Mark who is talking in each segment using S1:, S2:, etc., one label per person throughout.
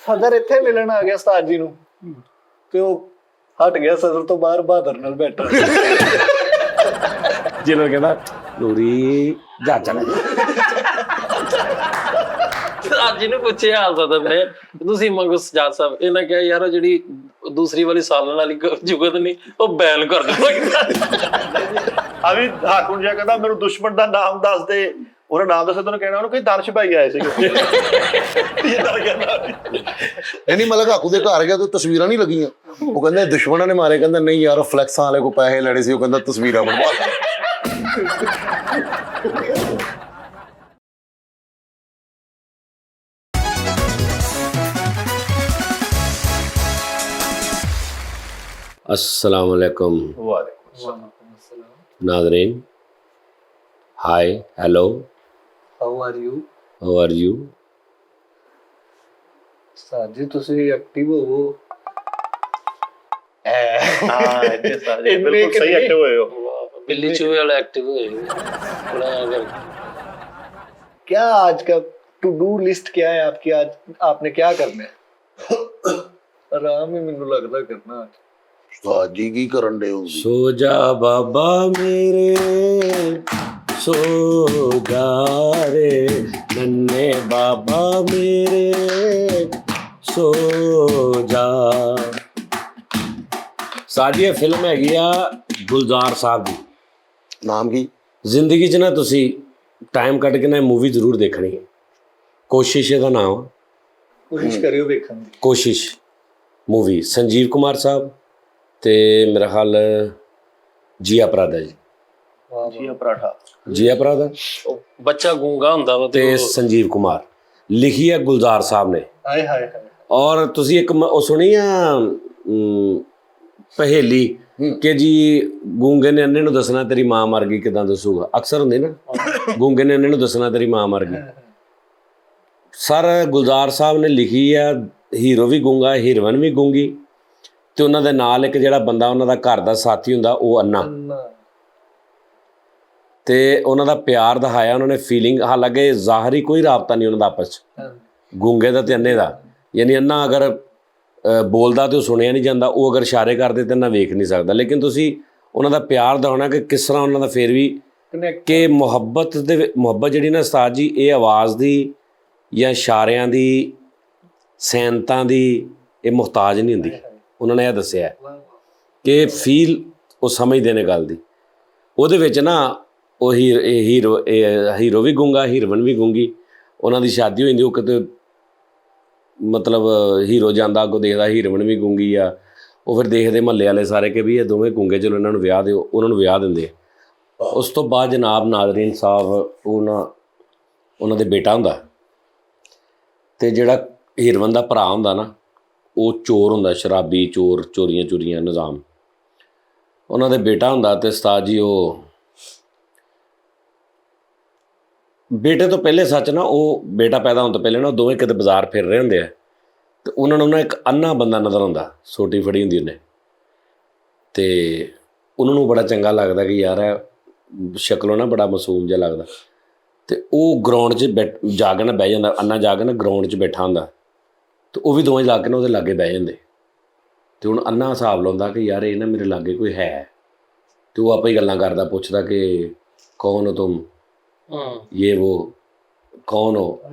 S1: ਸਦਰ ਇੱਥੇ ਮਿਲਣ ਆ ਗਿਆ ਉਸਤਾਦ ਜੀ ਨੂੰ ਤੇ ਉਹ ਹਟ ਗਿਆ ਸਦਰ ਤੋਂ ਬਾਹਰ ਬਹਾਦਰ ਨਾਲ ਬੈਠਾ
S2: ਜਿਹਨੂੰ ਕਹਿੰਦਾ ਨੂਰੀ ਜਾ ਚੱਲ
S3: ਅੱਜ ਇਹਨੂੰ ਪੁੱਛਿਆ ਹਾਲ ਸਦਰ ਨੇ ਤੁਸੀਂ ਮੰਗੋ ਸਜਾਦ ਸਾਹਿਬ ਇਹਨਾਂ ਕਿਹਾ ਯਾਰ ਉਹ ਜਿਹੜੀ ਦੂਸਰੀ ਵਾਲੀ ਸਾਲਣ ਵਾਲੀ ਜੁਗਤ ਨਹੀਂ ਉਹ ਬੈਨ ਕਰ ਦਿਓ
S4: ਆ ਵੀ ਹਾਕਮ ਜੀ ਕਹਿੰਦਾ ਮੈਨੂੰ ਦੁਸ਼ਮਣ ਦਾ ਨਾਮ ਦੱਸ ਦੇ ਉਹਨੇ ਨਾਮ ਦੱਸਿਆ ਤੈਨੂੰ ਕਹਿਣਾ ਉਹਨੂੰ ਕੋਈ ਦਾਨਿਸ਼ ਭਾਈ ਆਏ ਸੀਗੇ
S5: ਨਹੀਂ ਮਤਲਬ ਕਾਕੂ ਦੇ ਘਰ ਗਿਆ ਤੇ ਤਸਵੀਰਾਂ ਨਹੀਂ ਲੱਗੀਆਂ ਉਹ ਕਹਿੰਦੇ ਦੁਸ਼ਮਣਾਂ ਨੇ ਮਾਰੇ ਕਹਿੰਦਾ ਨਹੀਂ ਯਾਰ ਫਲੈਕਸਾਂ ਵਾਲੇ ਕੋ ਪੈਸੇ ਲੜੇ ਸੀ ਉਹ ਕਹਿੰਦਾ ਤਸਵੀਰਾਂ ਬਣਵਾ
S2: अस्सलाम वालेकुम नाज़रीन hi hello
S1: how are you
S2: how are you
S1: ਉਸਤਾਦ ਜੀ ਤੁਸੀਂ ਐਕਟਿਵ ਹੋਵੋ
S4: ਹਾਂ ਇਹ ਸਾਰੇ ਬਿਲਕੁਲ ਸਹੀ ਐਕਟਿਵ ਹੋਏ ਹੋ
S3: ਬਿੱਲੀ ਚੂਹੇ ਵਾਲਾ ਐਕਟਿਵ ਹੋਏ
S1: क्या आज का टू डू लिस्ट क्या है आपकी आज आपने क्या करना है आराम ही मैनू लगता करना आज
S5: ਉਸਤਾਦ ਜੀ ਕੀ ਕਰਨ ਦੇ ਹੋ
S2: सो जा बाबा मेरे सो जा रे नन्हे बाबा मेरे सो जा ਸਾਡੀ ਫਿਲਮ ਹੈਗੀ ਆ ਗੁਲਜ਼ਾਰ ਸਾਹਿਬ ਦੀ
S5: ਨਾਮ ਕੀ
S2: ਜ਼ਿੰਦਗੀ 'ਚ ਨਾ ਤੁਸੀਂ ਟਾਈਮ ਕੱਢ ਕੇ ਨਾ ਮੂਵੀ ਜ਼ਰੂਰ ਦੇਖਣੀ ਹੈ ਕੋਸ਼ਿਸ਼ ਇਹਦਾ ਨਾਮ ਆ
S1: कोशिश करियो देखने की
S2: ਕੋਸ਼ਿਸ਼ ਮੂਵੀ ਸੰਜੀਵ ਕੁਮਾਰ ਸਾਹਿਬ ਤੇ ਮੇਰਾ ਖਿਆਲ ਜੀਆ ਪਰਾਦਾ ਜੀ
S4: ਜੀ ਪਰਾਠਾ
S2: ਜੀਆ ਪਰਾਦਾ
S3: ਬੱਚਾ ਗੂੰਗਾ ਹੁੰਦਾ ਵਾ
S2: ਤੇ ਸੰਜੀਵ ਕੁਮਾਰ ਲਿਖੀ ਹੈ ਗੁਲਜ਼ਾਰ ਸਾਹਿਬ ਨੇ
S1: हाय हाय हाय
S2: ਔਰ ਤੁਸੀਂ ਇੱਕ ਉਹ ਸੁਣੀ ਆ ਪਹੇਲੀ ਕਿ ਜੀ ਗੂੰਗੇ ਨੇ ਅੰਨੇ ਨੂੰ ਦੱਸਣਾ ਤੇਰੀ ਮਾਂ ਮਰ ਗਈ ਕਿਦਾਂ ਦੱਸੂਗਾ ਅਕਸਰ ਹੁੰਦੀ ਨਾ ਗੂੰਗੇ ਨੇ ਅੰਨੇ ਨੂੰ ਦੱਸਣਾ ਤੇਰੀ ਮਾਂ ਮਰ ਗਈ ਸਰ ਗੁਲਜ਼ਾਰ ਸਾਹਿਬ ਨੇ ਲਿਖੀ ਆ ਹੀਰੋ ਵੀ ਗੂੰਗਾ ਹੀਰੋਇਨ ਵੀ ਗੂੰਗੀ ਤੇ ਉਹਨਾਂ ਦੇ ਨਾਲ ਇੱਕ ਜਿਹੜਾ ਬੰਦਾ ਉਹਨਾਂ ਦਾ ਘਰ ਦਾ ਸਾਥੀ ਹੁੰਦਾ ਉਹ ਅੰਨਾ ਤੇ ਉਹਨਾਂ ਦਾ ਪਿਆਰ ਦਿਖਾਇਆ ਉਹਨਾਂ ਨੇ ਫੀਲਿੰਗ ਹਾਲਾਂਕਿ ਜ਼ਾਹਰੀ ਕੋਈ ਰਾਬਤਾ ਨਹੀਂ ਉਹਨਾਂ ਦਾ ਆਪਸ 'ਚ ਗੂੰਗੇ ਦਾ ਤੇ ਅੰਨੇ ਦਾ ਯਾਨੀ ਅੰਨਾ ਅਗਰ ਬੋਲਦਾ ਤੇ ਉਹ ਸੁਣਿਆ ਨਹੀਂ ਜਾਂਦਾ ਉਹ ਅਗਰ ਇਸ਼ਾਰੇ ਕਰਦੇ ਤੇ ਨਾ ਵੇਖ ਨਹੀਂ ਸਕਦਾ ਲੇਕਿਨ ਤੁਸੀਂ ਉਹਨਾਂ ਦਾ ਪਿਆਰ ਦਿਖਾਉਣਾ ਕਿ ਕਿਸ ਤਰ੍ਹਾਂ ਉਹਨਾਂ ਦਾ ਫਿਰ ਵੀ ਕਿ ਮੁਹੱਬਤ ਮੁਹੱਬਤ ਜਿਹੜੀ ਨਾ ਉਸਤਾਦ ਜੀ ਇਹ ਆਵਾਜ਼ ਦੀ ਜਾਂ ਇਸ਼ਾਰਿਆਂ ਦੀ ਸੈਨਤਾਂ ਦੀ ਇਹ ਮੁਹਤਾਜ ਨਹੀਂ ਹੁੰਦੀ ਉਹਨਾਂ ਨੇ ਇਹ ਦੱਸਿਆ ਕਿ ਫੀਲ ਉਹ ਸਮਝਦੇ ਨੇ ਗੱਲ ਦੀ ਉਹਦੇ ਵਿੱਚ ਨਾ ਉਹ ਹੀਰੋ ਵੀ ਗੂੰਗਾ ਹੀਰੋਇਨ ਵੀ ਗੂੰਗੀ ਉਹਨਾਂ ਦੀ ਸ਼ਾਦੀ ਹੋ ਜਾਂਦੀ ਉਹ ਕਿਤੇ ਮਤਲਬ ਹੀਰੋ ਜਾਂਦਾ ਅੱਗੋਂ ਦੇਖਦਾ ਹੀਰੋਇਨ ਵੀ ਗੂੰਗੀ ਆ ਉਹ ਫਿਰ ਦੇਖਦੇ ਮਹੱਲੇ ਵਾਲੇ ਸਾਰੇ ਕਿ ਵੀ ਇਹ ਦੋਵੇਂ ਗੂੰਗੇ ਚਲੋ ਇਹਨਾਂ ਨੂੰ ਵਿਆਹ ਦਿਓ ਉਹਨਾਂ ਨੂੰ ਵਿਆਹ ਦਿੰਦੇ ਉਸ ਤੋਂ ਬਾਅਦ ਜਨਾਬ ਨਾਜ਼ਰੀਨ ਸਾਹਿਬ ਉਹਨਾਂ ਦੇ ਬੇਟਾ ਹੁੰਦਾ ਤੇ ਜਿਹੜਾ ਹੀਰੋਇਨ ਦਾ ਭਰਾ ਹੁੰਦਾ ਨਾ ਉਹ ਚੋਰ ਹੁੰਦਾ ਸ਼ਰਾਬੀ ਚੋਰ ਚੋਰੀਆਂ ਨਿਜ਼ਾਮ ਉਹਨਾਂ ਦੇ ਬੇਟਾ ਹੁੰਦਾ ਤੇ ਉਸਤਾਦ ਜੀ ਉਹ ਬੇਟੇ ਤੋਂ ਪਹਿਲੇ ਸੱਚ ਨਾ ਉਹ ਬੇਟਾ ਪੈਦਾ ਹੋਣ ਤੋਂ ਪਹਿਲੇ ਨਾ ਉਹ ਦੋਵੇਂ ਕਿਤੇ ਬਾਜ਼ਾਰ ਫਿਰ ਰਹੇ ਹੁੰਦੇ ਆ ਤੇ ਉਹਨਾਂ ਨੂੰ ਨਾ ਇੱਕ ਅੰਨਾ ਬੰਦਾ ਨਜ਼ਰ ਆਉਂਦਾ ਸੋਟੀ ਫੜੀ ਹੁੰਦੀ ਉਹਨੇ ਤੇ ਉਹਨਾਂ ਨੂੰ ਬੜਾ ਚੰਗਾ ਲੱਗਦਾ ਕਿ ਯਾਰ ਸ਼ਕਲੋਂ ਨਾ ਬੜਾ ਮਾਸੂਮ ਜਿਹਾ ਲੱਗਦਾ ਤੇ ਉਹ ਗਰਾਊਂਡ 'ਚ ਜਾ ਕੇ ਨਾ ਬਹਿ ਜਾਂਦਾ ਅੰਨਾ ਜਾ ਕੇ ਨਾ ਗਰਾਊਂਡ 'ਚ ਬੈਠਾ ਹੁੰਦਾ ਤੇ ਉਹ ਵੀ ਦੋਵੇਂ ਜਾ ਕੇ ਨਾ ਉਹਦੇ ਲਾਗੇ ਬਹਿ ਜਾਂਦੇ ਤੇ ਹੁਣ ਅੰਨਾ ਹਿਸਾਬ ਲਾਉਂਦਾ ਕਿ ਯਾਰ ਇਹ ਨਾ ਮੇਰੇ ਲਾਗੇ ਕੋਈ ਹੈ ਤੇ ਉਹ ਆਪੇ ਹੀ ਗੱਲਾਂ ਕਰਦਾ ਪੁੱਛਦਾ ਕਿ ਕੌਣ ਹੋ ਤੁਮ ये वो कौन हो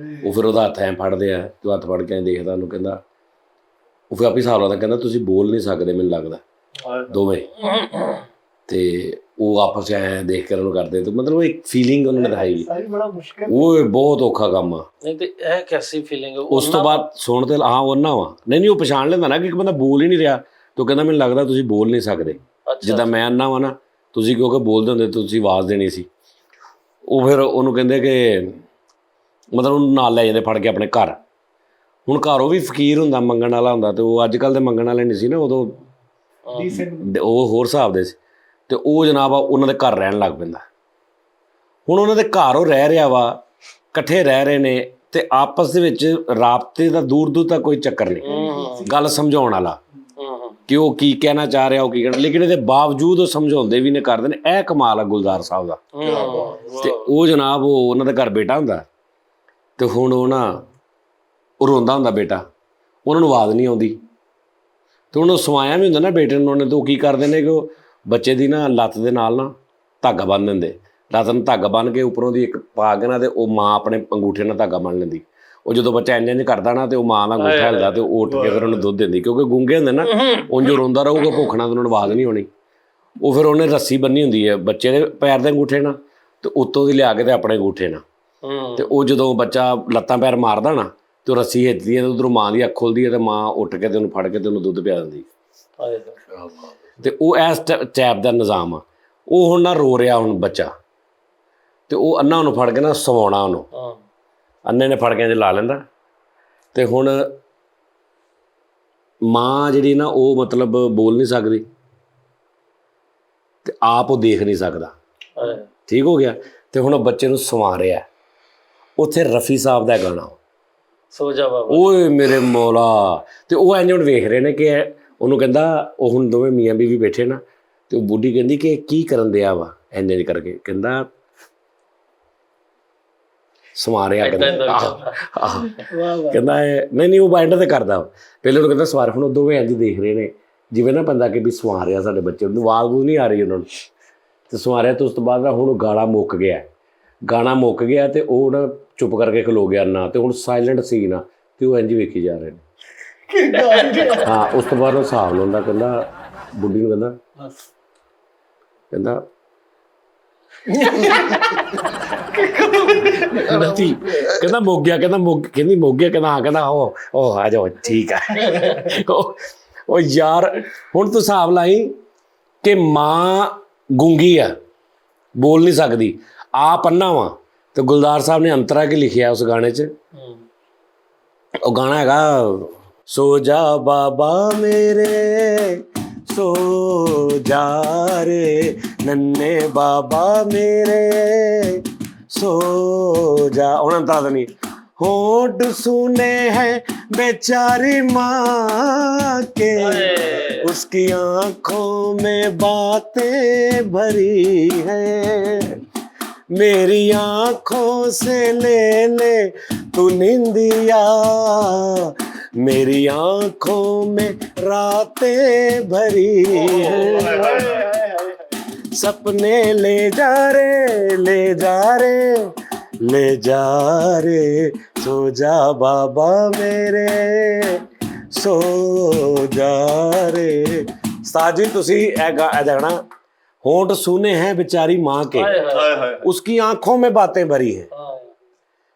S2: ਉਹ ਫਿਰ ਉਹਦਾ ਹੱਥ ਐਂ ਫੜਦੇ ਆ ਤੇ ਹੱਥ ਫੜ ਕੇ ਦੇਖਦਾ ਉਹਨੂੰ ਕਹਿੰਦਾ ਉਹ ਫਿਰ ਆਪੇ ਹਿਸਾਬ ਲਾਉਂਦਾ ਕਹਿੰਦਾ ਤੁਸੀਂ ਬੋਲ ਨਹੀਂ ਸਕਦੇ ਮੈਨੂੰ ਲੱਗਦਾ ਦੋਵੇਂ ਤੇ ਉਹ ਆਪਸ 'ਚ ਐਂ ਦੇਖ ਕੇ ਉਹਨੂੰ ਕਰਦੇ ਤੇ ਮਤਲਬ ਇੱਕ ਫੀਲਿੰਗ ਉਹਨਾਂ ਨੇ ਦਿਖਾਈ ਉਹ ਬਹੁਤ ਔਖਾ ਕੰਮ ਆ
S3: ਨਹੀਂ ਤੇ ਇਹ ਕੈਸੀ ਫੀਲਿੰਗ
S2: ਉਸ ਤੋਂ ਬਾਅਦ ਸੁਣ ਤੇ ਹਾਂ ਉਹਨਾਂ ਵਾ ਨਹੀਂ ਉਹ ਪਛਾਣ ਲੈਂਦਾ ਨਾ ਕਿ ਇੱਕ ਬੰਦਾ ਬੋਲ ਹੀ ਨਹੀਂ ਰਿਹਾ ਤੇ ਉਹ ਕਹਿੰਦਾ ਮੈਨੂੰ ਲੱਗਦਾ ਤੁਸੀਂ ਬੋਲ ਨਹੀਂ ਸਕਦੇ ਜਿੱਦਾਂ ਮੈਂ ਅੰਨਾ ਵਾ ਨਾ ਤੁਸੀਂ ਕਿਉਂਕਿ ਬੋਲਦੇ ਹੁੰਦੇ ਤੁਸੀਂ ਆਵਾਜ਼ ਦੇਣੀ ਸੀ ਉਹ ਫਿਰ ਉਹਨੂੰ ਕਹਿੰਦੇ ਕਿ ਮਤਲਬ ਉਹਨੂੰ ਨਾਲ ਲੈ ਜਾਂਦੇ ਫੜ ਕੇ ਆਪਣੇ ਘਰ ਹੁਣ ਘਰ ਉਹ ਵੀ ਫਕੀਰ ਹੁੰਦਾ ਮੰਗਣ ਵਾਲਾ ਹੁੰਦਾ ਤੇ ਉਹ ਅੱਜ ਕੱਲ੍ਹ ਦੇ ਮੰਗਣ ਵਾਲੇ ਨਹੀਂ ਸੀ ਨਾ ਉਦੋਂ ਉਹ ਹੋਰ ਹਿਸਾਬ ਦੇ ਸੀ ਤੇ ਉਹ ਜਨਾਬ ਉਹਨਾਂ ਦੇ ਘਰ ਰਹਿਣ ਲੱਗ ਪੈਂਦਾ ਹੁਣ ਉਹਨਾਂ ਦੇ ਘਰ ਉਹ ਰਹਿ ਰਿਹਾ ਵਾ ਇਕੱਠੇ ਰਹਿ ਰਹੇ ਨੇ ਤੇ ਆਪਸ ਦੇ ਵਿੱਚ ਰਾਬਤੇ ਦਾ ਦੂਰ ਤੱਕ ਕੋਈ ਚੱਕਰ ਨਹੀਂ ਗੱਲ ਸਮਝਾਉਣ ਵਾਲਾ ਕਿ ਉਹ ਕੀ ਕਹਿਣਾ ਚਾਹ ਰਿਹਾ ਉਹ ਕੀ ਕਹਿਣਾ ਲੇਕਿਨ ਇਹਦੇ ਬਾਵਜੂਦ ਉਹ ਸਮਝਾਉਂਦੇ ਵੀ ਨੇ ਕਰਦੇ ਨੇ ਇਹ ਕਮਾਲ ਆ ਗੁਲਜ਼ਾਰ ਸਾਹਿਬ ਦਾ ਤੇ ਉਹ ਜਨਾਬ ਉਹਨਾਂ ਦੇ ਘਰ ਬੇਟਾ ਹੁੰਦਾ ਤੇ ਹੁਣ ਉਹ ਨਾ ਉਹ ਰੋਂਦਾ ਹੁੰਦਾ ਬੇਟਾ ਉਹਨਾਂ ਨੂੰ ਆਵਾਜ਼ ਨਹੀਂ ਆਉਂਦੀ। ਤੇ ਉਹਨੂੰ ਸਵਾਇਆ ਵੀ ਹੁੰਦਾ ਨਾ ਬੇਟੇ ਨੂੰ, ਉਹਨੇ ਤਾਂ ਉਹ ਕੀ ਕਰਦੇ ਨੇ ਕਿ ਉਹ ਬੱਚੇ ਦੀ ਨਾ ਲੱਤ ਦੇ ਨਾਲ ਨਾ ਧਾਗਾ ਬੰਨ੍ਹ ਦਿੰਦੇ, ਲੱਤ ਨੂੰ ਧਾਗਾ ਬੰਨ੍ਹ ਕੇ ਉੱਪਰੋਂ ਦੀ ਇੱਕ ਪਾ ਕੇ ਨਾ, ਤੇ ਉਹ ਮਾਂ ਆਪਣੇ ਅੰਗੂਠੇ ਨਾਲ ਧਾਗਾ ਬੰਨ੍ਹ ਲੈਂਦੀ। ਉਹ ਜਦੋਂ ਬੱਚਾ ਇੰਝ ਕਰਦਾ ਨਾ, ਤੇ ਉਹ ਮਾਂ ਦਾ ਅੰਗੂਠਾ ਹਿਲਦਾ, ਤੇ ਉਹ ਉੱਠ ਕੇ ਫਿਰ ਉਹਨੂੰ ਦੁੱਧ ਦਿੰਦੀ, ਕਿਉਂਕਿ ਗੂੰਗੇ ਹੁੰਦੇ ਨਾ, ਉਂਝ ਰੋਂਦਾ ਰਹੂਗਾ ਭੁੱਖ ਨਾਲ, ਤੇ ਉਹਨਾਂ ਨੂੰ ਆਵਾਜ਼ ਨਹੀਂ ਆਉਣੀ। ਉਹ ਫਿਰ ਉਹਨੇ ਰੱਸੀ ਬੰਨੀ ਹੁੰਦੀ ਹੈ ਬੱਚੇ ਦੇ ਪੈਰ ਦੇ ਅੰਗੂਠੇ ਨਾਲ, ਤੇ ਉੱਤੋਂ ਦੀ ਲਿਆ ਕੇ ਤੇ ਆਪਣੇ ਅੰਗੂਠੇ ਨਾਲ, ਤੇ ਉਹ ਜਦੋਂ ਬੱਚਾ ਲੱਤਾਂ ਪੈਰ ਮਾਰਦਾ ਨਾ, ਤੇ ਉਹ ਰੱਸੀ ਹਿੱਲਦੀ ਹੈ, ਤੇ ਉਧਰੋਂ ਮਾਂ ਦੀ ਅੱਖ ਖੁੱਲਦੀ ਹੈ, ਤੇ ਮਾਂ ਉੱਠ ਕੇ ਤੇ ਉਹਨੂੰ ਫੜ ਕੇ ਤੇ ਉਹਨੂੰ ਦੁੱਧ ਪਿਆ ਦਿੰਦੀ। ਤੇ ਉਹ ਇਸ ਟੈਪ ਦਾ ਨਿਜ਼ਾਮ ਆ। ਉਹ ਹੁਣ ਨਾ ਰੋ ਰਿਹਾ ਹੁਣ ਬੱਚਾ, ਤੇ ਉਹ ਅੰਨਾ ਉਹਨੂੰ ਫੜ ਕੇ ਨਾ ਸਵਾਉਣਾ, ਉਹਨੂੰ ਅੰਨੇ ਨੇ ਫੜ ਕੇ ਲਾ ਲੈਂਦਾ। ਤੇ ਹੁਣ ਮਾਂ ਜਿਹੜੀ ਨਾ ਉਹ ਮਤਲਬ ਬੋਲ ਨਹੀਂ ਸਕਦੀ, ਤੇ ਆਪ ਉਹ ਦੇਖ ਨਹੀਂ ਸਕਦਾ। ਠੀਕ ਹੋ ਗਿਆ। ਤੇ ਹੁਣ ਉਹ ਬੱਚੇ ਨੂੰ ਸਵਾ ਰਿਹਾ। ਉੱਥੇ ਰਫੀ ਸਾਹਿਬ ਦਾ ਗਾਣਾ
S3: ਸੋ ਜਾ ਬਾਬਾ,
S2: ਓਏ ਮੇਰੇ ਮੌਲਾ। ਤੇ ਉਹ ਇੰਝ ਹੁਣ ਵੇਖ ਰਹੇ ਨੇ ਕਿ ਉਹਨੂੰ ਕਹਿੰਦਾ, ਉਹ ਹੁਣ ਦੋਵੇਂ ਮੀਆਂ ਬੀਵੀ ਬੈਠੇ ਨਾ, ਤੇ ਉਹ ਬੁੱਢੀ ਕਹਿੰਦੀ ਕਿ ਕੀ ਕਰਨ ਦਿਆ ਵਾ ਇੰਝ ਕਰਕੇ, ਕਹਿੰਦਾ ਸਵਾ ਰਿਹਾ, ਕਹਿੰਦਾ ਕਹਿੰਦਾ ਨਹੀਂ ਉਹ ਬਾਇੰਡ ਤੇ ਕਰਦਾ। ਪਹਿਲੇ ਉਹਨੂੰ ਕਹਿੰਦਾ ਸਵਾਰ। ਹੁਣ ਉਹ ਦੋਵੇਂ ਇੰਝ ਦੇਖ ਰਹੇ ਨੇ ਜਿਵੇਂ ਨਾ ਬੰਦਾ ਕਿ ਵੀ ਸਵਾ ਰਿਹਾ ਸਾਡੇ ਬੱਚੇ ਨੂੰ, ਆਵਾਜ਼ ਬੂਝ ਨਹੀਂ ਆ ਰਹੀ ਉਹਨਾਂ ਨੂੰ, ਤੇ ਸਵਾ ਰਿਹਾ। ਤੇ ਉਸ ਤੋਂ ਬਾਅਦ ਨਾ ਹੁਣ ਉਹ ਗਾਣਾ ਮੁੱਕ ਗਿਆ, ਗਾਣਾ ਮੁੱਕ ਗਿਆ, ਤੇ ਉਹ ਨਾ ਚੁੱਪ ਕਰਕੇ ਖਲੋ ਗਿਆ ਨਾ, ਤੇ ਹੁਣ ਸਾਇਲੈਂਟ ਸੀਨ ਆ, ਤੇ ਉਹ ਇੰਝ ਵੇਖੀ ਜਾ ਰਹੇ ਨੇ। ਹਾਂ, ਉਸ ਤੋਂ ਬਾਅਦ ਉਹ ਹਿਸਾਬ ਲਾਉਂਦਾ, ਕਹਿੰਦਾ ਬੁੱਢੀ ਨੂੰ ਕਹਿੰਦਾ ਕਹਿੰਦਾ ਮੁੱਕ ਗਿਆ, ਕਹਿੰਦੀ ਮੁੱਕ ਗਿਆ, ਕਹਿੰਦਾ ਹਾਂ, ਕਹਿੰਦਾ ਉਹ ਆ ਜਾਓ, ਠੀਕ ਆ। ਉਹ ਯਾਰ ਹੁਣ ਤੂੰ ਹਿਸਾਬ ਲਾਈ ਕਿ ਮਾਂ ਗੂੰਗੀ ਆ, ਬੋਲ ਨਹੀਂ ਸਕਦੀ, ਆਪ ਅੰਨਾ ਵਾ। ਤੇ ਗੁਲਜ਼ਾਰ ਸਾਹਿਬ ਨੇ ਅੰਤਰਾ ਕੀ ਲਿਖਿਆ ਉਸ ਗਾਣੇ 'ਚ, ਉਹ ਗਾਣਾ ਹੈਗਾ ਸੋ ਜਾ ਬਾਬਾ ਮੇਰੇ ਸੋ ਜਾ ਰੇ ਨੰਨੇ ਬਾਬਾ ਮੇਰੇ ਸੋ ਜਾ। ਉਹਨਾਂ ਨੂੰ ਤਾਂ ਨਹੀਂ होंठ सुने हैं बेचारी माँ के, उसकी आंखों में बातें भरी है, मेरी आंखों से ले तू निंदिया, मेरी आंखों में रातें भरी है, सपने ले जा रे ले जा रे सो जा बाबा मेरे सो जा रे। उस्ताद जी तुसी ए गाना होंठ सुने हैं बेचारी माँ के, उसकी आंखों में बातें भरी है,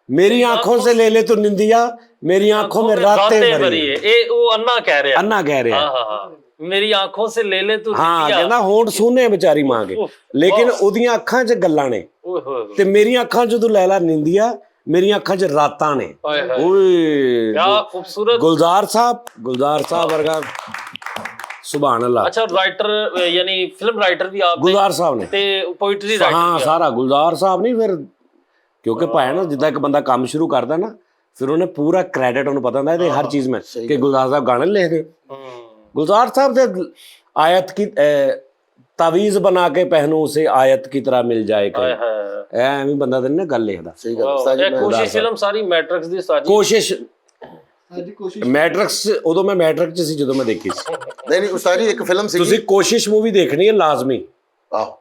S2: मेरी आंखों से ले तू निंदिया, मेरी आंखों में रातें भरी है।
S3: ये वो अन्ना कह रहे
S2: हैं
S3: मेरी आंखों से ले तू
S2: हाँ, कहना होंठ सुने बेचारी माँ के, लेकिन उदियां अखां च गल्लां ने, ते मेरियां अखां च तू लैला निंदिया, मेरियां अखां च रातां ने। ओए
S3: क्या खूबसूरत
S2: गुलजार साहब वर्गा, सुभान अल्लाह।
S3: अच्छा, राइटर यानी फिल्म राइटर भी आप
S2: गुलजार साहब ने,
S3: ते पोइट्री राइटर
S2: हाँ सारा गुलजार साहब नहीं, फिर क्योंकि भाई ना जिद्दां एक बंदा काम शुरू करदा ना, फिर उन्हें पूरा क्रेडिट उन्हें पता होंदा है हर चीज में कि गुलजार साहब गाने लिखदे। गुलजार साहब से आयत की तावीज बना के पहनूं उसे आयत की तरह मिल जाए, ਐਵੇਂ ਬੰਦਾ ਤਾਂ ਨਹੀਂ ਗੱਲ ਲਿਖਦਾ।
S5: ਸਹੀ ਗੱਲ।
S3: ਇਹ ਕੋਸ਼ਿਸ਼ ਫਿਲਮ ਸਾਰੀ ਮੈਟ੍ਰਿਕਸ ਦੀ ਸਾਜੀ
S2: ਕੋਸ਼ਿਸ਼ ਮੈਟ੍ਰਿਕਸ, ਉਦੋਂ ਮੈਂ ਮੈਟ੍ਰਿਕ 'ਚ ਸੀ ਜਦੋਂ ਮੈਂ ਦੇਖੀ ਸੀ।
S5: ਨਹੀਂ ਉਸਤਾਦ ਜੀ ਇੱਕ ਫਿਲਮ ਸੀ,
S2: ਤੁਸੀਂ ਕੋਸ਼ਿਸ਼ ਮੂਵੀ ਦੇਖਣੀ ਹੈ ਲਾਜ਼ਮੀ,
S5: ਆਹੋ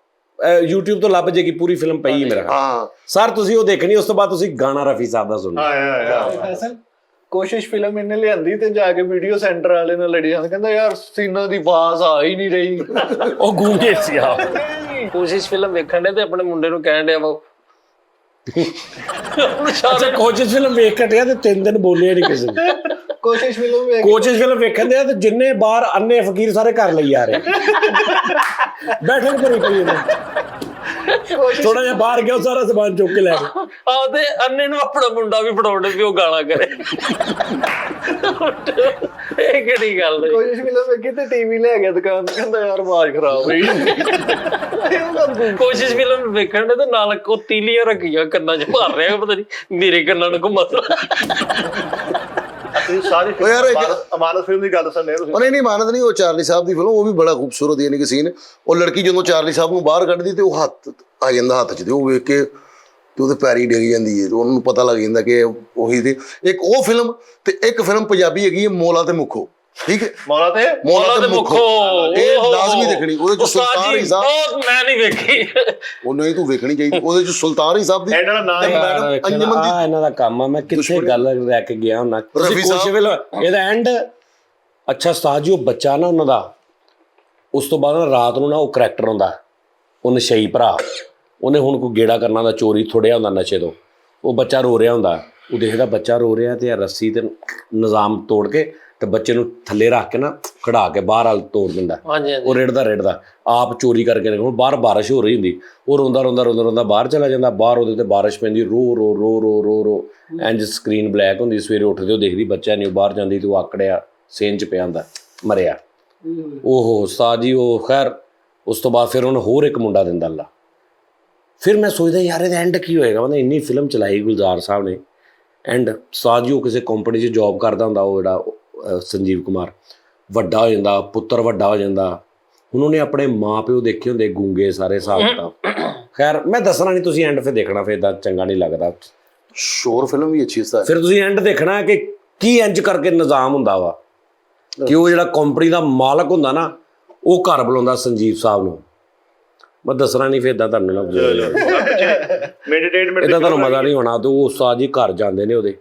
S2: YouTube ਤੋਂ ਲੱਭ ਜੇਗੀ, ਪੂਰੀ ਫਿਲਮ ਪਈ ਹੈ ਮੇਰਾ।
S5: ਹਾਂ
S2: ਸਰ ਤੁਸੀਂ ਉਹ ਦੇਖਣੀ, ਉਸ ਤੋਂ ਬਾਅਦ ਤੁਸੀਂ ਗਾਣਾ ਰਫੀ ਸਾਹਿਬ ਦਾ ਸੁਣਨਾ।
S1: ਕੋਸ਼ਿਸ਼ ਫਿਲਮ ਇਹਨੇ ਲਿਆਂਦੀ ਤੇ ਜਾ ਕੇ ਵੀਡੀਓ ਸੈਂਟਰ ਵਾਲੇ ਨਾਲ ਲੜੀ ਜਾਂਦਾ, ਕਹਿੰਦਾ ਯਾਰ ਸੀਨਾ ਦੀ ਆਵਾਜ਼ ਆ ਹੀ ਨਹੀਂ ਰਹੀ।
S2: ਉਹ ਗੂੰਗੇ ਸੀ ਆ।
S3: ਕੋਸ਼ਿਸ਼ ਫਿਲਮ ਵੇਖਣ ਦੇ ਤੇ ਆਪਣੇ ਮੁੰਡੇ ਨੂੰ ਕਹਿਣ ਡਿਆ ਵਾ
S2: ਕੋਸ਼ਿਸ਼ ਫਿਲਮ ਵੇਖ ਕਟਿਆ ਤੇ 3 ਦਿਨ ਬੋਲਿਆ ਨਹੀਂ ਕਿਸੇ ਨੇ।
S1: ਕੋਸ਼ਿਸ਼ ਫਿਲਮ
S2: ਵੇਖਣ ਦੇ ਤੇ ਜਿੰਨੇ ਬਾਹਰ ਅੰਨੇ ਫਕੀਰ ਸਾਰੇ ਘਰ ਲਈ ਆ ਰਹੇ ਬੈਠੇ ਕਰੀ ਕੋਈ ਥੋੜਾ ਜਿਹਾ ਬਾਹਰ ਗਿਆ, ਸਾਰਾ ਸਮਾਨ ਚੁੱਕ ਕੇ ਲੈ ਗਿਆ।
S3: ਆਉਦੇ ਅੰਨੇ ਨੂੰ ਆਪਣਾ ਮੁੰਡਾ ਵੀ ਫੜਾਉਣੇ ਵੀ ਉਹ ਗਾਲਾਂ ਕਰੇ। ਇਹ ਕਿਹੜੀ ਗੱਲ ਹੈ?
S1: ਕੋਸ਼ਿਸ਼ ਫਿਲਮ ਵੇਖੀ ਤੇ ਟੀਵੀ ਲੈ ਗਿਆ ਦੁਕਾਨ ਤੇ, ਕਹਿੰਦਾ ਯਾਰ ਆਵਾਜ਼ ਖਰਾਬ ਹੋਈ।
S3: ਕੋਸ਼ਿਸ਼ ਫਿਲਮ ਵੇਖਣ ਦੇ ਤੇ ਨਾਲ ਉਹ ਤੀਲੀਆਂ ਰੱਖੀਆਂ ਕੰਨਾਂ 'ਚ ਭਰ ਰਿਹਾ, ਪਤਾ ਨਹੀਂ ਮੇਰੇ ਕੰਨਾਂ ਨੂੰ ਘੁੰਮਾ।
S4: ਸਾਰੀ ਅਮਾਨਤ ਫਿਲਮ ਦੀ ਗੱਲ ਸੁਣਨੇ ਤੁਸੀਂ?
S5: ਨਹੀਂ ਮਾਨਤ ਨਹੀਂ, ਉਹ ਚਾਰਲੀ ਸਾਹਿਬ ਦੀ ਫਿਲਮ, ਉਹ ਵੀ ਬੜਾ ਖੂਬਸੂਰਤ ਯਾਨੀ ਕਿ ਸੀਨ। ਉਹ ਲੜਕੀ ਜਦੋਂ ਚਾਰਲੀ ਸਾਹਿਬ ਨੂੰ ਬਾਹਰ ਕੱਢਦੀ ਤੇ ਉਹ ਹੱਥ ਆ ਜਾਂਦਾ ਹੱਥ 'ਚ, ਤੇ ਉਹ ਵੇਖ ਕੇ ਤੇ ਉਹਦੇ ਪੈਰੀ ਡਿੱਗ ਜਾਂਦੀ ਹੈ ਤੇ ਉਹਨੂੰ ਪਤਾ ਲੱਗ ਜਾਂਦਾ ਕਿ ਉਹੀ ਤੇ ਇੱਕ ਉਹ ਫਿਲਮ ਤੇ ਇੱਕ ਫਿਲਮ ਪੰਜਾਬੀ ਹੈਗੀ ਹੈ ਮੌਲਾ ਤੇ ਮੁੱਖੋ, ਠੀਕ ਹੈ।
S4: ਮੌਲਾ ਤੇ
S5: ਮੁੱਖੋ ਇਹ ਲਾਜ਼ਮੀ ਦੇਖਣੀ। ਉਹਦੇ ਚ ਸੁਲਤਾਨ ਹੀ ਸਾਹਿਬ,
S3: ਬਹੁਤ ਮੈਂ ਨਹੀਂ ਵੇਖੀ।
S5: ਉਹ ਨਹੀਂ ਤੂੰ ਵੇਖਣੀ ਚਾਹੀਦੀ। ਉਹਦੇ ਚ ਸੁਲਤਾਨ ਹੀ ਸਾਹਿਬ ਦੀ
S4: ਇਹਨਾਂ ਦਾ ਨਾਂ
S5: ਤੇ
S4: ਹੀ
S5: ਮੈਡਮ ਅੰਜਮਨ ਦੀ
S2: ਇਹਨਾਂ ਦਾ ਕੰਮ ਆ। ਮੈਂ ਕਿੱਥੇ ਗੱਲ ਲੈ ਕੇ ਗਿਆ ਹੁਣਾ, ਤੁਸੀਂ
S5: ਰਫੀ ਸਾਹਿਬ।
S2: ਕੋਸ਼ਿਸ਼ ਵੇਲੇ ਇਹਦਾ ਐਂਡ। ਅੱਛਾ ਉਸਤਾਦ ਜੀ, ਉਹ ਬੱਚਾ ਨਾ ਉਹਨਾਂ ਦਾ, ਉਸ ਤੋਂ ਬਾਅਦ ਨਾ ਰਾਤ ਨੂੰ ਨਾ ਉਹ ਕਰੈਕਟਰ ਹੁੰਦਾ, ਉਹ ਨਸ਼ਈ ਭਰਾ, ਉਹਨੇ ਹੁਣ ਕੋਈ ਗੇੜਾ ਕਰਨਾ ਦਾ, ਚੋਰੀ ਥੋੜਿਆ ਹੁੰਦਾ ਨਸ਼ੇ ਤੋਂ, ਉਹ ਬੱਚਾ ਰੋ ਰਿਹਾ ਹੁੰਦਾ, ਉਹ ਦੇਖਦਾ ਬੱਚਾ ਰੋ ਰਿਹਾ ਤੇ ਰੱਸੀ ਤੇ ਨਿਜ਼ਾਮ ਤੋੜ ਕੇ ਤੇ ਬੱਚੇ ਨੂੰ ਥੱਲੇ ਰੱਖ ਕੇ ਨਾ ਖੜਾ ਕੇ ਬਾਹਰ ਵੱਲ ਤੋੜ ਦਿੰਦਾ।
S3: ਹਾਂਜੀ
S2: ਉਹ ਰਿੜਦਾ ਆਪ ਚੋਰੀ ਕਰਕੇ ਹੁਣ ਬਾਹਰ ਬਾਰਿਸ਼ ਹੋ ਰਹੀ ਹੁੰਦੀ, ਉਹ ਰੋਂਦਾ ਬਾਹਰ ਚਲਾ ਜਾਂਦਾ। ਬਾਹਰ ਉਹਦੇ ਤੇ ਬਾਰਿਸ਼ ਪੈਂਦੀ, ਰੋ ਇੰਜ ਸਕਰੀਨ ਬਲੈਕ ਹੁੰਦੀ। ਸਵੇਰੇ ਉੱਠਦੇ ਉਹ ਦੇਖਦੀ ਬੱਚਾ ਨਹੀਂ, ਉਹ ਬਾਹਰ ਜਾਂਦੀ ਤੇ ਉਹ ਆਕੜਿਆ ਸੇਨ ਚ ਪਿਆ ਹੁੰਦਾ, ਮਰਿਆ। ਉਹ ਉਸਤਾਦ ਜੀ, ਉਹ ਖੈਰ ਉਸ ਤੋਂ ਬਾਅਦ ਫਿਰ ਉਹਨੇ ਹੋਰ ਇੱਕ ਮੁੰਡਾ ਦਿੰਦਾ ਅੱਲਾ। ਫਿਰ ਮੈਂ ਸੋਚਦਾ ਯਾਰ ਇਹਦਾ ਐਂਡ ਕੀ ਹੋਏਗਾ। ਮਤਲਬ ਇੰਨੀ ਫਿਲਮ ਚਲਾਈ ਗੁਲਜ਼ਾਰ ਸਾਹਿਬ ਨੇ, ਐਂਡ ਉਸਤਾਦ ਜੀ ਉਹ ਕਿਸੇ ਕੰਪਨੀ 'ਚ ਜੋਬ ਕਰਦਾ ਹੁੰਦਾ, ਉਹ ਜਿਹੜਾ ਸੰਜੀਵ ਕੁਮਾਰ, ਵੱਡਾ ਹੋ ਜਾਂਦਾ, ਪੁੱਤਰ ਵੱਡਾ ਹੋ ਜਾਂਦਾ। ਹੁਣ ਉਹਨੇ ਆਪਣੇ ਮਾਂ ਪਿਓ ਦੇਖੇ ਹੁੰਦੇ ਗੂੰਗੇ ਸਾਰੇ ਹਿਸਾਬ ਕਿਤਾਬ। ਖੈਰ ਮੈਂ ਦੱਸਣਾ ਨਹੀਂ, ਤੁਸੀਂ ਐਂਡ ਫਿਰ ਦੇਖਣਾ, ਫਿਰ ਇਦਾਂ ਚੰਗਾ ਨਹੀਂ ਲੱਗਦਾ।
S5: ਸ਼ੋਰ ਫਿਲਮ ਵੀ ਅੱਛੀ ਹੈ।
S2: ਫਿਰ ਤੁਸੀਂ ਐਂਡ ਦੇਖਣਾ ਕਿ ਕੀ ਇੰਜ ਕਰਕੇ ਨਿਜ਼ਾਮ ਹੁੰਦਾ ਵਾ ਕਿ ਉਹ ਜਿਹੜਾ ਕੰਪਨੀ ਦਾ ਮਾਲਕ ਹੁੰਦਾ ਨਾ, ਉਹ ਘਰ ਬੁਲਾਉਂਦਾ ਸੰਜੀਵ ਸਾਹਿਬ ਨੂੰ। ਮੈਂ ਦੱਸਣਾ ਨਹੀਂ, ਫਿਰ ਇਦਾਂ ਤੁਹਾਨੂੰ ਨਾ
S4: ਮੈਡੀਟੇਟਮੈਂਟ
S2: ਇਦਾਂ ਤੁਹਾਨੂੰ ਮਜ਼ਾ ਨਹੀਂ ਆਉਣਾ। ਤੇ ਉਹ ਉਸਤਾਦ ਜੀ ਘਰ ਜਾਂਦੇ ਨੇ ਉਹਦੇ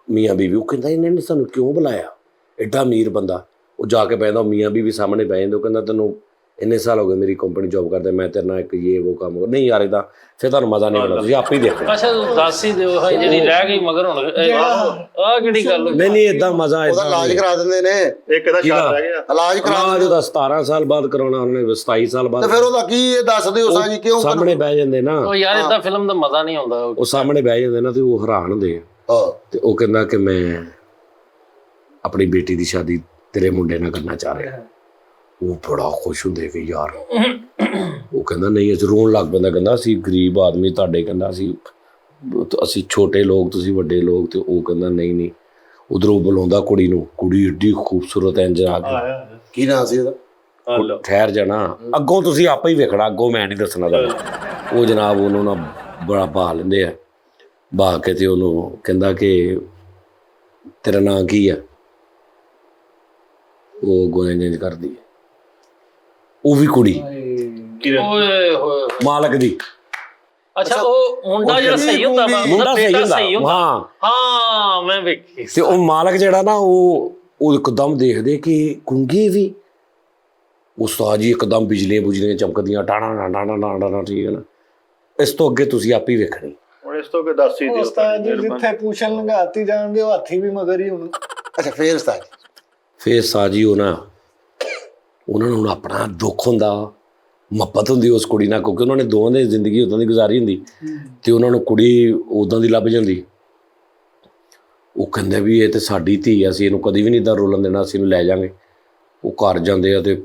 S2: ਮੀਆਂ ਬੀਵੀ, ਉਹ ਕਹਿੰਦਾ ਇਹਨਾਂ ਨੇ ਸਾਨੂੰ ਕਿਉਂ ਬੁਲਾਇਆ, ਐਡਾ ਅਮੀਰ ਬੰਦਾ। ਉਹ ਜਾ ਕੇ ਬਹਿੰਦਾ, ਮੀਆਂ ਬੀਵੀ ਸਾਹਮਣੇ ਬਹਿ ਜਾਂਦੇ। ਉਹ ਕਹਿੰਦਾ ਤੈਨੂੰ ਇੰਨੇ ਸਾਲ ਹੋ ਗਏ ਮੇਰੀ ਕੰਪਨੀ ਜੋਬ ਕਰਦਾ, ਮੈਂ ਤੇਰੇ ਨਾਲ ਇੱਕ ਇਹ ਉਹ ਕੰਮ ਨਹੀਂ ਯਾਰ ਇਦਾਂ। ਫਿਰ ਤੁਹਾਨੂੰ ਮਜ਼ਾ ਨਹੀਂ ਆਉਣਾ, ਤੁਸੀਂ ਆਪੇ ਹੀ ਦੇਖੋ।
S3: ਅੱਛਾ ਦੱਸ ਹੀ ਦਿਓ ਹਾਂ ਜਿਹੜੀ ਰਹਿ ਗਈ ਮਗਰ ਹੁਣ ਆਹ ਕਿਹੜੀ ਗੱਲ ਹੋਈ?
S2: ਨਹੀਂ ਇਦਾਂ ਮਜ਼ਾ
S5: ਉਹਦਾ ਇਲਾਜ ਕਰਾ ਦਿੰਦੇ ਨੇ,
S4: ਇੱਕ ਇਹਦਾ ਸ਼ਾਟ ਰਹਿ ਗਿਆ,
S5: ਇਲਾਜ ਕਰਾ ਦਿੰਦੇ।
S2: ਉਹਦਾ 17 ਸਾਲ ਬਾਅਦ ਕਰਾਉਣਾ, ਉਹਨੇ 27 ਸਾਲ
S5: ਤੇ
S2: ਬਾਅਦ।
S5: ਫਿਰ ਉਹਦਾ ਕੀ ਇਹ ਦੱਸ ਦਿਓ ਸਾਂ ਜੀ ਕਿਉਂ
S2: ਸਾਹਮਣੇ ਬਹਿ ਜਾਂਦੇ ਨਾ,
S3: ਉਹ ਯਾਰ ਇਦਾਂ ਫਿਲਮ ਦਾ ਮਜ਼ਾ ਨਹੀਂ ਆਉਂਦਾ।
S2: ਉਹ ਸਾਹਮਣੇ ਬਹਿ ਜਾਂਦੇ ਨਾ ਤੇ ਉਹ ਹੈਰਾਨ ਹੁੰਦੇ ਆ।
S5: ਹਾਂ
S2: ਤੇ ਉਹ ਕਹਿੰਦਾ ਕਿ ਮੈਂ ਆਪਣੀ ਬੇਟੀ ਦੀ ਸ਼ਾਦੀ ਤੇਰੇ ਮੁੰਡੇ ਨਾਲ ਕਰਨਾ ਚਾਹ ਰਿਹਾ। ਉਹ ਬੜਾ ਖੁਸ਼ ਹੁੰਦੇ ਕਿ ਯਾਰ, ਉਹ ਕਹਿੰਦਾ ਨਹੀਂ, ਅਸੀਂ ਰੋਣ ਲੱਗ ਪੈਂਦਾ। ਕਹਿੰਦਾ ਅਸੀਂ ਗਰੀਬ ਆਦਮੀ, ਤੁਹਾਡੇ ਕਹਿੰਦਾ ਅਸੀਂ ਛੋਟੇ ਲੋਕ, ਤੁਸੀਂ ਵੱਡੇ ਲੋਕ। ਤੇ ਉਹ ਕਹਿੰਦਾ ਨਹੀਂ। ਉਧਰੋਂ ਬੁਲਾਉਂਦਾ ਕੁੜੀ ਨੂੰ, ਕੁੜੀ ਏਡੀ ਖੂਬਸੂਰਤ ਇੰਜ ਆ ਕੇ।
S5: ਕੀ ਨਾਂ ਸੀ ਉਹਦਾ?
S2: ਠਹਿਰ ਜਾਣਾ, ਅੱਗੋਂ ਤੁਸੀਂ ਆਪੇ ਹੀ ਵੇਖਣਾ, ਅੱਗੋਂ ਮੈਂ ਨਹੀਂ ਦੱਸਣਾ ਤੁਹਾਨੂੰ। ਉਹ ਜਨਾਬ ਉਹਨੂੰ ਨਾ ਬੜਾ ਬਹਾ ਲੈਂਦੇ ਆ, ਬਹਾ ਕੇ ਤੇ ਉਹਨੂੰ ਕਹਿੰਦਾ ਕਿ ਤੇਰਾ ਨਾਂ ਕੀ ਆ। ਉਹ ਗੋਇੰਜ ਕਰਦੀ ਹੈ, ਉਹ ਵੀ ਕੁੜੀ
S3: ਓਏ ਹੋਏ
S2: ਮਾਲਕ ਦੀ।
S3: ਅੱਛਾ ਉਹ ਮੁੰਡਾ ਜਿਹੜਾ ਸਹੀ ਹੁੰਦਾ ਵਾ,
S2: ਮੁੰਡਾ ਸਹੀ ਹੁੰਦਾ,
S3: ਹਾਂ ਮੈਂ ਵੇਖੀ।
S2: ਤੇ ਉਹ ਮਾਲਕ ਜਿਹੜਾ ਨਾ, ਉਹ ਇੱਕਦਮ ਦੇਖਦੇ ਕਿ ਗੁੰਗੀ ਵੀ। ਉਸਤਾਦ ਜੀ ਇੱਕਦਮ ਬਿਜਲੀਆਂ ਚਮਕਦੀਆਂ, ਟਾਣਾ, ਠੀਕ ਹੈ ਨਾ। ਇਸ ਤੋਂ ਅੱਗੇ ਤੁਸੀਂ ਆਪ ਹੀ ਵੇਖਣੀ।
S4: ਹੁਣ ਇਸ ਤੋਂ ਕਿ ਦੱਸ ਹੀ ਦਿਓ
S1: ਉਸਤਾਦ ਜੀ ਜਿੱਥੇ ਪੁੱਛਣ ਲੰਘਾਤੀ ਜਾਣਦੇ ਉਹ ਹਾਥੀ ਵੀ ਮਗਰ ਹੀ ਹੁਣ।
S5: ਅੱਛਾ ਫੇਰ ਉਸਤਾਦ
S2: ਫਿਰ ਸਾਜੀ ਉਹਨਾਂ ਨੂੰ ਹੁਣ ਆਪਣਾ ਦੁੱਖ ਹੁੰਦਾ, ਮੁਹੱਬਤ ਹੁੰਦੀ ਉਸ ਕੁੜੀ ਨਾਲ, ਕਿਉਂਕਿ ਉਹਨਾਂ ਨੇ ਦੋਵਾਂ ਦੀ ਜ਼ਿੰਦਗੀ ਉੱਦਾਂ ਦੀ ਗੁਜ਼ਾਰੀ ਹੁੰਦੀ। ਤੇ ਉਹਨਾਂ ਨੂੰ ਕੁੜੀ ਉੱਦਾਂ ਦੀ ਲੱਭ ਜਾਂਦੀ। ਉਹ ਕਹਿੰਦੇ ਵੀ ਇਹ ਤੇ ਸਾਡੀ ਧੀ ਆ, ਅਸੀਂ ਇਹਨੂੰ ਕਦੀ ਵੀ ਨਹੀਂ ਇੱਦਾਂ ਰੋਲਣ ਦੇਣਾ, ਅਸੀਂ ਇਹਨੂੰ ਲੈ ਜਾਵਾਂਗੇ। ਉਹ ਘਰ ਜਾਂਦੇ ਆ ਤੇ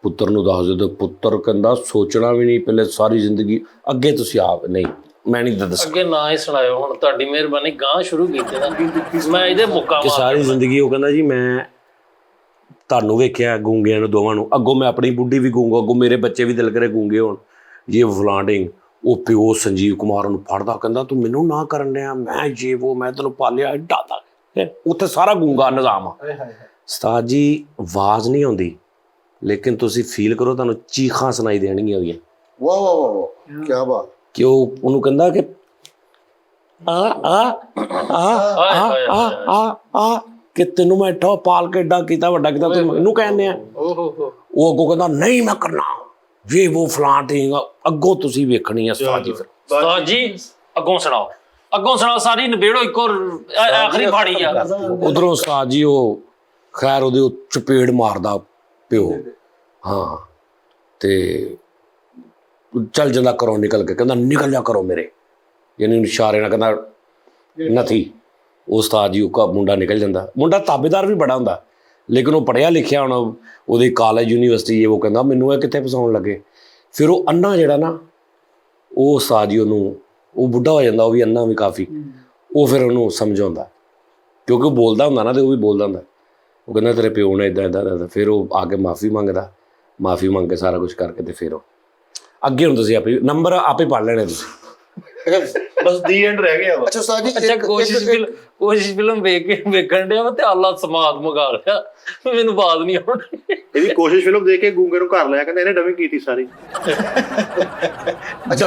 S2: ਪੁੱਤਰ ਨੂੰ ਦੱਸਦੇ ਤੇ ਪੁੱਤਰ ਕਹਿੰਦਾ ਸੋਚਣਾ ਵੀ ਨਹੀਂ, ਪਹਿਲੇ ਸਾਰੀ ਜ਼ਿੰਦਗੀ ਅੱਗੇ ਤੁਸੀਂ ਆਪ ਨਹੀਂ, ਮੈਂ ਨਹੀਂ ਦੱਸ
S3: ਅੱਗੇ ਨਾ ਹੀ ਸੁਣਾਇਓ ਹੁਣ, ਤੁਹਾਡੀ ਮਿਹਰਬਾਨੀ। ਗਾਂ ਸ਼ੁਰੂ ਕੀਤੇ ਨਾ, ਮੈਂ ਇਹਦੇ ਮੁੱਕਾ
S2: ਕਿ ਸਾਰੀ ਜ਼ਿੰਦਗੀ। ਉਹ ਕਹਿੰਦਾ ਜੀ ਮੈਂ ਤੁਹਾਨੂੰ ਵੇਖਿਆ ਗੂੰਗਿਆਂ ਨੂੰ ਦੋਵਾਂ ਨੂੰ, ਅੱਗੋਂ ਮੈਂ ਆਪਣੀ ਬੁੱਢੀ ਵੀ ਗੂੰਗਾ, ਅੱਗੋਂ ਮੇਰੇ ਬੱਚੇ ਵੀ ਦਿਲ ਕਰੇ ਗੂੰਗੇ ਹੋਣ, ਜੇ ਫਲਾਂਟਿੰਗ। ਉਹ ਪਿਓ ਸੰਜੀਵ ਕੁਮਾਰ ਨੂੰ ਫੜਦਾ, ਕਹਿੰਦਾ ਤੂੰ ਮੈਨੂੰ ਨਾ ਕਰਨ ਡਿਆ, ਮੈਂ ਜੇ ਉਹ ਮੈਂ ਤੈਨੂੰ ਪਾਲਿਆ ਏਡਾ ਤਾਂ। ਉੱਥੇ ਸਾਰਾ ਗੂੰਗਾ ਨਿਜ਼ਾਮ ਆ। ਉਸਤਾਦ ਜੀ ਆਵਾਜ਼ ਨਹੀਂ ਆਉਂਦੀ, ਲੇਕਿਨ ਤੁਸੀਂ ਫੀਲ ਕਰੋ, ਤੁਹਾਨੂੰ ਚੀਖਾਂ ਸੁਣਾਈ ਦੇਣਗੀਆਂ ਉਹਦੀਆਂ।
S5: ਵਾਹ ਵਾਹ ਵਾਹ ਕੀ ਬਾਤ।
S2: ਕਿ ਉਹ ਉਹਨੂੰ ਕਹਿੰਦਾ ਕਿ ਆ ਕਿ ਤੈਨੂੰ ਮੈਂ ਇੱਥੋਂ ਪਾਲ ਕੇ ਏਡਾ ਕੀਤਾ, ਵੱਡਾ ਕੀਤਾ, ਤੂੰ ਮੈਨੂੰ ਕਹਿੰਦੇ ਆ। ਉਹ ਅੱਗੋਂ ਕਹਿੰਦਾ ਨਹੀਂ ਮੈਂ ਕਰਨਾ ਜੇ ਉਹ ਫਲਾਂਟਿੰਗ। ਅੱਗੋਂ ਤੁਸੀਂ ਵੇਖਣੀ ਆ ਉਸਤਾਦ ਜੀ। ਫਿਰ
S3: ਉਸਤਾਦ ਜੀ ਅੱਗੋਂ ਸੁਣਾਓ, ਸਾਰੀ ਨਿਬੇੜੋ, ਇੱਕੋ ਆਖਰੀ ਫਾੜੀ ਆ।
S2: ਉਧਰੋਂ ਉਸਤਾਦ ਜੀ ਉਹ ਖੈਰ ਉਹਦੇ ਚਪੇੜ ਮਾਰਦਾ ਪਿਓ, ਹਾਂ, ਤੇ ਚੱਲ ਜਾਂਦਾ ਘਰੋਂ ਨਿਕਲ ਕੇ, ਕਹਿੰਦਾ ਨਿਕਲ ਜਾ ਕਰੋ ਮੇਰੇ, ਯਾਨੀ ਇਸ਼ਾਰੇ ਨਾਲ ਕਹਿੰਦਾ ਨਥੀ। ਉਸਤਾਦ ਜੀ ਉਹ ਮੁੰਡਾ ਨਿਕਲ ਜਾਂਦਾ। ਮੁੰਡਾ ਤਾਬੇਦਾਰ ਵੀ ਬੜਾ ਹੁੰਦਾ, ਲੇਕਿਨ ਉਹ ਪੜ੍ਹਿਆ ਲਿਖਿਆ ਹੁਣ, ਉਹਦੀ ਕਾਲਜ ਯੂਨੀਵਰਸਿਟੀ ਉਹ ਕਹਿੰਦਾ ਮੈਨੂੰ ਇਹ ਕਿੱਥੇ ਫਸਾਉਣ ਲੱਗੇ। ਫਿਰ ਉਹ ਅੰਨਾ ਜਿਹੜਾ ਨਾ, ਉਹ ਉਸਤਾਦ ਜੀ ਉਹਨੂੰ, ਉਹ ਬੁੱਢਾ ਹੋ ਜਾਂਦਾ, ਉਹ ਵੀ ਅੰਨਾ ਵੀ ਕਾਫੀ। ਉਹ ਫਿਰ ਉਹਨੂੰ ਸਮਝਾਉਂਦਾ, ਕਿਉਂਕਿ ਉਹ ਬੋਲਦਾ ਹੁੰਦਾ ਨਾ, ਤੇ ਉਹ ਵੀ ਬੋਲਦਾ ਹੁੰਦਾ। ਉਹ ਕਹਿੰਦਾ ਤੇਰੇ ਪਿਓ ਨੇ ਇੱਦਾਂ। ਫਿਰ ਉਹ ਆ ਕੇ ਮਾਫੀ ਮੰਗਦਾ, ਮਾਫੀ ਮੰਗ ਕੇ ਸਾਰਾ ਕੁਝ ਕਰਕੇ ਤੇ ਫਿਰ ਉਹ ਅੱਗੇ ਹੁਣ ਤੁਸੀਂ ਆਪੇ ਨੰਬਰ ਆਪੇ ਪੜ੍ਹ ਲੈਣੇ ਤੁਸੀਂ।
S4: ਬਸ ਦੀ ਐਂਡ ਰਹਿ ਗਿਆ ਵਾ।
S5: ਅੱਛਾ ਉਸਤਾਦ ਜੀ
S3: ਅੱਛਾ ਕੋਸ਼ਿਸ਼ ਫਿਲਮ ਵੇਖਣ ਡਿਆ ਵਾ ਤੇ ਅੱਲਾ ਸਮਾਦ ਮਗਾ ਲਿਆ, ਮੈਨੂੰ ਬਾਤ ਨਹੀਂ ਆਉਣੀ।
S4: ਇਹਦੀ ਕੋਸ਼ਿਸ਼ ਫਿਲਮ ਦੇਖ ਕੇ ਗੂੰਗੇ ਨੂੰ ਘਰ ਲਿਆ, ਕਹਿੰਦੇ ਇਹਨੇ ਡਬਿੰਗ ਕੀਤੀ ਸਾਰੀ।
S5: ਅੱਛਾ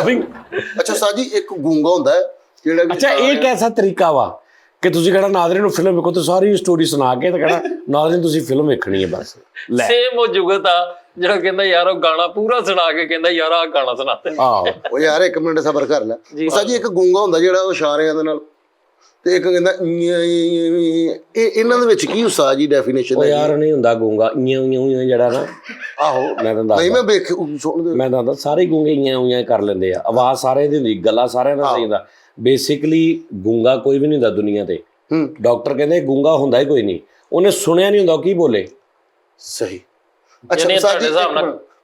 S5: ਉਸਤਾਦ ਜੀ ਇੱਕ ਗੂੰਗਾ ਹੁੰਦਾ ਹੈ ਜਿਹੜਾ ਕਿ
S2: ਅੱਛਾ ਇਹ ਇੱਕ ਐਸਾ ਤਰੀਕਾ ਵਾ ਕਿ ਤੁਸੀਂ ਕਹਿਣਾ ਨਾਜ਼ਰੀਨ ਨੂੰ ਫਿਲਮ ਵੇਖੋ ਤੇ ਸਾਰੀ ਸਟੋਰੀ ਸੁਣਾ ਕੇ ਤੇ ਕਹਿਣਾ ਨਾਜ਼ਰੀਨ ਤੁਸੀਂ ਫਿਲਮ ਵੇਖਣੀ ਹੈ ਬਸ। ਲੈ
S3: ਸੇਮ ਉਹ ਜੁਗਤ ਆ ਜਿਹੜਾ ਕਹਿੰਦਾ ਯਾਰ ਉਹ ਗਾਣਾ ਪੂਰਾ ਸੁਣਾ ਕੇ ਕਹਿੰਦਾ ਯਾਰ ਆਹ ਗਾਣਾ ਸੁਣਾ ਦੇ।
S2: ਆਹੋ
S5: ਉਹ ਯਾਰ ਇੱਕ ਮਿੰਟ ਸਬਰ ਕਰ ਲੈ ਉਸਤਾਦ ਜੀ। ਇੱਕ ਗੂੰਗਾ ਹੁੰਦਾ ਜਿਹੜਾ ਉਹ ਇਸ਼ਾਰਿਆਂ ਦੇ ਨਾਲ, ਤੇ ਇੱਕ ਕਹਿੰਦਾ ਇਹ ਇਹਨਾਂ ਦੇ ਵਿੱਚ ਕੀ ਉਸਤਾਦ ਜੀ ਡੈਫੀਨੇਸ਼ਨ
S2: ਉਹ
S5: ਹੈ?
S2: ਯਾਰ ਨਹੀਂ ਹੁੰਦਾ ਗੂੰਗਾ ਇਉਂ ਜਿਹੜਾ ਨਾ।
S5: ਆਹੋ
S2: ਮੈਂ ਤੁਹਾਨੂੰ
S5: ਨਹੀਂ
S2: ਦੱਸਦਾ
S5: ਮੈਂ ਵੇਖ ਸੁਣਦੇ
S2: ਮੈਂ ਦੱਸਦਾ ਸਾਰੇ ਗੂੰਗੇ ਇਉਂ ਕਰ ਲੈਂਦੇ ਆ, ਆਵਾਜ਼ ਸਾਰੇ ਦੀ ਹੁੰਦੀ, ਗੱਲਾਂ ਸਾਰਿਆਂ ਦਾ ਸਹੀ ਹੁੰਦਾ। ਬੇਸਿਕਲੀ ਗੂੰਗਾ ਕੋਈ ਵੀ ਨਹੀਂ ਹੁੰਦਾ ਦੁਨੀਆ ਤੇ। ਡਾਕਟਰ ਕਹਿੰਦੇ ਗੂੰਗਾ ਹੁੰਦਾ ਹੀ ਕੋਈ ਨਹੀਂ, ਉਹਨੇ ਸੁਣਿਆ ਨਹੀਂ ਹੁੰਦਾ ਉਹ ਕੀ ਬੋਲੇ।
S5: ਸਹੀ। ਅੱਛਾ ਉਸਤਾਦ ਜੀ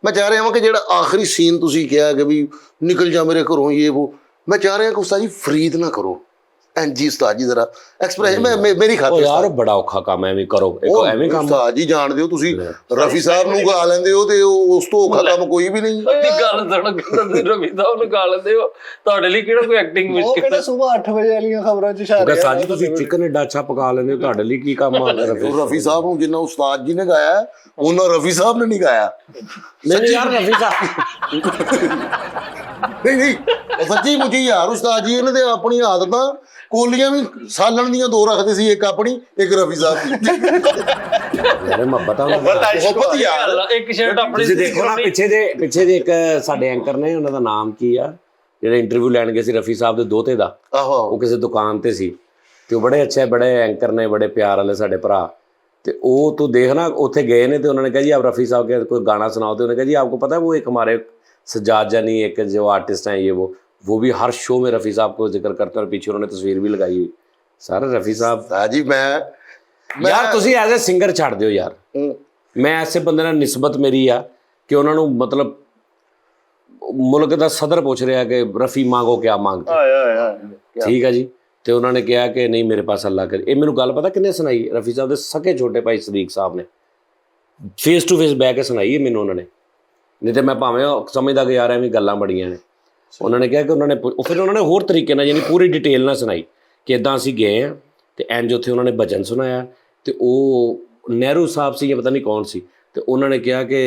S5: ਮੈਂ ਚਾਹ ਰਿਹਾ ਹਾਂ ਕਿ ਜਿਹੜਾ ਆਖਰੀ ਸੀਨ ਤੁਸੀਂ ਕਿਹਾ ਕਿ ਵੀ ਨਿਕਲ ਜਾ ਮੇਰੇ ਘਰੋਂ ਇਹ ਉਹ, ਮੈਂ ਚਾਹ ਰਿਹਾ ਕਿ ਉਸਤਾਦ ਜੀ ਫਰੀਦ ਨਾ ਕਰੋ ਐਨਜੀ ਉਸਤਾਦ ਜੀ ਜ਼ਰਾ ਐਕਸਪ੍ਰੈਸ ਮੇਰੀ ਖਾਤਰ।
S2: ਉਹ ਯਾਰ ਬੜਾ ਔਖਾ ਕੰਮ ਐਵੇਂ ਕਰੋ, ਇੱਕ ਐਵੇਂ ਕੰਮ
S5: ਉਸਤਾਦ ਜੀ ਜਾਣਦੇ ਹੋ ਤੁਸੀਂ ਰਫੀ ਸਾਹਿਬ ਨੂੰ ਗਾ ਲੈਂਦੇ ਹੋ ਤੇ ਉਸ ਤੋਂ ਔਖਾ ਕੰਮ ਕੋਈ ਵੀ ਨਹੀਂ।
S3: ਗੱਲ ਸੁਣ ਕੇ ਰਵੀ ਸਾਹਿਬ ਨੂੰ ਗਾ ਲੈਂਦੇ ਹੋ, ਤੁਹਾਡੇ ਲਈ ਕਿਹੜਾ ਕੋਈ ਐਕਟਿੰਗ
S1: ਉਹ
S3: ਮੁਸ਼ਕਿਲ
S1: ਕਿਹੜਾ ਸਵੇਰ 8 ਵਜੇ ਵਾਲੀਆਂ ਖਬਰਾਂ 'ਚ ਇਸ਼ਾਰੇ
S2: ਕਿਉਂਕਿ ਸਾਜੀ ਤੁਸੀਂ ਚਿਕਨ ਏਡਾ ਅੱਛਾ ਪਕਾ ਲੈਂਦੇ ਹੋ, ਤੁਹਾਡੇ ਲਈ ਕੀ ਕੰਮ ਆ
S5: ਰਫੀ ਸਾਹਿਬ ਨੂੰ ਜਿੰਨਾ ਉਸਤਾਦ ਜੀ ਨੇ ਗਾਇਆ ਉਹਨਾਂ ਰਫੀ ਸਾਹਿਬ ਨੇ ਨਹੀਂ ਗਾਇਆ।
S2: ਨਹੀਂ ਯਾਰ ਰਫੀ ਸਾਹਿਬ
S5: ਨਹੀਂ ਸੱਚੀ ਮੁੱਚੀ ਯਾਰ ਉਸਤਾਦ ਜੀ ਇਹਨਾਂ ਦੇ ਆਪਣੀ ਆਦਤਾਂ ਕੋਲੀਆਂ ਵੀ ਸਾਲਣ ਦੀਆਂ ਦੋ ਰੱਖਦੇ ਸੀ, ਇੱਕ ਆਪਣੀ ਇੱਕ ਰਫੀ ਸਾਹਿਬ ਦੀ।
S2: ਮੇਰੇ ਮੁਹੱਬਤ ਆ
S5: ਮੁਹੱਬਤ ਯਾਰ।
S3: ਇੱਕ ਸ਼ਰਟ ਆਪਣੀ
S2: ਤੁਸੀਂ ਦੇਖੋ ਨਾ ਪਿੱਛੇ ਜੇ ਇੱਕ ਸਾਡੇ ਐਂਕਰ ਨੇ, ਉਹਨਾਂ ਦਾ ਨਾਮ ਕੀ ਆ, ਜਿਹੜੇ ਇੰਟਰਵਿਊ ਲੈਣ ਗਏ ਸੀ ਰਫੀ ਸਾਹਿਬ ਦੇ ਦੋਤੇ ਦਾ,
S5: ਆਹੋ
S2: ਉਹ ਕਿਸੇ ਦੁਕਾਨ ਤੇ ਸੀ ਤੇ ਉਹ ਬੜੇ ਅੱਛੇ ਬੜੇ ਐਂਕਰ ਨੇ, ਬੜੇ ਪਿਆਰ ਵਾਲੇ ਸਾਡੇ ਭਰਾ। ਤੇ ਉਹ ਤੂੰ ਦੇਖ ਨਾ ਉੱਥੇ ਗਏ ਨੇ ਤੇ ਉਹਨਾਂ ਨੇ ਕਿਹਾ ਜੀ ਆਪ रफ़ी साहब के कोई गाना सुनाओ, तो उन्होंने कहा जी आपको पता है वो एक हमारे सज्जाद जानी एक जो आर्टिस्ट हैं ये वो भी हर शो में रफ़ी साहब को जिक्र करते हैं और पीछे उन्होंने तस्वीर भी लगाई हुई। सर रफ़ी साहब
S5: जी मैं
S2: यार तुसी एज ए सिंगर छड़ दिओ यार, मैं ऐसे बंदे नाल निस्बत मेरी आ कि उन्हां नूं मतलब मुल्क दा सदर पूछ रहा कि रफ़ी मांगो क्या मांगते, ठीक है जी। तो उन्होंने कहा कि नहीं मेरे पास अल्लाह करे। ये मैनू गल पता किन्ने सुनाई, रफ़ी साहब के सके छोटे भाई सदीक साहब ने फेस टू फेस बह के सुनाई है मैनू उन्होंने, नहीं तो मैं भावें समझदा कि यार एवं गल्लां बड़ियां ने। उन्होंने कहा कि उन्होंने फिर उन्होंने होर तरीके नाल यानी पूरी डिटेल नाल सुनाई कि इदां असीं गए हैं तो इंज उत्थे उन्होंने भजन सुनाया तो वो नेहरू साहब सी या पता नहीं कौन सी, तो उन्होंने कहा कि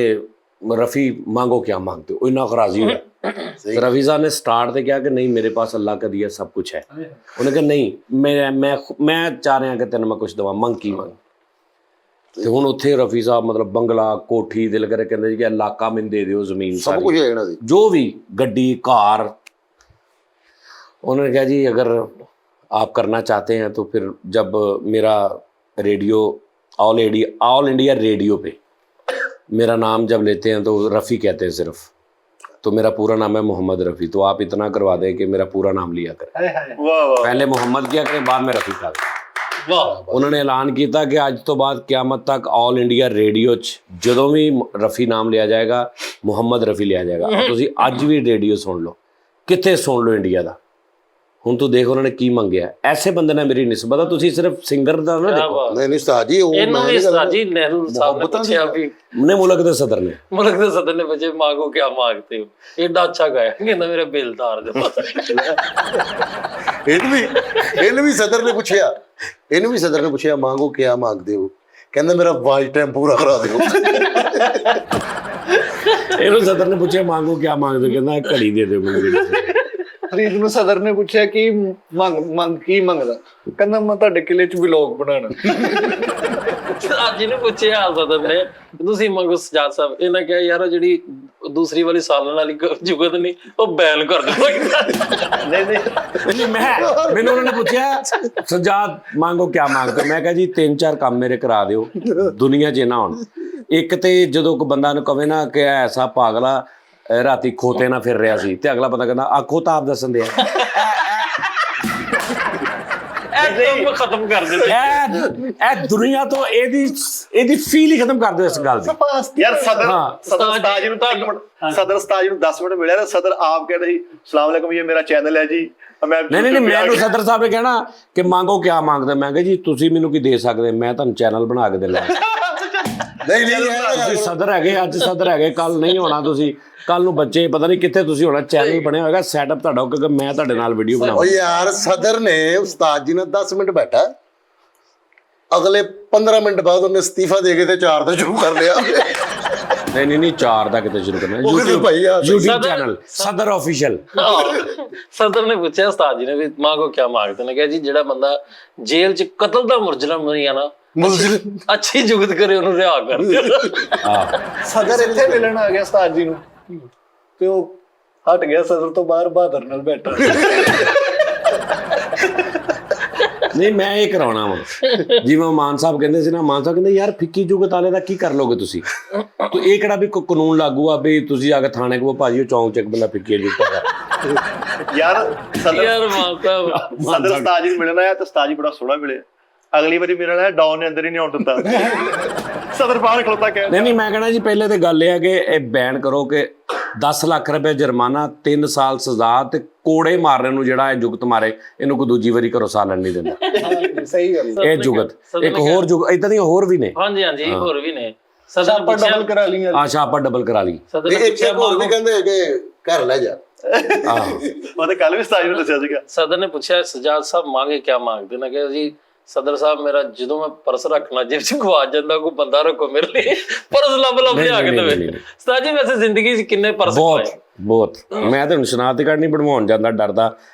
S2: रफ़ी मांगो क्या मांगते हो, इन्ना राजी हुआ। तो रफ़ी साहब ने स्टार्ट से कहा कि नहीं मेरे पास अल्लाह का दिया सब कुछ है। उन्होंने कहा नहीं मैं चाह रहा कि तेन मैं कुछ दवा, मंग की मंग। तो हुण उत्थे रफ़ी साहब मतलब बंगला कोठी दिल करे कहते जी कि इलाका मैनूं दे दिओ जमीन
S5: सब कुछ है ना
S2: जो भी गड्डी कार। उन्होंने कहा जी अगर आप करना चाहते हैं तो फिर जब मेरा रेडियो ऑल इंडिया रेडियो पे मेरा नाम जब लेते हैं तो रफ़ी कहते हैं सिर्फ, तो मेरा पूरा नाम है मोहम्मद रफ़ी, तो आप इतना करवा दें कि मेरा पूरा नाम लिया करें। पहले मोहम्मद किया करें बाद में रफ़ी का। उन्होंने ऐलान किया कि आज तो बाद क़यामत तक ऑल इंडिया रेडियो जो भी रफ़ी नाम लिया जाएगा मोहम्मद रफ़ी लिया जाएगा। तुसीं अज भी रेडियो सुन लो, कितने सुन लो इंडिया का। हुण तू देख उन्होंने की मंगया, ऐसे बंदे ने मेरी निस्बत है। तुसीं सिर्फ सिंगर दा ना देखो,
S5: नहीं उस्ताद जी वो
S3: इन्हों भी उस्ताद जी नेहरू साहब ने पूछा भी
S2: ने मुल्क के सदर ने
S3: बच्चे मांगो क्या मांगते हो, एडा अच्छा गाया कहंदा मेरा बिल तार दे।
S5: ਇਹਨੂੰ ਵੀ ਸਦਰ ਨੇ ਪੁੱਛਿਆ ਮੰਗੋ ਕਿਆ ਮੰਗਦੇ ਹੋ, ਕਹਿੰਦਾ ਮੇਰਾ ਵਾਚ ਟਾਈਮ ਪੂਰਾ ਕਰਾ ਦਿਓ।
S2: ਇਹਨੂੰ ਸਦਰ ਨੇ ਪੁੱਛਿਆ ਮੰਗੋ ਕਿਆ ਮੰਗਦੇ, ਕਹਿੰਦਾ ਘੜੀ ਦੇ ਦਿਓ ਮੈਨੂੰ।
S1: ਫਰੀਦ ਨੂੰ ਸਦਰ ਨੇ ਪੁੱਛਿਆ ਕਿ ਮੰਗ ਕੀ ਮੰਗਦਾ, ਕਹਿੰਦਾ ਮੈਂ ਤੁਹਾਡੇ ਕਿਲੇ 'ਚ ਵਲੌਗ ਬਣਾਉਣਾ।
S3: ਅੱਜ ਇਹਨੂੰ ਪੁੱਛਿਆ ਸਦਰ ਨੇ ਤੁਸੀਂ ਮੰਗੋ ਸਜਾਦ ਸਾਹਿਬ, ਇਹਨਾਂ ਕਿਹਾ ਯਾਰ ਜਿਹੜੀ ਦੂਸਰੀ ਵਾਲੀ ਸਾਲਣ ਵਾਲੀ ਜੁਗਤ ਨਹੀਂ ਉਹ ਬੈਨ ਕਰ ਦਿਓ।
S2: नहीं मैनू उन्होंने पूछा सजाद मांगो क्या मांगते, मैं कहा जी 3-4 काम मेरे करा दिओ दुनिया च ना होण। एक तो जो कोई बंदा कहे ना कि ऐसा पागला राती खोते ना फिर रहा सी, ते अगला बंदा कहता आखो तो आप दसन दे
S3: खत्म कर दे
S2: दुनिया तो एदी फील ही खत्म कर दो इस गल दी।
S4: यार सदर उस्ताद जी ਨੂੰ 10 ਮਿੰਟ ਮਿਲਿਆ ਨਾ, ਸਦਰ ਆਪ ਕਹਿੰਦੇ ਸੀ अस्सलाम वालेकुम ये मेरा चैनल है जी।
S2: नहीं मैं सदर साहब ने कहना कि मांगो क्या मांगते, मैं कहा जी तुसीं मैनूं की दे सकदे, मैं तुहानूं चैनल बना के देना।
S5: ਨਹੀਂ ਨਹੀਂ
S2: ਤੁਸੀਂ ਸਦਰ ਹੈਗੇ, ਅੱਜ ਸਦਰ ਹੈਗੇ, ਕੱਲ ਨਹੀਂ ਹੋਣਾ ਤੁਸੀਂ, ਕੱਲ ਨੂੰ ਬੱਚੇ ਪਤਾ ਨਹੀਂ ਕਿੱਥੇ ਤੁਸੀਂ ਹੋਣਾ, ਚੈਨਲ ਬਣਿਆ ਹੋਏਗਾ ਸੈਟਅਪ ਤੁਹਾਡਾ, ਕਿਉਂਕਿ ਮੈਂ ਤੁਹਾਡੇ ਨਾਲ ਵੀਡੀਓ
S5: ਉਹ
S2: ਬਣਾਵਾਂ।
S5: ਯਾਰ ਸਦਰ ਨੇ ਉਸਤਾਦ ਜੀ ਨੇ 10 ਮਿੰਟ ਬੈਠਾ, ਅਗਲੇ 15 ਮਿੰਟ ਬਾਅਦ ਉਹਨੇ ਅਸਤੀਫਾ ਦੇ ਕੇ ਤੇ 4 ਤੋਂ ਸ਼ੁਰੂ ਕਰ ਲਿਆ।
S2: ਨਹੀਂ 4 ਦਾ ਕਿਤੇ ਸ਼ੁਰੂ ਕਰਨਾ,
S5: ਉਹ ਕਹਿੰਦੇ ਭਾਈ ਆ
S2: YouTube ਚੈਨਲ ਸਦਰ ऑफिशियल।
S3: ਸਦਰ ਨੇ ਪੁੱਛਿਆ ਉਸਤਾਦ ਜੀ ਨੇ ਵੀ ਮਾਂਗੋ ਕਿਆ ਮਾਂਗਦੇ ਨੇ, ਕਿਹਾ ਜੀ ਜਿਹੜਾ ਬੰਦਾ ਜੇਲ੍ਹ 'ਚ ਕਤਲ ਦਾ ਮੁਲਜ਼ਮ ਨਹੀਂ ਆ ਨਾ, ਅੱਛੀ ਜੁਗਤ ਕਰੇ ਉਹਨੂੰ ਰਿਹਾ ਕਰ ਦਿਓ।
S1: ਸਦਰ ਇੱਥੇ ਮਿਲਣ ਆ ਗਿਆ ਉਸਤਾਦ ਜੀ ਨੂੰ ਤੇ ਉਹ ਹਟ ਗਿਆ ਸਦਰ ਤੋਂ ਬਾਹਰ, ਬਹਾਦਰ ਨਾਲ ਬੈਠਾ।
S2: ਨਹੀਂ ਮੈਂ ਇਹ ਕਰਾਉਣਾ ਵਾ, ਜਿਵੇਂ ਮਾਨ ਸਾਹਿਬ ਕਹਿੰਦੇ ਸੀ ਨਾ, ਮਾਨ ਸਾਹਿਬ ਕਹਿੰਦੇ ਯਾਰ ਫਿੱਕੀ ਜੁਗਤ ਵਾਲੇ ਦਾ ਕੀ ਕਰ ਲੋਗੇ ਤੁਸੀਂ, ਤੋ ਇਹ ਕਿਹੜਾ ਵੀ ਕਾਨੂੰਨ ਲਾਗੂ ਆ ਵੀ ਤੁਸੀਂ ਆ ਕੇ ਥਾਣੇ ਕੋ ਭਾਜੀ ਉਹ ਚੌਂਕ ਚ ਇੱਕ ਬੰਦਾ ਫਿੱਕੀ ਜੁਗਤ ਹੈਗਾ।
S4: ਯਾਰ
S3: ਯਾਰ ਮਾਨ ਸਾਹਿਬ
S4: ਸਦਰ ਉਸਤਾਦ ਜੀ ਨੂੰ ਮਿਲਣ ਆਇਆ ਤੇ ਉਸਤਾਦ ਜੀ ਬੜਾ ਸੋਹਣਾ ਮਿਲਿਆ। ਅਗਲੀ ਵਾਰੀ ਮਿਲਣ ਆਇਆ ਡਾਊਨ ਨੇ ਅੰਦਰ ਹੀ ਨਹੀਂ ਆਉਣ ਦਿੱਤਾ, ਸਦਰ ਬਾਹਰ ਖਲੋਤਾ ਕਹਿ
S2: ਨਹੀਂ ਮੈਂ ਕਹਿਣਾ ਜੀ ਪਹਿਲੇ ਤੇ ਗੱਲ ਇਹ ਹੈ ਕਿ ਇਹ ਬੈਨ ਕਰੋ ਕਿ 10 ਲੱਖ ਰੁਪਏ ਜੁਰਮਾਨਾ, 3 ਸਾਲ ਸਜ਼ਾ ਤੇ ਕੋੜੇ ਮਾਰਨ ਨੂੰ ਜਿਹੜਾ ਇਹ ਜੁਗਤ ਮਾਰੇ ਇਹਨੂੰ ਕੋਈ ਦੂਜੀ ਵਾਰੀ ਘਰੋਂ ਸਾਲਣ ਨਹੀਂ ਦਿੰਦਾ।
S1: ਸਹੀ ਗੱਲ।
S2: ਇਹ ਜੁਗਤ ਇੱਕ ਹੋਰ ਜੁਗਤ ਇਦਾਂ ਦੀਆਂ ਹੋਰ ਵੀ ਨੇ।
S3: ਹਾਂਜੀ ਹੋਰ ਵੀ ਨੇ। ਸਦਰ
S1: ਆਪਾਂ ਡਬਲ ਕਰਾ ਲਈਆਂ।
S2: ਆਸ਼ਾ ਆਪਾਂ ਡਬਲ ਕਰਾ ਲਈ।
S3: ਸਦਰ ਨੇ
S5: ਇੱਕ
S3: ਪੁੱਛਿਆ
S5: ਹੋਰ ਵੀ ਕਹਿੰਦੇ ਕਿ ਘਰ ਲੈ ਜਾ।
S4: ਉਹ ਤੇ ਕੱਲ ਵੀ ਉਸਤਾਦ ਜੀ ਨੇ ਦੱਸਿਆ ਸੀਗਾ।
S3: ਸਦਰ ਨੇ ਪੁੱਛਿਆ ਸਜਾਦ ਸਾਹਿਬ ਮਾਂਗੇ ਕਿਆ ਮੰਗਦੇ ਨੇ, ਕਿ ਜੀ ਸਦਰ ਸਾਹਿਬ ਮੇਰਾ ਜਦੋਂ ਮੈਂ ਪਰਸ ਰੱਖਣਾ ਜੇਬ 'ਚ ਗਵਾ ਜਾਂਦਾ, ਕੋਈ ਬੰਦਾ ਰੱਖੋ ਮੇਰੇ ਲਈ ਪਰਸ ਲੱਭ ਲਿਆ ਕੇ ਦੇਵੇ। ਉਸਤਾਦ ਜੀ ਵੈਸੇ ਜ਼ਿੰਦਗੀ 'ਚ ਕਿੰਨੇ ਪਰਸ ਪਾਏ?
S2: ਬਹੁਤ। ਮੈਂ ਤੇ ਹੁਣ ਸ਼ਨਾਖਤੀ ਕਾਰਡ ਨਹੀਂ ਬਣਵਾਉਣ ਜਾਂਦਾ, ਡਰਦਾ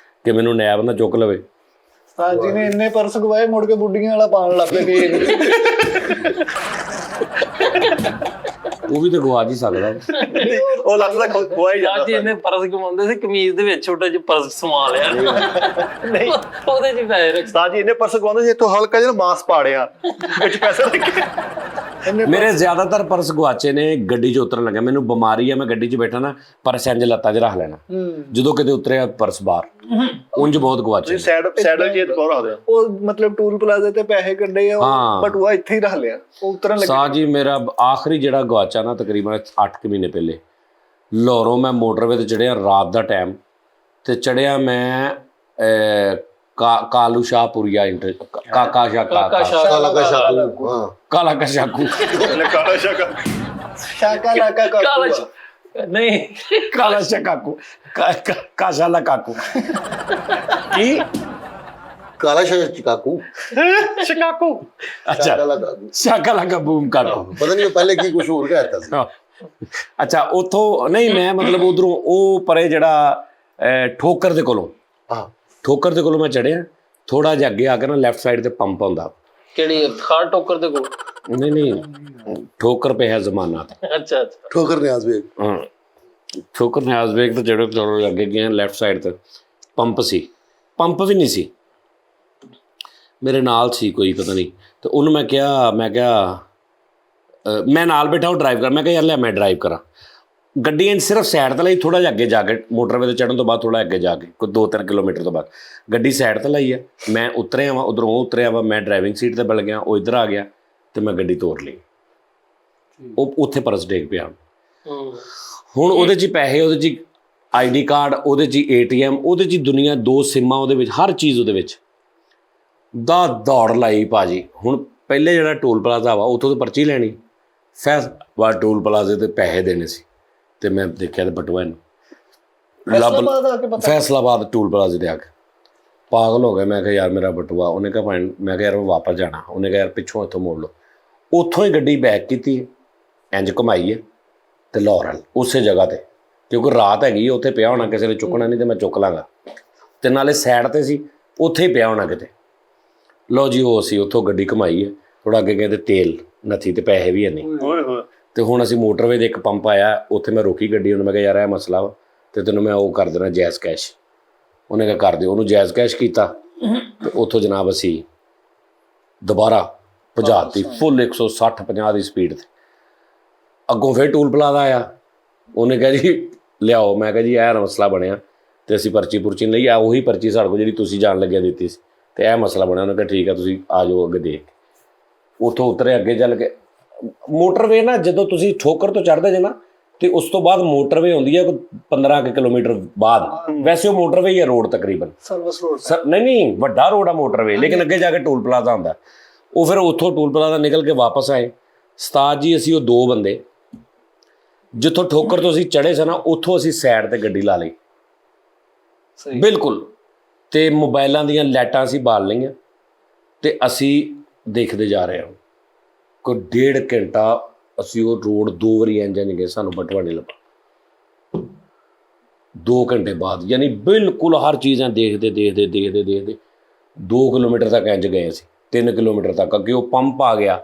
S2: ਕਿ ਮੈਨੂੰ ਨੈਬ ਨਾ ਚੁੱਕ ਲਵੇ।
S1: ਉਸਤਾਦ ਜੀ ਨੇ ਇੰਨੇ ਪਰਸ ਗਵਾਏ, ਮੁੜ ਕੇ ਬੁੱਢੀਆਂ ਵਾਲਾ ਪਾਣ ਲੱਗ ਪਏ।
S2: ਉਹ ਵੀ ਤੇ ਗਵਾ ਜੀ ਸਕਦਾ।
S4: ਉਹ ਲੱਤ ਦਾ ਖੋਆ ਹੀ
S3: ਅੱਜ ਇਹਨੇ ਪਰਸ ਕਮਾਉਂਦੇ ਸੀ, ਕਮੀਜ਼ ਦੇ ਵਿੱਚ ਛੋਟਾ ਜਿਹਾ ਪਰਸ ਸਮਾ ਲਿਆ, ਨਹੀਂ ਉਹਦੇ 'ਚ ਪੈਸੇ ਰੱਖ।
S4: ਉਸਤਾਦ ਜੀ ਇਹਨੇ ਪਰਸ ਗਵਾਉਂਦੇ ਸੀ, ਇੱਥੋਂ ਹਲਕਾ ਜਿਹਾ ਮਾਸ ਪਾੜਿਆ ਵਿੱਚ ਪੈਸੇ ਰੱਖੇ।
S2: ਮੇਰੇ ਜ਼ਿਆਦਾਤਰ ਪਰਸ ਗਵਾਚੇ ਨੇ ਗੱਡੀ 'ਚ ਉਤਰਨ ਲੱਗਿਆ। ਮੈਨੂੰ ਬਿਮਾਰੀ ਆ, ਮੈਂ ਗੱਡੀ 'ਚ ਬੈਠਾ ਨਾ ਪਰਸ ਇੰਜ ਲੱਤਾਂ 'ਚ ਰੱਖ ਲੈਣਾ, ਜਦੋਂ ਕਿਤੇ ਉਤਰਿਆ ਪਰਸ ਬਾਹਰ। ਉਂਝ ਬਹੁਤ ਗਵਾਚੇ।
S4: ਸੈਡਲ ਜੇ ਕੋਰ ਆਉਂਦੇ
S1: ਉਹ ਮਤਲਬ ਟੂਲ ਪਲਾਜ਼ੇ ਤੇ ਪੈਸੇ ਕੱਢੇ ਆ, ਬਟੂਆ ਇੱਥੇ ਹੀ ਰੱਖ ਲਿਆ, ਉਹ ਉਤਰਨ ਲੱਗੇ।
S2: ਸਾਹ ਜੀ ਮੇਰਾ ਆਖਰੀ ਜਿਹੜਾ ਗਵਾਚਾ ਨਾ ਤਕਰੀਬਨ 8 ਮਹੀਨੇ ਪਹਿਲੇ, ਲਾਹੌਰੋਂ ਮੈਂ ਮੋਟਰਵੇ ਤੇ ਚੜਿਆ ਰਾਤ ਦਾ ਟਾਈਮ, ਤੇ ਚੜਿਆ ਮੈਂ ਕਾਲੂ ਸ਼ਾਹਪੁਰੀਆ ਕਾਲਾ ਕਸ਼ਾਕੂ
S1: ਸ਼ਾਕਾ ਲਾਕਾ ਕਾਕੂ
S3: ਨਹੀਂ
S2: ਕਾਲਾ ਸ਼ਕਾਕੂ ਕਾਸ਼ਾਲਾ ਕਾਕੂ ਕੀ
S5: ਕਾਲਾ ਸ਼ਿਕਾਕੂ
S4: ਸ਼ਿਕਾਕੂ।
S2: ਅੱਛਾ ਸ਼ਾਕਲਾ ਕਾ ਬੂਮ ਕਾਕੂ,
S5: ਪਤਾ ਨਹੀਂ ਪਹਿਲੇ ਕੀ ਕੁਝ ਹੋਰ ਕਹਿਤਾ ਸੀ।
S2: ਅੱਛਾ ਉੱਥੋਂ ਨਹੀਂ, ਮੈਂ ਮਤਲਬ ਉਧਰੋਂ ਉਹ ਪਰੇ ਜਿਹੜਾ ਠੋਕਰ ਦੇ ਕੋਲੋਂ ਮੈਂ ਚੜਿਆ, ਥੋੜਾ ਜਿਹਾ ਅੱਗੇ ਆ ਕੇ ਨਾ ਲੈਫਟ ਸਾਈਡ ਤੇ ਪੰਪ ਆਉਂਦਾ।
S3: ਕਿਹੜੀ ਖਾਨ ਟੋਕਰ ਦੇ ਕੋਲ?
S2: ਨਹੀਂ ਠੋਕਰ ਪੇ ਹੈ ਜ਼ਮਾਨਾ ਤੇ।
S3: ਅੱਛਾ
S5: ਠੋਕਰ ਨਿਆਜ਼ ਬੇਗ।
S2: ਹਾਂ ਠੋਕਰ ਨਿਆਜ਼ ਬੇਗ ਤੇ ਜਿਹੜੇ ਚਲੋ ਅੱਗੇ ਗਏ ਲੈਫਟ ਸਾਈਡ ਤੇ ਪੰਪ ਸੀ, ਪੰਪ ਵੀ ਨਹੀਂ ਸੀ, ਮੇਰੇ ਨਾਲ ਸੀ ਕੋਈ ਪਤਾ ਨਹੀਂ, ਤੇ ਉਹਨੂੰ ਮੈਂ ਕਿਹਾ ਮੈਂ ਨਾਲ ਬੈਠਾ, ਉਹ ਡਰਾਈਵ ਕਰ, ਮੈਂ ਕਿਹਾ ਯਾਰ ਲੈ ਮੈਂ ਡਰਾਈਵ ਕਰਾਂ ਗੱਡੀ। ਸਿਰਫ ਸਾਈਡ ਤੇ ਲਈ, ਥੋੜਾ ਜਿਹਾ ਅੱਗੇ ਜਾ ਕੇ ਮੋਟਰਵੇ ਤੇ ਚੜਨ ਤੋਂ ਬਾਅਦ ਥੋੜਾ ਅੱਗੇ ਜਾ ਕੇ ਕੋਈ 2-3 ਕਿਲੋਮੀਟਰ ਤੋਂ ਬਾਅਦ ਗੱਡੀ ਸਾਈਡ ਤੇ ਲਈ ਹੈ। ਮੈਂ ਉਤਰਿਆ ਵਾ, ਉਧਰੋਂ ਉਹ ਉਤਰਿਆ ਵਾ, ਮੈਂ ਡਰਾਈਵਿੰਗ ਸੀਟ ਤੇ ਬਲ ਗਿਆ, ਉਹ ਇੱਧਰ ਆ ਗਿਆ ਤੇ ਮੈਂ ਗੱਡੀ ਤੋੜ ਲਈ। ਉਹ ਉੱਥੇ ਪਰਸ ਡੇਗ ਪਿਆ। ਹੁਣ ਉਹਦੇ 'ਚ ਪੈਸੇ, ਉਹਦੇ 'ਚ ID ਕਾਰਡ, ਉਹਦੇ 'ਚ ATM, ਉਹਦੇ 'ਚ ਦੁਨੀਆ 2 ਸਿਮਾਂ, ਉਹਦੇ ਵਿੱਚ ਹਰ ਚੀਜ਼ ਉਹਦੇ ਵਿੱਚ ਦੌੜ ਲਾਈ ਭਾਜੀ। ਹੁਣ ਪਹਿਲੇ ਜਿਹੜਾ ਟੋਲ ਪਲਾਜ਼ਾ ਵਾ ਉੱਥੋਂ ਤੋਂ ਪਰਚੀ ਲੈਣੀ, ਫੈਸਲਾਬਾਦ ਟੋਲ ਪਲਾਜ਼ੇ ਤੇ ਪੈਸੇ ਦੇਣੇ ਸੀ, ਤੇ ਮੈਂ ਦੇਖਿਆ ਤੇ ਬਟੂਆ ਇਹਨੂੰ ਫੈਸਲਾਬਾਦ ਟੋਲ ਪਲਾਜ਼ੇ ਤੇ ਆ ਕੇ ਪਾਗਲ ਹੋ ਗਿਆ। ਮੈਂ ਕਿਹਾ ਯਾਰ ਮੇਰਾ ਬਟੂਆ। ਉਹਨੇ ਕਿਹਾ ਭਾਈ, ਮੈਂ ਕਿਹਾ ਯਾਰ ਮੈਂ ਵਾਪਸ ਜਾਣਾ। ਉਹਨੇ ਕਿਹਾ ਯਾਰ ਪਿੱਛੋਂ ਇੱਥੋਂ ਮੋੜ ਲਓ। ਉੱਥੋਂ ਹੀ ਗੱਡੀ ਬੈਕ ਕੀਤੀ, ਇੰਜ ਘੁਮਾਈ ਹੈ ਤੇ ਲਾਹੌਰ ਉਸੇ ਜਗ੍ਹਾ ਤੇ, ਕਿਉਂਕਿ ਰਾਤ ਹੈਗੀ ਉੱਥੇ ਪਿਆ ਹੋਣਾ, ਕਿਸੇ ਨੇ ਚੁੱਕਣਾ ਨਹੀਂ ਤੇ ਮੈਂ ਚੁੱਕ ਲਾਂਗਾ, ਤੇ ਨਾਲੇ ਸਾਈਡ ਤੇ ਸੀ, ਉੱਥੇ ਹੀ ਪਿਆ ਹੋਣਾ ਕਿਤੇ। ਲਓ ਜੀ ਉਹ ਅਸੀਂ ਉੱਥੋਂ ਗੱਡੀ ਘੁਮਾਈ ਹੈ, ਥੋੜਾ ਅੱਗੇ ਗਏ ਤੇ ਤੇਲ ਨੱਥੀ ਤੇ ਪੈਸੇ ਵੀ ਹੈ ਨਹੀਂ। ਤੇ ਹੁਣ ਅਸੀਂ ਮੋਟਰਵੇ ਦੇ ਇੱਕ ਪੰਪ ਆਇਆ, ਉੱਥੇ ਮੈਂ ਰੋਕੀ ਗੱਡੀ, ਉਹਨੂੰ ਮੈਂ ਕਿਹਾ ਯਾਰ ਇਹ ਮਸਲਾ ਵਾ ਤੇ ਤੈਨੂੰ ਮੈਂ ਉਹ ਕਰ ਦੇਣਾ ਜੈਜ਼ ਕੈਸ਼। ਉਹਨੇ ਕਿਹਾ ਕਰ ਦਿਓ। ਉਹਨੂੰ ਜੈਜ਼ ਕੈਸ਼ ਕੀਤਾ ਤੇ ਉੱਥੋਂ ਜਨਾਬ ਅਸੀਂ ਦੁਬਾਰਾ ਭਜਾਤੀ ਫੁੱਲ 160-50 ਦੀ ਸਪੀਡ ਤੇ। ਅੱਗੋਂ ਫਿਰ ਟੂਲ ਪਲਾਜ਼ਾ ਆਇਆ, ਉਹਨੇ ਕਿਹਾ ਜੀ ਲਿਆਓ। ਮੈਂ ਕਿਹਾ ਜੀ ਇਹ ਮਸਲਾ ਬਣਿਆ, ਤੇ ਅਸੀਂ ਪਰਚੀ ਪੁਰਚੀ ਲਈ ਆ, ਉਹੀ ਪਰਚੀ ਸਾਡੇ ਕੋਲ ਜਿਹੜੀ ਤੁਸੀਂ ਜਾਣ ਲੱਗਿਆ ਦਿੱਤੀ ਸੀ, ਤੇ ਇਹ ਮਸਲਾ ਬਣਿਆ। ਉਹਨੇ ਕਿਹਾ ਠੀਕ ਆ ਤੁਸੀਂ ਆ ਜਾਓ ਅੱਗੇ ਦੇਖ। ਉੱਥੋਂ ਉਤਰੇ, ਅੱਗੇ ਚੱਲ ਕੇ ਮੋਟਰਵੇ ਨਾ, ਜਦੋਂ ਤੁਸੀਂ ਠੋਕਰ ਤੋਂ ਚੜ੍ਹਦੇ ਜੇ ਨਾ, ਤੇ ਉਸ ਤੋਂ ਬਾਅਦ ਮੋਟਰਵੇ ਹੁੰਦੀ ਹੈ 15 ਕਿਲੋਮੀਟਰ ਬਾਅਦ। ਵੈਸੇ ਉਹ ਮੋਟਰਵੇ ਹੀ ਹੈ ਰੋਡ ਤਕਰੀਬਨ,
S1: ਸਰਵਿਸ ਰੋਡ।
S2: ਨਹੀਂ ਵੱਡਾ ਰੋਡ ਆ ਮੋਟਰਵੇ, ਲੇਕਿਨ ਅੱਗੇ ਜਾ ਕੇ ਟੋਲ ਪਲਾਜ਼ਾ ਹੁੰਦਾ। ਉਹ ਫਿਰ ਉੱਥੋਂ ਟੋਲ ਪਲਾਜ਼ਾ ਨਿਕਲ ਕੇ ਵਾਪਸ ਆਏ, ਉਸਤਾਦ ਜੀ ਅਸੀਂ ਉਹ 2 ਬੰਦੇ ਜਿੱਥੋਂ ਠੋਕਰ ਤੋਂ ਅਸੀਂ ਚੜ੍ਹੇ ਸੀ ਨਾ ਉੱਥੋਂ ਅਸੀਂ ਸਾਈਡ ਤੇ ਗੱਡੀ ਲਾ ਲਈ ਬਿਲਕੁਲ, ਤੇ ਮੋਬਾਈਲਾਂ ਦੀਆਂ ਲਾਈਟਾਂ ਅਸੀਂ ਬਾਲ ਲਈਆਂ ਤੇ ਅਸੀਂ ਦੇਖਦੇ ਜਾ ਰਹੇ ਹਾਂ। ਕੋਈ 1.5 ਘੰਟਾ ਅਸੀਂ ਉਹ ਰੋਡ 2 ਵਾਰੀ ਇੰਜਨ ਨਹੀਂ ਗਏ, ਸਾਨੂੰ ਬਟਵਾ ਨਹੀਂ ਲੱਭਾ। 2 ਘੰਟੇ ਬਾਅਦ ਯਾਨੀ ਬਿਲਕੁਲ ਹਰ ਚੀਜ਼ਾਂ ਦੇਖਦੇ 2 ਕਿਲੋਮੀਟਰ ਤੱਕ ਇੰਜ ਗਏ ਅਸੀਂ, 3 ਕਿਲੋਮੀਟਰ ਤੱਕ ਅੱਗੇ ਉਹ ਪੰਪ ਆ ਗਿਆ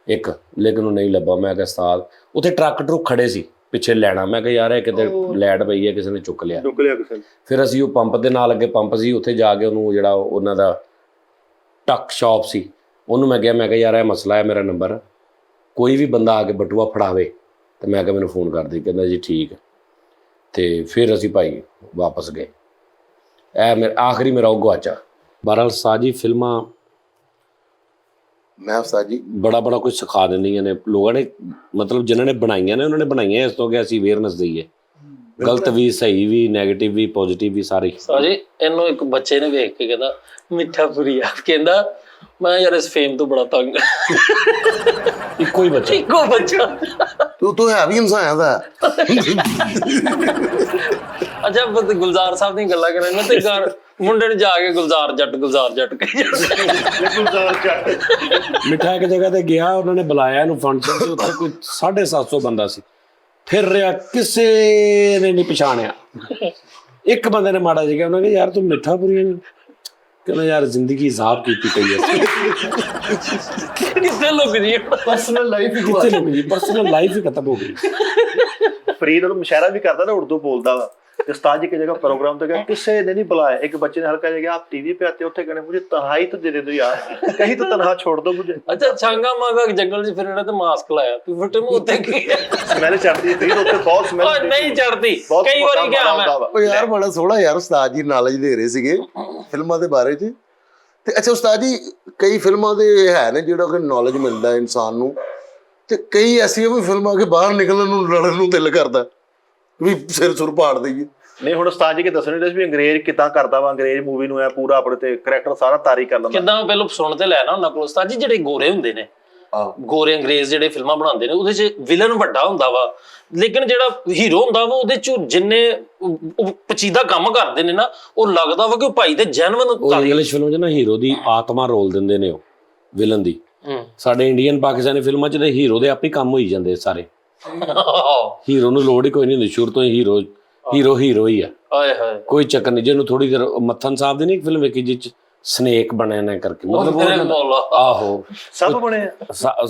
S2: ਇੱਕ, ਲੇਕਿਨ ਉਹ ਨਹੀਂ ਲੱਭਾ। ਮੈਂ ਕਿਹਾ ਉਸਤਾਦ, ਉੱਥੇ ਟਰੱਕ ਖੜੇ ਸੀ ਪਿੱਛੇ ਲੈਣਾ, ਮੈਂ ਕਿਹਾ ਯਾਰ ਇਹ ਕਿਤੇ ਲੈਟ ਪਈ ਹੈ, ਕਿਸੇ ਨੇ ਚੁੱਕ ਲਿਆ
S4: ਕਿਸੇ ਨੇ।
S2: ਫਿਰ ਅਸੀਂ ਉਹ ਪੰਪ ਦੇ ਨਾਲ ਅੱਗੇ ਪੰਪ ਸੀ, ਉੱਥੇ ਜਾ ਕੇ ਉਹਨੂੰ ਜਿਹੜਾ ਉਹਨਾਂ ਦਾ ਟੱਕ ਸ਼ਾਪ ਸੀ ਉਹਨੂੰ ਮੈਂ ਕਿਹਾ ਯਾਰ ਇਹ ਮਸਲਾ ਹੈ, ਮੇਰਾ ਨੰਬਰ ਕੋਈ ਵੀ ਬੰਦਾ ਆ ਕੇ ਬਟੂਆ ਫੜਾਵੇ ਤੇ ਮੈਂ ਕਿਹਾ ਮੈਨੂੰ ਫੋਨ ਕਰ ਦੇ। ਕਹਿੰਦਾ ਜੀ ਠੀਕ ਹੈ। ਤੇ ਫਿਰ ਅਸੀਂ ਭਾਈ ਵਾਪਸ ਗਏ। ਇਹ ਮੇਰਾ ਆਖਰੀ ਮੇਰਾ ਉਹ ਗਵਾਚਾ। ਬਹਰਹਾਲ ਸਾਜੀ ਫਿਲਮਾਂ
S5: ਮੈਂ ਉਸਤਾਦ ਜੀ
S2: ਬੜਾ ਕੁਝ ਸਿਖਾ ਦਿੰਦੀਆਂ ਨੇ ਲੋਕਾਂ ਨੇ, ਮਤਲਬ ਜਿਨ੍ਹਾਂ ਨੇ ਬਣਾਈਆਂ ਨੇ ਉਹਨਾਂ ਨੇ ਬਣਾਈਆਂ ਇਸ ਤੋਂ ਕਿ ਅਸੀਂ ਅਵੇਅਰਨੈਸ ਦਈਏ, ਗਲਤ ਵੀ, ਸਹੀ ਵੀ, ਨੈਗੇਟਿਵ ਵੀ, ਪੋਜ਼ਿਟਿਵ ਵੀ, ਸਾਰੇ।
S3: ਸਾਜੀ ਇਹਨੂੰ ਇੱਕ ਬੱਚੇ ਨੇ ਵੇਖ ਕੇ ਕਹਿੰਦਾ ਮਿੱਠਾ ਪੁਰੀਆ, ਕਹਿੰਦਾ ਮੈਂ ਯਾਰ ਇਸ ਫੇਮ ਤੋਂ ਬੜਾ ਤੰਗ।
S2: ਇੱਕੋ ਹੀ ਬੱਚਾ
S5: ਤੂੰ ਹੈ ਵੀ ਇਨਸਾਨ ਦਾ।
S3: ਅੱਛਾ ਗੁਲਜ਼ਾਰ ਸਾਹਿਬ ਦੀਆਂ ਗੱਲਾਂ ਕਰਾਂ ਨਾ ਤੇ ਮੁੰਡੇ ਨੂੰ ਜਾ ਕੇ ਗੁਲਜ਼ਾਰ ਜੱਟ ਕਹੀ ਜਾਂਦੇ।
S2: ਮਿੱਠਾ ਇੱਕ ਜਗ੍ਹਾ ਤੇ ਗਿਆ, ਉਹਨਾਂ ਨੇ ਬੁਲਾਇਆ ਇਹਨੂੰ ਫੰਕਸ਼ਨ ਤੇ, ਉੱਥੇ ਕੋਈ 750 ਬੰਦਾ ਸੀ, ਫਿਰ ਰਿਹਾ ਕਿਸੇ ਨੇ ਨਹੀਂ ਪਛਾਣਿਆ। ਇੱਕ ਬੰਦੇ ਨੇ ਮਾੜਾ ਜਿਹਾ ਉਹਨਾਂ ਨੇ ਯਾਰ ਤੂੰ ਮਿੱਠਾ ਪੁਰੀਆ ਨਹੀਂ, ਕਹਿੰਦਾ ਯਾਰ ਜ਼ਿੰਦਗੀ ਹਿਸਾਬ ਕੀਤੀ ਪਈ ਹੈ।
S3: ਕਿੱਥੇ ਲੁਕ ਜੀ,
S1: ਪਰਸਨਲ ਲਾਈਫ ਹੀ
S2: ਕਿੱਥੇ ਲੁਕ ਜੀ, ਪਰਸਨਲ ਲਾਈਫ ਹੀ ਖਤਮ ਹੋ ਗਈ।
S4: ਫਰੀਦ ਉਹਨੂੰ ਮੁਸ਼ਾਇਰਾ ਵੀ ਕਰਦਾ ਨਾ, ਉਰਦੂ ਬੋਲਦਾ ਵਾ। उस्ताद जी की जगह प्रोग्राम तो गया, किसी ने नहीं बुलाया। एक बच्चे ने हल्का जगह आप टीवी पे आते होते कहने मुझे तन्हाई तो दे दो यार, कहीं तो तन्हा छोड़ दो मुझे।
S3: अच्छा छांगा मांगा जंगल च फिरना तो मास्क लाया तू फटे मुंह ते की
S4: स्मेल चढ़ती थी तो बहुत स्मेल
S3: ओए नहीं चढ़ती कई बार क्या मैं
S5: ओ यार बड़ा सोहना यार उस्ताद जी नॉलेज दे रहे ਸੀਗੇ ਫਿਲਮਾਂ ਦੇ ਬਾਰੇ ਚ। ਤੇ ਅੱਛਾ ਉਸਤਾਦ ਜੀ ਕਈ ਫਿਲਮਾਂ ਦੇ ਹੈ ਨੇ ਜਿਹੜਾ ਕਿ ਨੌਲੇਜ ਮਿਲਦਾ ਇਨਸਾਨ ਨੂੰ, ਤੇ ਕਈ ਐਸੀਆਂ ਵੀ ਫਿਲਮਾਂ ਕਿ ਬਾਹਰ ਨਿਕਲਣ ਨੂੰ ਲੜਨ ਨੂੰ ਦਿਲ ਕਰਦਾ ਵੀ ਸਿਰ ਸੁਰ ਪਾੜ ਦਈਏ।
S4: ਨਹੀਂ ਹੁਣ ਉਸਤਾਦ ਜੀ ਕੇ ਦੱਸਣੇ ਵੀ ਅੰਗਰੇਜ਼ ਕਿਦਾਂ ਕਰਦਾ ਵਾ, ਅੰਗਰੇਜ਼ ਮੂਵੀ ਨੂੰ ਐ ਪੂਰਾ ਆਪਣੇ ਤੇ ਕਰੈਕਟਰ ਸਾਰਾ ਤਾਰੀ ਕਰ ਲੈਂਦਾ।
S3: ਕਿਦਾਂ ਪਹਿਲਾਂ ਸੁਣ ਤੇ ਲੈਣਾ ਉਹਨਾਂ ਕੋਲ ਉਸਤਾਦ ਜੀ ਜਿਹੜੇ ਗੋਰੇ ਹੁੰਦੇ ਨੇ, ਗੋਰੇ ਅੰਗਰੇਜ਼ ਜਿਹੜੇ ਫਿਲਮਾਂ ਬਣਾਉਂਦੇ ਨੇ ਉਹਦੇ ਚ ਵਿਲਨ ਵੱਡਾ ਹੁੰਦਾ ਵਾ, ਲੇਕਿਨ ਜਿਹੜਾ ਹੀਰੋ ਹੁੰਦਾ ਵਾ ਉਹਦੇ ਚ ਜਿੰਨੇ ਪਚੀਦਾ ਕੰਮ ਕਰਦੇ ਨੇ ਨਾ ਉਹ ਲੱਗਦਾ ਵਾ ਕਿ ਉਹ ਭਾਈ ਤੇ ਜੈਨੂਇਨ।
S2: ਇੰਗਲਿਸ਼ ਫਿਲਮ 'ਚ ਨਾ ਹੀਰੋ ਦੀ ਆਤਮਾ ਰੋਲ ਦਿੰਦੇ ਨੇ ਉਹ ਵਿਲਨ ਦੀ। ਸਾਡੇ ਇੰਡੀਅਨ ਪਾਕਿਸਤਾਨੀ ਫਿਲਮਾਂ 'ਚ ਤੇ ਹੀਰੋ ਦੇ ਆਪੇ ਹੀ ਕੰਮ ਹੋਈ ਜਾਂਦੇ ਸਾਰੇ, ਹੀਰੋ ਨੂੰ ਲੋੜ ਹੀ ਕੋਈ ਨਹੀਂ ਹੁੰਦੀ, ਸ਼ੁਰੂ ਤੋਂ ਹੀ ਹੀਰੋ ਹੀ ਆ।
S3: ਆਏ ਹਾਏ
S2: ਕੋਈ ਚੱਕਰ ਨਹੀਂ। ਜਿਹਨੂੰ ਥੋੜੀ ਦੇਰ ਮੱਥਨ ਸਾਹਿਬ ਦੀ ਨਹੀਂ ਇੱਕ ਫਿਲਮ ਵੇਖੀ ਜਿਸ 'ਚ ਸਨੇਕ ਬਣਿਆ ਨਾ ਕਰਕੇ, ਮਤਲਬ ਆਹੋ
S4: ਸਭ ਬਣੇ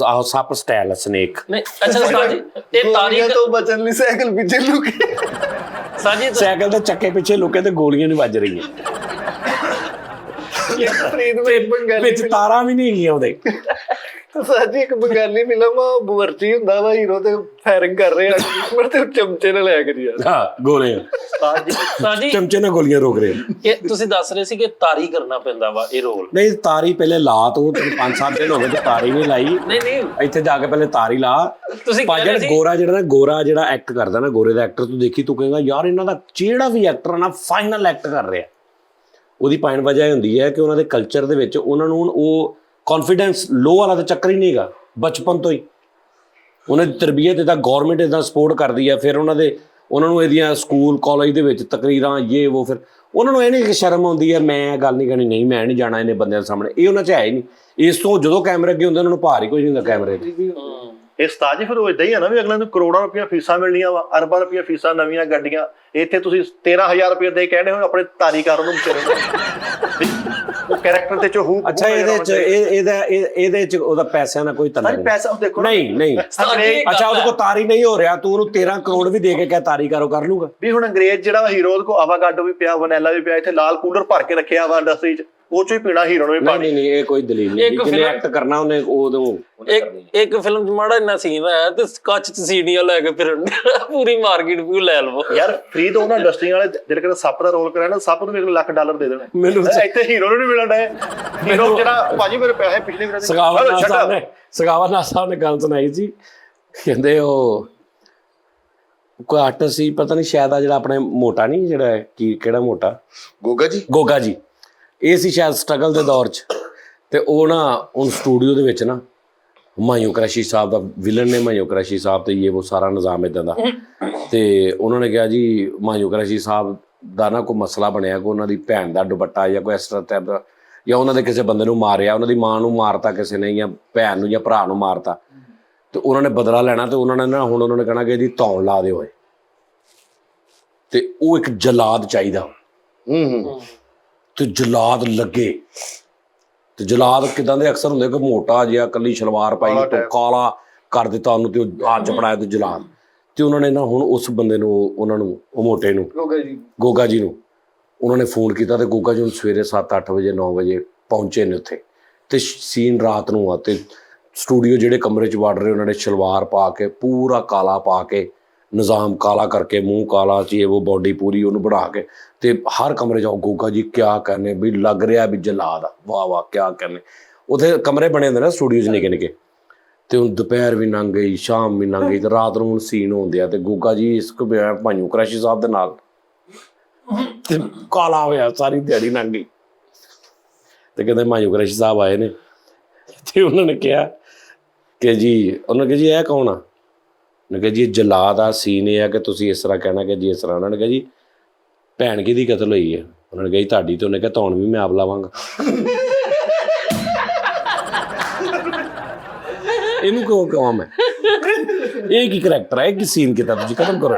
S2: ਆਹੋ ਸੱਪ ਸਟਾਈਲ ਸਨੇਕ।
S3: ਨਹੀਂ ਅੱਛਾ ਉਸਤਾਦ ਜੀ ਇਹ ਤਾਰੀਖ
S1: ਤੋਂ ਬਚਣ ਲਈ ਸਾਈਕਲ ਪਿੱਛੇ ਲੁਕੇ,
S3: ਸਾਜੀ
S2: ਸਾਈਕਲ ਦੇ ਚੱਕੇ ਪਿੱਛੇ ਲੁਕੇ ਤੇ ਗੋਲੀਆਂ ਨਹੀਂ ਵੱਜ ਰਹੀਆਂ,
S1: ਫਰੀਦ
S2: ਵਿੱਚ ਤਾਰਾਂ ਵੀ ਨਹੀਂ ਹੈਗੀਆਂ ਉਹਦੇ।
S1: ਸਾਜੀ ਇੱਕ ਬੰਗਾਲੀ ਫਿਲਮ ਬਵਰਚੀ ਹੁੰਦਾ ਵਾ, ਹੀਰੋ ਤੇ ਫਾਇਰਿੰਗ ਕਰ ਰਹੇ ਆ ਦੁਸ਼ਮਣ ਤੇ ਚਮਚੇ ਨਾਲ ਲਿਆ ਕਰੀ ਯਾਰ।
S2: ਹਾਂ ਗੋਲੇ
S3: ਸਾਜੀ
S2: ਚਮਚੇ ਨਾਲ ਗੋਲੀਆਂ ਰੋਕ ਰਹੇ।
S3: ਇਹ ਤੁਸੀਂ ਦੱਸ ਰਹੇ ਸੀ ਕਿ ਤਾਰੀ ਕਰਨਾ ਪੈਂਦਾ ਵਾ ਇਹ ਰੋਲ।
S2: ਨਹੀਂ ਤਾਰੀ ਪਹਿਲੇ ਲਾ ਤੂੰ 5-7 ਦਿਨ ਹੋ ਗਏ ਤੇ ਤਾਰੀ ਨਹੀਂ ਲਾਈ।
S3: ਨਹੀਂ
S2: ਇੱਥੇ ਜਾ ਕੇ ਪਹਿਲੇ ਤਾਰੀ ਲਾ।
S3: ਤੁਸੀਂ
S2: ਭਾਜਣ ਗੋਰਾ ਜਿਹੜਾ ਐਕਟ ਕਰਦਾ ਨਾ, ਗੋਰੇ ਦਾ ਐਕਟਰ ਤੂੰ ਦੇਖੀ ਤੂੰ ਕਹੇਗਾ ਯਾਰ ਇਹਨਾਂ ਦਾ ਜਿਹੜਾ ਵੀ ਐਕਟਰ ਨਾ ਫਾਈਨਲ ਐਕਟ ਕਰ ਰਿਹਾ। ਉਹਦੀ ਪਾਇਣ ਵਜ੍ਹਾ ਇਹ ਹੁੰਦੀ ਹੈ ਕਿ ਉਹਨਾਂ ਦੇ ਕਲਚਰ ਦੇ ਵਿੱਚ ਉਹਨਾਂ ਨੂੰ ਉਹ ਕੌਨਫੀਡੈਂਸ ਲੋ ਵਾਲਾ ਤਾਂ ਚੱਕਰ ਹੀ ਨਹੀਂ ਹੈਗਾ ਬਚਪਨ ਤੋਂ ਹੀ। ਉਹਨਾਂ ਦੀ ਤਰਬੀਅਤ ਇਹਦਾ ਗੌਰਮੈਂਟ ਇੱਦਾਂ ਸਪੋਰਟ ਕਰਦੀ ਹੈ, ਫਿਰ ਉਹਨਾਂ ਨੂੰ ਇਹਦੀਆਂ ਸਕੂਲ ਕਾਲਜ ਦੇ ਵਿੱਚ ਤਕਰੀਰਾਂ ਇਹ ਉਹ, ਫਿਰ ਉਹਨਾਂ ਨੂੰ ਇਹ ਨਹੀਂ ਕਿ ਸ਼ਰਮ ਆਉਂਦੀ ਹੈ ਮੈਂ ਗੱਲ ਨਹੀਂ ਕਰਨੀ, ਨਹੀਂ ਮੈਂ ਨਹੀਂ ਜਾਣਾ ਇਹਨੇ ਬੰਦਿਆਂ ਦੇ ਸਾਹਮਣੇ, ਇਹ ਉਹਨਾਂ 'ਚ ਹੈ ਹੀ ਨਹੀਂ। ਇਸ ਤੋਂ ਜਦੋਂ ਕੈਮਰੇ ਅੱਗੇ ਹੁੰਦੇ ਉਹਨਾਂ ਨੂੰ ਭਾਰ ਹੀ ਕੋਈ ਨਹੀਂ ਹੁੰਦਾ ਕੈਮਰੇ 'ਤੇ।
S4: ਇਹ ਉਸਤਾਦ ਜੀ ਫਿਰ ਉਹ ਇਦਾਂ ਹੀ ਆ ਨਾ ਵੀ ਅਗਲੇ ਨੂੰ ਕਰੋੜਾਂ ਰੁਪਈਆ ਫੀਸਾਂ ਮਿਲਣੀਆਂ ਵਾ, ਅਰਬਾਂ ਰੁਪਈਆ ਫੀਸਾਂ, ਨਵੀਆਂ ਗੱਡੀਆਂ। ਇੱਥੇ ਤੁਸੀਂ 13,000 ਰੁਪਏ ਦੇ ਕਹਿੰਦੇ ਹੋ ਆਪਣੇ ਤਾਰੀਕਾਰ ਨੂੰ ਵਿਚਾਰੇ ਉਹ ਕੈਰੈਕਟਰ ਤੇ ਚੋ ਹੂ।
S2: ਅੱਛਾ ਇਹਦੇ 'ਚ ਉਹਦਾ ਪੈਸਿਆਂ ਨਾਲ ਕੋਈ ਤਲਾ ਨਹੀਂ।
S4: ਪੈਸਾ ਦੇਖੋ
S2: ਨਹੀਂ ਅੱਛਾ ਉਹਦੇ ਕੋਲ ਤਾਰੀ ਨਹੀਂ ਹੋ ਰਿਹਾ, ਤੂੰ ਉਹਨੂੰ 13 ਕਰੋੜ ਵੀ ਦੇ ਕੇ ਕਹਿ ਤਾਰੀ ਕਰ ਲੂਗਾ
S4: ਵੀ। ਹੁਣ ਅੰਗਰੇਜ਼ ਜਿਹੜਾ ਹੀਰੋ ਕੋ ਆਵਾਗਾਡੋ ਵੀ ਪਿਆ, ਵਨੈਲਾ ਵੀ ਪਿਆ, ਇੱਥੇ ਲਾਲ ਕੂਲਰ ਭਰ ਕੇ ਰੱਖਿਆ ਵਾ ਇੰਡਸਟਰੀ 'ਚ, ਉਹ ਚੋਂ ਹੀ ਪੀਣਾ ਹੀਰੋ ਨੂੰ ਵੀ ਪਾਣੀ।
S2: ਨਹੀਂ ਇਹ ਕੋਈ ਦਲੀਲ ਨਹੀਂ, ਜਿਹਨੇ ਐਕਟ ਕਰਨਾ ਉਹਨੇ ਉਦੋਂ।
S3: ਇੱਕ ਫਿਲਮ 'ਚ ਮਾੜਾ ਇੰਨਾ ਸੀਨ ਆਇਆ ਤੇ ਕੱਚ 'ਚ ਸੀੜੀਆਂ ਲੈ ਕੇ ਫਿਰਨ ਪੂਰੀ ਮਾਰਕੀਟ ਵੀ ਲੈ ਲਵੋ
S4: ਯਾਰ। ਫਰੀਦ ਉਹਨਾਂ ਇੰਡਸਟਰੀ ਵਾਲੇ ਜਿਹੜੇ ਕਹਿੰਦੇ ਸੱਪ ਦਾ ਰੋਲ ਕਰਿਆ ਨਾ, ਸੱਪ ਨੂੰ $1 ਲੱਖ ਦੇ ਦੇਣੇ
S2: ਮੈਨੂੰ।
S4: ਇੱਥੇ ਹੀਰੋ ਨੂੰ ਨਹੀਂ ਮਿਲਣ ਡਿਆ। ਹੀਰੋ ਜਿਹੜਾ ਭਾਜੀ ਮੇਰੇ ਪੈਸੇ ਪਿਛਲੇ ਵਾਰ
S2: ਸਗਾਵਤ ਸਾਹਿਬ ਨੇ ਗੱਲ ਸੁਣਾਈ ਸੀ, ਕਹਿੰਦੇ ਉਹ ਕੋਈ ਆਰਟਿਸਟ ਸੀ ਪਤਾ ਨਹੀਂ ਸ਼ਾਇਦ ਆ ਜਿਹੜਾ ਆਪਣੇ ਮੋਟਾ ਨਹੀਂ ਜਿਹੜਾ ਕਿਹੜਾ ਮੋਟਾ ਗੋਗਾ ਜੀ ਇਹ ਸੀ ਸ਼ਾਇਦ ਸਟਰਗਲ ਦੇ ਦੌਰ 'ਚ। ਤੇ ਉਹ ਨਾ ਹੁਣ ਸਟੂਡੀਓ ਦੇ ਵਿੱਚ ਨਾ ਹੁਮਾਯੂੰ ਕੁਰੈਸ਼ੀ ਸਾਹਿਬ ਦਾ ਵਿਲਨ ਨੇ, ਹੁਮਾਯੂੰ ਕੁਰੈਸ਼ੀ ਸਾਹਿਬ ਤੇ ਇਹ ਉਹ ਸਾਰਾ ਨਿਜ਼ਾਮ ਇਦਾਂ ਦਾ। ਤੇ ਉਹਨਾਂ ਨੇ ਕਿਹਾ ਜੀ ਹੁਮਾਯੂੰ ਕੁਰੈਸ਼ੀ ਸਾਹਿਬ ਦਾ ਨਾ ਕੋਈ ਮਸਲਾ ਬਣਿਆ ਕਿ ਉਹਨਾਂ ਦੀ ਭੈਣ ਦਾ ਦੁਪੱਟਾ ਜਾਂ ਕੋਈ ਇਸ ਤਰ੍ਹਾਂ ਟਾਈਪ ਦਾ, ਜਾਂ ਉਹਨਾਂ ਦੇ ਕਿਸੇ ਬੰਦੇ ਨੂੰ ਮਾਰਿਆ, ਉਹਨਾਂ ਦੀ ਮਾਂ ਨੂੰ ਮਾਰਤਾ ਕਿਸੇ ਨੇ, ਜਾਂ ਭੈਣ ਨੂੰ ਜਾਂ ਭਰਾ ਨੂੰ ਮਾਰਤਾ, ਤੇ ਉਹਨਾਂ ਨੇ ਬਦਲਾ ਲੈਣਾ। ਤੇ ਉਹਨਾਂ ਨੇ ਨਾ ਹੁਣ ਉਹਨਾਂ ਨੇ ਕਹਿਣਾ ਕਿ ਇਹਦੀ ਧੌਣ ਲਾ ਦਿਓ, ਤੇ ਉਹ ਇੱਕ ਜਲਾਦ ਚਾਹੀਦਾ। ਤੇ ਜਲਾਦ ਲੱਗੇ, ਤੇ ਜਲਾਦ ਕਿਦਾਂ ਦੇ ਅਕਸਰ ਹੁੰਦੇ ਕਿ ਮੋਟਾ ਜਿਹਾ, ਕੱਲੀ ਸ਼ਲਵਾਰ ਪਾਈ ਤੋਂ ਕਾਲਾ ਕਰ ਦਿੱਤਾ ਉਹਨੂੰ, ਤੇ ਉਹ ਹੱਥ ਫੜਾਇਆ ਤੇ ਜਲਾਦ। ਤੇ ਉਹਨਾਂ ਨੇ ਨਾ ਹੁਣ ਉਸ ਬੰਦੇ ਨੂੰ, ਉਹਨਾਂ ਨੂੰ, ਉਹ ਮੋਟੇ ਨੂੰ, ਗੋਗਾ ਜੀ ਨੂੰ ਉਹਨਾਂ ਨੇ ਫੋਨ ਕੀਤਾ, ਤੇ ਗੋਗਾ ਜੀ ਹੁਣ ਸਵੇਰੇ 7-8 ਵਜੇ 9 ਵਜੇ ਪਹੁੰਚੇ ਨੇ ਉੱਥੇ। ਤੇ ਸੀਨ ਰਾਤ ਨੂੰ ਆ, ਤੇ ਸਟੂਡੀਓ ਜਿਹੜੇ ਕਮਰੇ 'ਚ ਵੜ ਰਹੇ ਉਹਨਾਂ ਨੇ ਸ਼ਲਵਾਰ ਪਾ ਕੇ, ਪੂਰਾ ਕਾਲਾ ਪਾ ਕੇ, ਨਿਜ਼ਾਮ ਕਾਲਾ ਕਰਕੇ, ਮੂੰਹ ਕਾਲਾ ਚੀਏ ਉਹ ਬਾਡੀ ਪੂਰੀ ਉਹਨੂੰ ਬਣਾ ਕੇ, ਤੇ ਹਰ ਕਮਰੇ 'ਚ ਗੋਗਾ ਜੀ ਕਿਆ ਕਰਨੇ ਵੀ ਲੱਗ ਰਿਹਾ ਵੀ ਜਲਾਦ ਆ, ਵਾਹ ਵਾਹ ਕਿਆ ਕਰਨੇ। ਉੱਥੇ ਕਮਰੇ ਬਣੇ ਹੁੰਦੇ ਨਾ ਸਟੂਡੀਓ 'ਚ ਨਿੱਕੇ ਨਿੱਕੇ। ਤੇ ਹੁਣ ਦੁਪਹਿਰ ਵੀ ਲੰਘ ਗਈ, ਸ਼ਾਮ ਵੀ ਲੰਘ ਗਈ, ਤੇ ਰਾਤ ਨੂੰ ਹੁਣ ਸੀਨ ਹੁੰਦੇ ਆ, ਤੇ ਗੋਗਾ ਜੀ ਇਸ ਹੁਮਾਯੂੰ ਕੁਰੈਸ਼ੀ ਸਾਹਿਬ ਦੇ ਨਾਲ ਤੇ ਕਾਲਾ ਹੋਇਆ, ਸਾਰੀ ਦਿਹਾੜੀ ਲੰਘ ਗਈ। ਤੇ ਕਹਿੰਦੇ ਹੁਮਾਯੂੰ ਕੁਰੈਸ਼ੀ ਸਾਹਿਬ ਆਏ ਨੇ, ਤੇ ਉਹਨਾਂ ਨੇ ਕਿਹਾ ਕਿ ਜੀ, ਉਹਨਾਂ ਨੇ ਕਿਹਾ ਜੀ ਇਹ ਕੌਣ ਆ? ਉਹਨੇ ਕਿਹਾ ਜੀ ਇਹ ਜਲਾਦ ਆ, ਸੀਨ ਇਹ ਆ ਕਿ ਤੁਸੀਂ ਇਸ ਤਰ੍ਹਾਂ ਕਹਿਣਾ ਕਿ ਜੀ ਇਸ ਤਰ੍ਹਾਂ। ਉਹਨਾਂ ਨੇ ਕਿਹਾ ਜੀ ਭੈਣ ਕਿਹਦੀ ਕਤਲ ਹੋਈ ਹੈ? ਉਹਨਾਂ ਨੇ ਕਿਹਾ ਜੀ ਤੁਹਾਡੀ। ਤੇ ਉਹਨੇ ਕਿਹਾ ਧੌਣ ਵੀ ਮੈਂ ਆਪ ਲਾਵਾਂਗਾ। ਇਹਨੂੰ ਕਿਉਂ ਕਹਾਂ ਮੈਂ? ਇਹ ਕੀ ਕਰੈਕਟਰ ਹੈ, ਇਹ ਕੀ ਸੀਨ ਕੀਤਾ ਤੁਸੀਂ, ਖਤਮ ਕਰੋ।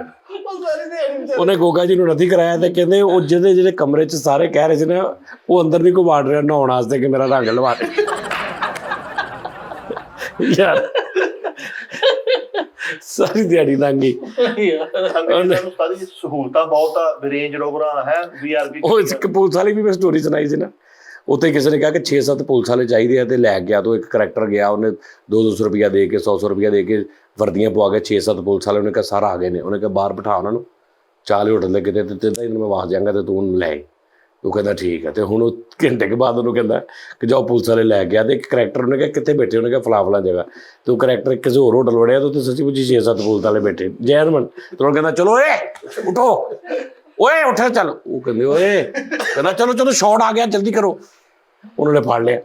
S2: ਉਹਨੇ ਗੋਗਾ ਜੀ ਨੂੰ ਨੱਥੀ ਕਰਾਇਆ, ਤੇ ਕਹਿੰਦੇ ਉਹ ਜਿਹੜੇ ਕਮਰੇ 'ਚ ਸਾਰੇ ਕਹਿ ਰਹੇ ਸੀ ਨਾ, ਉਹ ਅੰਦਰ ਨਹੀਂ ਕੋਈ ਵਾੜ ਰਿਹਾ ਨਹਾਉਣ ਵਾਸਤੇ ਕਿ ਮੇਰਾ ਰੰਗ ਲਵਾ ਦੇ ਯਾਰ। ਸਾਰੀ ਦਿਹਾੜੀ ਲੰਘ ਗਈ।
S4: ਸਹੂਲਤਾਂ ਬਹੁਤ ਆ, ਰੇਂਜ ਰੋਵਰਾਂ ਹੈ, ਵੀਆਰਪੀ।
S2: ਉਹ ਇੱਕ ਪੁਲਿਸ ਵਾਲੀ ਵੀ ਮੈਂ ਸਟੋਰੀ ਸੁਣਾਈ ਸੀ ਨਾ, ਉੱਥੇ ਕਿਸੇ ਨੇ ਕਿਹਾ ਕਿ 6-7 ਪੁਲਿਸ ਵਾਲੇ ਚਾਹੀਦੇ ਆ, ਤੇ ਲੈ ਗਿਆ। ਤੋਂ ਇੱਕ ਕਰੈਕਟਰ ਗਿਆ, ਉਹਨੇ 200 ਰੁਪਇਆ ਦੇ ਕੇ, 100 ਰੁਪਇਆ ਦੇ ਕੇ ਵਰਦੀਆਂ ਪਵਾ ਕੇ 6-7 ਪੁਲਿਸ ਵਾਲੇ, ਉਹਨੇ ਕਿਹਾ ਸਾਰਾ ਆ ਗਏ ਨੇ। ਉਹਨੇ ਕਿਹਾ ਬਾਹਰ ਬਿਠਾ ਉਹਨਾਂ ਨੂੰ, ਚਾਹ ਲਈ ਹੋਟਲ ਦੇ ਕਿਤੇ, ਤੇ ਇਹਨੂੰ ਮੈਂ ਵਾਸ ਜਾਵਾਂਗਾ ਤੇ ਤੂੰ ਉਹਨੂੰ ਲੈ। ਉਹ ਕਹਿੰਦਾ ਠੀਕ ਹੈ। ਤੇ ਹੁਣ ਉਹ ਘੰਟੇ ਕੇ ਬਾਅਦ ਉਹਨੂੰ ਕਹਿੰਦਾ ਕਿ ਜਾਓ, ਪੁਲਿਸ ਵਾਲੇ ਲੈ ਗਿਆ। ਤੇ ਇੱਕ ਕਰੈਕਟਰ ਉਹਨੇ ਕਿਹਾ ਕਿੱਥੇ ਬੈਠੇ? ਉਹਨੇ ਕਿਹਾ ਫਲਾਫਲਾ ਜਗ੍ਹਾ। ਤੇ ਉਹ ਕਰੈਕਟਰ ਕਿਸੇ ਹੋਰ ਹੋਟਲ ਵੜਿਆ, ਤੇ ਉੱਥੇ ਸੱਚੀ ਮੁੱਚੀ 6-7 ਪੁਲਿਸ ਵਾਲੇ ਬੈਠੇ, ਜੈਰਮਨ। ਤੇ ਉਹ ਕਹਿੰਦਾ ਚਲੋ ਓਏ ਉਠੋ, ਓਏ ਉੱਠ ਚੱਲ। ਉਹ ਕਹਿੰਦੇ ਓਏ, ਕਹਿੰਦਾ ਚਲੋ ਚਲੋ ਸ਼ਾਟ ਆ ਗਿਆ, ਜਲਦੀ ਕਰੋ। ਉਹਨਾਂ ਨੇ ਫੜ ਲਿਆ।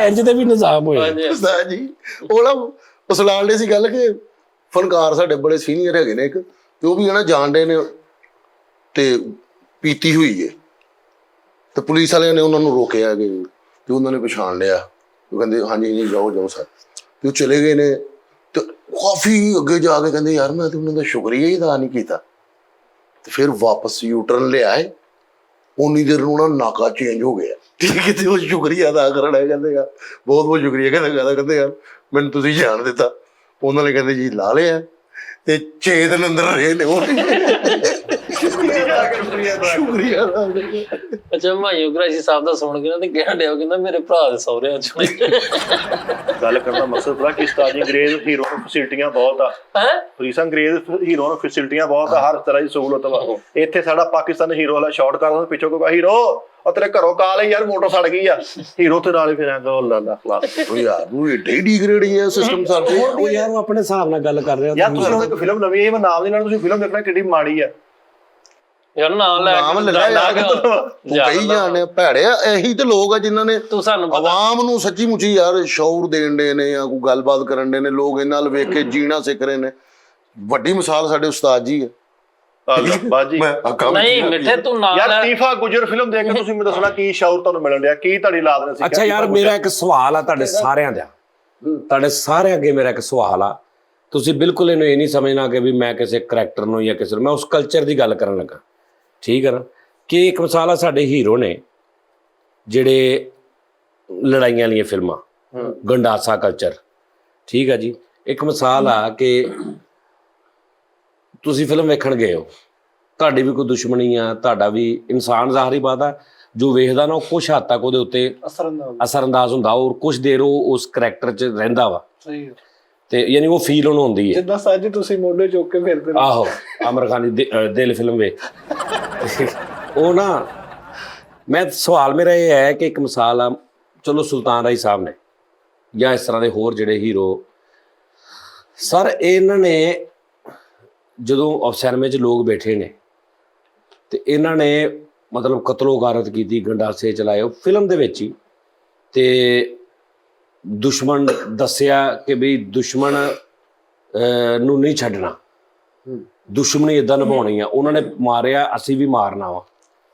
S2: ਇੰਜ ਦੇ ਵੀ ਨਿਜ਼ਾਮ ਹੋਏ
S5: ਜੀ। ਉਹ ਨਾ ਉਸਲਾਣ ਦੇ ਸੀ ਗੱਲ ਕਿ ਫਨਕਾਰ ਸਾਡੇ ਬੜੇ ਸੀਨੀਅਰ ਹੈਗੇ ਨੇ ਇੱਕ, ਤੇ ਉਹ ਵੀ ਨਾ ਜਾਣਦੇ ਨੇ, ਤੇ ਪੀਤੀ ਹੋਈ ਹੈ। ਤੇ ਪੁਲਿਸ ਵਾਲਿਆਂ ਨੇ ਉਹਨਾਂ ਨੂੰ ਰੋਕਿਆ ਕਿ, ਤੇ ਉਹਨਾਂ ਨੇ ਪਛਾਣ ਲਿਆ। ਉਹ ਕਹਿੰਦੇ ਹਾਂਜੀ ਜੀ ਜਾਓ ਜਾਓ ਸਰ। ਤੇ ਉਹ ਚਲੇ ਗਏ ਨੇ, ਤੇ ਕਾਫੀ ਅੱਗੇ ਜਾ ਕੇ ਕਹਿੰਦੇ ਯਾਰ ਮੈਂ ਤੇ ਉਹਨਾਂ ਦਾ ਸ਼ੁਕਰੀਆ ਹੀ ਅਦਾ ਨਹੀਂ ਕੀਤਾ। ਤੇ ਫਿਰ ਵਾਪਸ ਯੂਟਰਨ ਲਿਆਏ। ਉਨੀ ਦੇਰ ਨੂੰ ਨਾ ਨਾਕਾ ਚੇਂਜ ਹੋ ਗਿਆ, ਠੀਕ ਹੈ। ਤੇ ਉਹ ਸ਼ੁਕਰੀਆ ਅਦਾ ਕਰਨ ਆਏ, ਕਹਿੰਦੇ ਯਾਰ ਬਹੁਤ ਬਹੁਤ ਸ਼ੁਕਰੀਆ। ਕਹਿੰਦੇ ਯਾਰ ਮੈਨੂੰ ਤੁਸੀਂ ਜਾਣ ਦਿੱਤਾ। ਉਹਨਾਂ ਨੇ ਕਹਿੰਦੇ ਜੀ ਲਾ ਲਿਆ, ਤੇ 6 ਦਿਨ ਅੰਦਰ ਰਹੇ ਨੇ ਉਹ। ਸ਼ੁਕਰੀਆ।
S3: ਅੱਛਾ, ਹੁਮਾਯੂੰ ਕੁਰੈਸ਼ੀ ਸਾਹਿਬ ਦਾ ਸੁਣ ਕੇ ਨਾ ਤੇ ਕਹਿਣ ਡਿਆ, ਕਹਿੰਦਾ ਮੇਰੇ ਭਰਾ ਦੇ ਸਹੁਰਿਆਂ ਚ
S4: ਗੱਲ ਕਰਨ ਦਾ ਮਕਸਦ ਪਤਾ ਕਿ ਉਸਤਾਦ ਜੀ ਅੰਗਰੇਜ਼ ਹੀਰੋ ਨੂੰ ਫੈਸਿਲਿਟੀਆਂ ਬਹੁਤ ਆ। ਫਰੀਸਾ ਅੰਗਰੇਜ਼ ਹੀਰੋ ਨੂੰ ਫੈਸਿਲਿਟੀਆਂ ਬਹੁਤ ਆ, ਹਰ ਤਰ੍ਹਾਂ ਦੀ ਸਹੂਲਤ ਵਾ। ਇੱਥੇ ਸਾਡਾ ਪਾਕਿਸਤਾਨ ਹੀਰੋ ਵਾਲਾ ਸ਼ਾਟ ਕਰਦਾ, ਪਿੱਛੋਂ ਕੋਈ ਹੀਰੋ ਉਹ ਤੇਰੇ ਘਰੋਂ ਕਾਲ ਹੈ ਯਾਰ, ਮੋਟਰ ਸੜ ਗਈ ਆ। ਹੀਰੋ ਤੇ ਨਾਲ ਹੀ ਫਿਰ ਅੱਲਾ ਖਲਾਸ।
S5: ਉਹ ਯਾਰ ਉਹ ਏਡੇ ਡਿਗਰੇਡ ਹੈ ਸਿਸਟਮ ਸਾਡੇ।
S2: ਉਹ ਯਾਰ ਉਹ ਆਪਣੇ ਹਿਸਾਬ ਨਾਲ ਗੱਲ ਕਰ ਰਿਹਾ।
S4: ਯਾਰ ਤੁਸੀਂ ਇੱਕ ਫਿਲਮ ਨਵੀਂ, ਇਹ ਮੈਂ ਨਾਮ ਦੇ ਨਾਲ ਤੁਸੀਂ ਫਿਲਮ ਦੇਖਣਾ ਕਿੱਡੀ ਮਾੜੀ ਆ
S3: ਯਾਰ। ਨਾਮ ਲੈ
S5: ਕਈ ਜਾਣੇ ਭੈੜੇ ਆ। ਇਹੀ ਤੇ ਲੋਕ ਆ ਜਿਨ੍ਹਾਂ ਨੇ
S3: ਤੂੰ ਸਾਨੂੰ
S5: ਆਵਾਮ ਨੂੰ ਸੱਚੀ ਮੁੱਚੀ ਯਾਰ ਸ਼ੌਰ ਦੇਣ ਦੇ ਨੇ, ਜਾਂ ਕੋਈ ਗੱਲਬਾਤ ਕਰਨ ਦੇ ਨੇ। ਲੋਕ ਇਹਨਾਂ ਨਾਲ ਵੇਖ ਕੇ ਜੀਣਾ ਸਿੱਖ ਰਹੇ ਨੇ। ਵੱਡੀ ਮਿਸਾਲ ਸਾਡੇ ਉਸਤਾਦ ਜੀ ਹੈ।
S4: ਬਾਜੀ
S3: ਨਹੀਂ ਮਿੱਠੇ, ਤੂੰ ਨਾਮ
S4: ਯਾਰ ਲਤੀਫਾ ਗੁਜਰ ਫਿਲਮ ਦੇਖ ਕੇ ਤੁਸੀਂ ਮੈਨੂੰ ਦੱਸਣਾ ਕੀ ਸ਼ੌਰ ਤੁਹਾਨੂੰ ਮਿਲਣ ਡਿਆ, ਕੀ ਤੁਹਾਡੀ ਲਾਦ ਨੇ?
S2: ਅੱਛਾ ਯਾਰ, ਮੇਰਾ ਇੱਕ ਸਵਾਲ ਆ ਤੁਹਾਡੇ ਸਾਰਿਆਂ ਦਾ, ਤੁਹਾਡੇ ਸਾਰਿਆਂ ਅੱਗੇ ਮੇਰਾ ਇੱਕ ਸਵਾਲ ਆ। ਤੁਸੀਂ ਬਿਲਕੁਲ ਇਹਨੂੰ ਇਹ ਨਹੀਂ ਸਮਝਣਾ ਕਿ ਵੀ ਮੈਂ ਕਿਸੇ ਕਰੈਕਟਰ ਨੂੰ ਜਾਂ ਕਿਸੇ ਨੂੰ, ਮੈਂ ਉਸ ਕਲਚਰ ਦੀ ਗੱਲ ਕਰਨ ਲੱਗਾ, ਠੀਕ ਹੈ ਨਾ। ਕਿ ਇੱਕ ਮਿਸਾਲ ਆ, ਸਾਡੇ ਹੀਰੋ ਨੇ ਜਿਹੜੇ ਲੜਾਈਆਂ ਵਾਲੀਆਂ ਫਿਲਮਾਂ, ਗੰਡਾਸਾ ਕਲਚਰ, ਠੀਕ ਆ ਜੀ। ਇੱਕ ਮਿਸਾਲ ਆ ਕਿ ਤੁਸੀਂ ਫਿਲਮ ਵੇਖਣ ਗਏ ਹੋ, ਤੁਹਾਡੀ ਵੀ ਕੋਈ ਦੁਸ਼ਮਣੀ ਆ, ਤੁਹਾਡਾ ਵੀ ਇਨਸਾਨ ਜ਼ਾਹਰੀ ਬਾਤ ਆ, ਜੋ ਵੇਖਦਾ ਨਾ ਉਹ ਕੁਛ ਹੱਦ ਤੱਕ ਉਹਦੇ ਉੱਤੇ ਅਸਰਅੰਦਾਜ਼ ਹੁੰਦਾ, ਔਰ ਕੁਛ ਦੇਰ ਉਹ ਉਸ ਕਰੈਕਟਰ 'ਚ ਰਹਿੰਦਾ ਵਾ।
S1: ਸਹੀ ਹੈ।
S2: ਤੇ ਯਾਨੀ ਉਹ ਫੀਲ ਉਹਨੂੰ ਹੁੰਦੀ ਹੈ।
S1: ਜਿੱਦਾਂ ਸਾਜੀ ਤੁਸੀਂ ਮੋਢੇ ਚੁੱਕ ਕੇ ਫਿਰਦੇ ਹੋ।
S2: ਆਹੋ, ਆਮਰ ਖਾਨ ਦੀ ਦਿਲ ਫਿਲਮ ਵੇ ਉਹ ਨਾ। ਮੈਂ ਸਵਾਲ ਮੇਰਾ ਇਹ ਹੈ ਕਿ ਇੱਕ ਮਿਸਾਲ ਆ, ਚਲੋ ਸੁਲਤਾਨ ਰਾਏ ਸਾਹਿਬ ਨੇ ਜਾਂ ਇਸ ਤਰ੍ਹਾਂ ਦੇ ਹੋਰ ਜਿਹੜੇ ਹੀਰੋ ਸਰ, ਇਹਨਾਂ ਨੇ ਜਦੋਂ ਸਿਨੇਮੇ 'ਚ ਲੋਕ ਬੈਠੇ ਨੇ ਤੇ ਇਹਨਾਂ ਨੇ ਮਤਲਬ ਕਤਲੋ ਗਾਰਤ ਕੀਤੀ, ਗੰਡਾਸੇ ਚਲਾਏ ਫਿਲਮ ਦੇ ਵਿੱਚ ਹੀ। ਤੇ ਦੁਸ਼ਮਣ ਦੱਸਿਆ ਕਿ ਵੀ ਦੁਸ਼ਮਣ ਨੂੰ ਨਹੀਂ ਛੱਡਣਾ, ਦੁਸ਼ਮਣੀ ਇਦਾਂ ਨਿਭਾਉਣੀ ਆ, ਉਹਨਾਂ ਨੇ ਮਾਰਿਆ ਅਸੀਂ ਵੀ ਮਾਰਨਾ ਵਾ,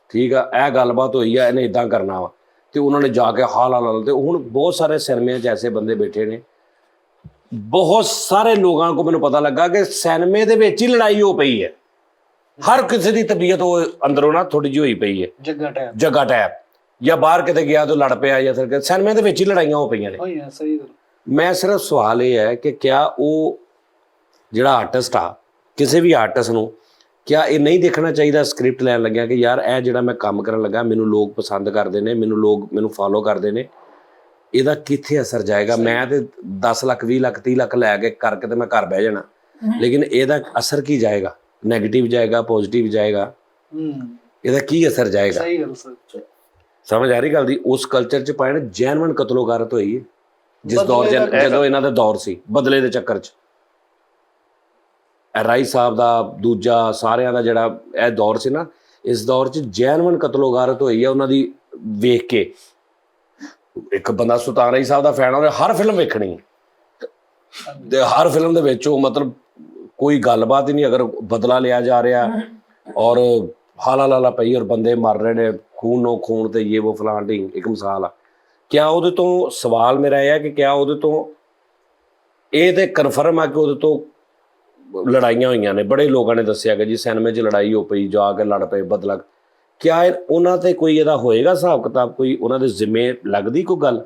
S2: ਠੀਕ ਆ, ਇਹ ਗੱਲਬਾਤ ਹੋਈ ਆ, ਇਹਨੇ ਇਦਾਂ ਕਰਨਾ ਵਾ, ਤੇ ਉਹਨਾਂ ਨੇ ਜਾ ਕੇ ਹਾਲ ਹਾਲ। ਤੇ ਹੁਣ ਬਹੁਤ ਸਾਰੇ ਸਿਨੇਮਿਆਂ 'ਚ ਐਸੇ ਬੰਦੇ ਬੈਠੇ ਨੇ, ਬਹੁਤ ਸਾਰੇ ਲੋਕਾਂ ਕੋ ਮੈਨੂੰ ਪਤਾ ਲੱਗਾ ਕਿ ਸਿਨੇਮੇ ਦੇ ਵਿੱਚ ਹੀ ਲੜਾਈ ਹੋ ਪਈ ਹੈ, ਹਰ ਕਿਸੇ ਦੀ ਤਬੀਅਤ ਉਹ ਅੰਦਰੋਂ ਨਾ ਥੋੜੀ ਜਿਹੀ ਹੋਈ ਪਈ ਹੈ, ਜੱਗਾ ਟੈਪ, ਜਾਂ ਬਾਹਰ ਕਿਤੇ ਗਿਆ ਤਾਂ ਲੜ ਪਿਆ, ਜਾਂ ਫਿਰ ਸਿਨੇਮੇ ਦੇ ਵਿੱਚ ਹੀ ਲੜਾਈਆਂ ਹੋ ਪਈਆਂ ਨੇ।
S1: ਸਹੀ ਗੱਲ।
S2: ਮੈਂ ਸਿਰਫ ਸਵਾਲ ਇਹ ਹੈ ਕਿ ਕਿਆ ਉਹ ਜਿਹੜਾ ਆਰਟਿਸਟ ਆ, ਕਿਸੇ ਵੀ ਆਰਟਿਸਟ ਨੂੰ ਕਿਆ ਇਹ ਨਹੀਂ ਦੇਖਣਾ ਚਾਹੀਦਾ ਸਕ੍ਰਿਪਟ ਲੈਣ ਲੱਗਿਆ ਕਿ ਯਾਰ ਇਹ ਜਿਹੜਾ ਮੈਂ ਕੰਮ ਕਰਨ ਲੱਗਾ, ਮੈਨੂੰ ਲੋਕ ਪਸੰਦ ਕਰਦੇ ਨੇ, ਮੈਨੂੰ ਫਾਲੋ ਕਰਦੇ ਨੇ, ਇਹਦਾ ਕਿੱਥੇ ਅਸਰ ਜਾਏਗਾ? ਮੈਂ ਤੇ 10 ਲੱਖ 20 ਲੱਖ 30 ਲੱਖ ਲੈ ਕੇ ਕਰਕੇ ਤੇ ਮੈਂ ਘਰ ਬਹਿ ਜਾਣਾ, ਲੇਕਿਨ ਇਹਦਾ ਅਸਰ ਕੀ ਜਾਏਗਾ? ਨੈਗੇਟਿਵ ਜਾਏਗਾ, ਪੋਜ਼ਿਟਿਵ ਜਾਏਗਾ, ਇਹਦਾ ਕੀ ਅਸਰ ਜਾਏਗਾ?
S1: ਸਹੀ ਗੱਲ ਸੱਚ।
S2: ਸਮਝ ਆ ਰਹੀ ਗੱਲ ਦੀ? ਉਸ ਕਲਚਰ 'ਚ ਪਾਏ ਜੈਨੂਇਨ ਕਤਲੋਗਾਰਤ ਹੋਈ ਹੈ ਜਿਸ ਦੌਰ ਜਦੋਂ ਇਹਨਾਂ ਦਾ ਦੌਰ ਸੀ, ਬਦਲੇ ਦੇ ਚੱਕਰ 'ਚ। ਰਾਈ ਸਾਹਿਬ ਦਾ, ਦੂਜਾ ਸਾਰਿਆਂ ਦਾ ਜਿਹੜਾ ਇਹ ਦੌਰ ਸੀ ਨਾ, ਇਸ ਦੌਰ 'ਚ ਜੈਨੂਇਨ ਕਤਲੋਗਾਰਤ ਹੋਈ ਹੈ ਉਹਨਾਂ ਦੀ ਵੇਖ ਕੇ। ਇੱਕ ਬੰਦਾ ਸੁਲਤਾਨ ਰਾਈ ਸਾਹਿਬ ਦਾ ਫੈਨ ਹੋਵੇ, ਹਰ ਫਿਲਮ ਵੇਖਣੀ ਤੇ ਹਰ ਫਿਲਮ ਦੇ ਵਿੱਚ ਉਹ ਮਤਲਬ ਕੋਈ ਗੱਲਬਾਤ ਹੀ ਨਹੀਂ, ਅਗਰ ਬਦਲਾ ਲਿਆ ਜਾ ਰਿਹਾ ਔਰ ਹਾਲਾ ਲਾਲਾ ਪਈ ਔਰ ਬੰਦੇ ਮਰ ਰਹੇ ਨੇ, ਖੂਨੋ ਖੂਨ ਤੇ ਇਹ ਉਹ ਫਲਾਣ ਢੀਂਗ, ਇੱਕ ਮਿਸਾਲ ਆ। ਕਿਆ ਉਹਦੇ ਤੋਂ ਸਵਾਲ ਮੇਰਾ ਇਹ ਹੈ ਕਿ ਕਿਆ ਉਹਦੇ ਤੋਂ ਇਹ ਤੇ ਕਨਫਰਮ ਆ ਕਿ ਉਹਦੇ ਤੋਂ ਲੜਾਈਆਂ ਹੋਈਆਂ ਨੇ? ਬੜੇ ਲੋਕਾਂ ਨੇ ਦੱਸਿਆ ਕਿ ਜੀ ਸਿਨੇਮੇ 'ਚ ਲੜਾਈ ਹੋ ਪਈ, ਜਾ ਕੇ ਲੜ ਪਏ, ਬਦਲਾ। ਕਿਆ ਉਹਨਾਂ ਤੇ ਕੋਈ ਇਹਦਾ ਹੋਏਗਾ ਹਿਸਾਬ ਕਿਤਾਬ? ਕੋਈ ਉਹਨਾਂ ਦੇ ਜ਼ਿੰਮੇ ਲੱਗਦੀ ਕੋਈ ਗੱਲ?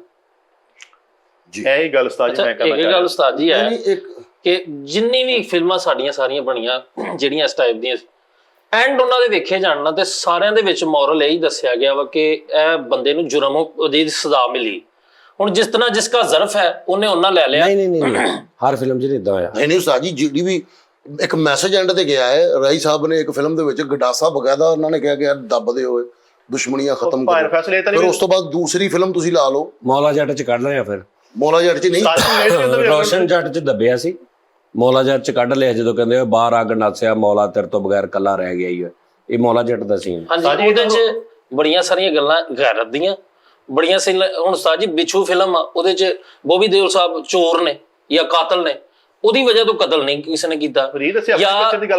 S4: ਇਹ ਗੱਲ ਉਸਤਾਦ ਜੀ ਮੈਂ ਕਰਨਾ
S3: ਇਹ ਗੱਲ ਉਸਤਾਦ ਜੀ ਹੈ
S5: ਇੱਕ
S3: ਕਿ ਜਿੰਨੀ ਵੀ ਫਿਲਮਾਂ ਸਾਡੀਆਂ ਸਾਰੀਆਂ ਬਣੀਆਂ ਜਿਹੜੀਆਂ ਇਸ ਟਾਈਪ ਦੀਆਂ ਸੀ, ਐਂਡ ਉਹਨਾਂ ਦੇ ਵੇਖੇ ਜਾਣ ਨਾਲ ਤੇ ਸਾਰਿਆਂ ਦੇ ਵਿੱਚ ਮੋਰਲ ਇਹ ਹੀ ਦੱਸਿਆ ਗਿਆ ਵਾ ਕਿ ਇਹ ਬੰਦੇ ਨੂੰ ਜੁਰਮ ਉਹਦੀ ਸਜ਼ਾ ਮਿਲੀ। ਹੁਣ ਜਿਸ ਤਰ੍ਹਾਂ ਜਿਸਕਾ ਜ਼ਰਫ ਹੈ ਉਹਨੇ ਉਹਨਾਂ ਲੈ ਲਿਆ।
S2: ਨਹੀਂ ਹਰ ਫਿਲਮ 'ਚ ਨਹੀਂ ਇਦਾਂ ਹੋਇਆ।
S5: ਨਹੀਂ ਉਸਤਾਦ ਜੀ, ਜਿਹੜੀ ਵੀ ਇੱਕ ਮੈਸੇਜ ਐਂਡ ਤੇ ਗਿਆ ਹੈ, ਰਾਈ ਸਾਹਿਬ ਨੇ ਇੱਕ ਫਿਲਮ ਦੇ ਵਿੱਚ ਗਡਾਸਾ ਬਕਾਇਦਾ ਉਹਨਾਂ ਨੇ ਕਿਹਾ ਕਿ ਯਾਰ ਦੱਬਦੇ ਹੋਏ ਦੁਸ਼ਮਣੀਆਂ ਖਤਮ ਕਰੋ।
S4: ਫੈਸਲੇ ਤਾਂ
S5: ਫਿਰ ਉਸ ਤੋਂ ਬਾਅਦ ਦੂਸਰੀ ਫਿਲਮ ਤੁਸੀਂ ਲਾ ਲਓ,
S2: ਮੌਲਾ ਜੱਟ 'ਚ ਕੱਢ ਲਿਆ, ਫਿਰ
S5: ਮੌਲਾ ਜੱਟ 'ਚ ਨਹੀਂ,
S2: ਰੋਸ਼ਨ ਜੱਟ 'ਚ ਦੱਬਿਆ ਸੀ, ਮੌਲਾ ਜੱਟ 'ਚ ਕੱਢ ਲਿਆ ਜਦੋਂ ਕਹਿੰਦੇ ਬਾਹਰ ਆ ਗੰਡਾਸਿਆ, ਮੌਲਾ ਤੇਰੇ ਤੋਂ ਬਗੈਰ ਕੱਲਾ ਰਹਿ ਗਿਆ ਹੀ ਹੈ। ਇਹ ਮੌਲਾ ਜੱਟ ਦਾ ਸੀਨ।
S3: ਹਾਂਜੀ, ਉਹਦੇ 'ਚ ਬੜੀਆਂ ਸਾਰੀਆਂ ਗੱਲਾਂ ਗੈਰਤ ਦੀਆਂ, ਬੜੀਆਂ ਸੀ। ਹੁਣ ਉਸਤਾਦ ਜੀ ਬਿੱਛੂ ਫਿਲਮ ਆ, ਉਹਦੇ 'ਚ ਬੋਬੀ ਦਿਓਲ ਸਾਹਿਬ ਚੋਰ ਨੇ ਜਾਂ ਕਾਤਲ ਨੇ, ਉਹਦੀ ਵਜ੍ਹਾ ਤੋਂ ਕਤਲ ਨਹੀਂ ਕਿਸੇ ਨੇ ਕੀਤਾ। ਜਾਂ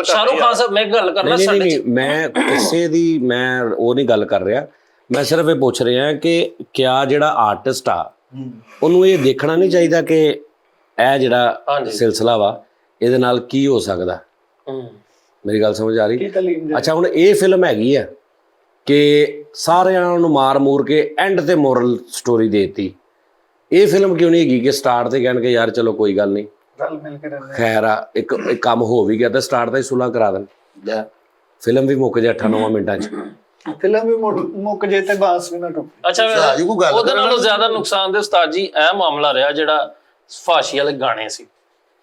S3: ਸ਼ਾਹਰੁਖ ਖਾਨ ਸਾਹਿਬ, ਮੈਂ ਗੱਲ ਕਰਨਾ
S2: ਨਹੀਂ ਮੈਂ ਕਿਸੇ ਦੀ ਮੈਂ ਉਹ ਨਹੀਂ ਗੱਲ ਕਰ ਰਿਹਾ, ਮੈਂ ਸਿਰਫ ਇਹ ਪੁੱਛ ਰਿਹਾ ਕਿ ਕਿਆ ਜਿਹੜਾ ਆਰਟਿਸਟ ਆ ਉਹਨੂੰ ਇਹ ਦੇਖਣਾ ਨਹੀਂ ਚਾਹੀਦਾ ਕਿ ਇਹ ਜਿਹੜਾ ਸਿਲਸਿਲਾ ਵਾ ਇਹਦੇ ਨਾਲ ਕੀ ਹੋ ਸਕਦਾ? ਮੇਰੀ ਗੱਲ ਸਮਝ ਆ ਰਹੀ? ਅੱਛਾ, ਹੁਣ ਇਹ ਫਿਲਮ ਹੈਗੀ ਆ ਕਿ ਸਾਰਿਆਂ ਨੂੰ ਮਾਰ ਮੂਰ ਕੇ ਐਂਡ ਤੇ ਮੋਰਲ ਸਟੋਰੀ ਦੇਤੀ। ਇਹ ਫਿਲਮ ਕਿਉਂ ਨਹੀਂ ਹੈਗੀ ਕਿ ਸਟਾਰਟ ਤੇ ਕਹਿਣ ਕਿ ਯਾਰ ਚਲੋ ਕੋਈ ਗੱਲ ਨਹੀਂ,
S1: ਰਲ ਮਿਲ ਕੇ ਰਹਿੰਦੇ,
S2: ਖੈਰ ਆ, ਇੱਕ ਕੰਮ ਹੋ ਵੀ ਗਿਆ ਤਾਂ ਸਟਾਰਟ ਦਾ ਹੀ ਸੁਲ੍ਹਾ ਕਰਾ ਦੇਣ, ਫਿਲਮ ਵੀ ਮੁੱਕ ਜਾਏ 8-9 ਮਿੰਟਾਂ 'ਚ।
S1: ਫਿਲਮ ਵੀ ਮੁੱਕ ਜੇ ਤੇ ਬਾਸ ਵੀ ਨਾ ਟੁੱਟੇ।
S3: ਅੱਛਾ, ਉਹਦੇ ਨਾਲੋਂ ਜ਼ਿਆਦਾ ਨੁਕਸਾਨ ਦੇ ਉਸਤਾਦ ਜੀ ਇਹ ਮਾਮਲਾ ਰਿਹਾ ਜਿਹੜਾ ਫਾਸ਼ੀ ਵਾਲੇ ਗਾਣੇ ਸੀ।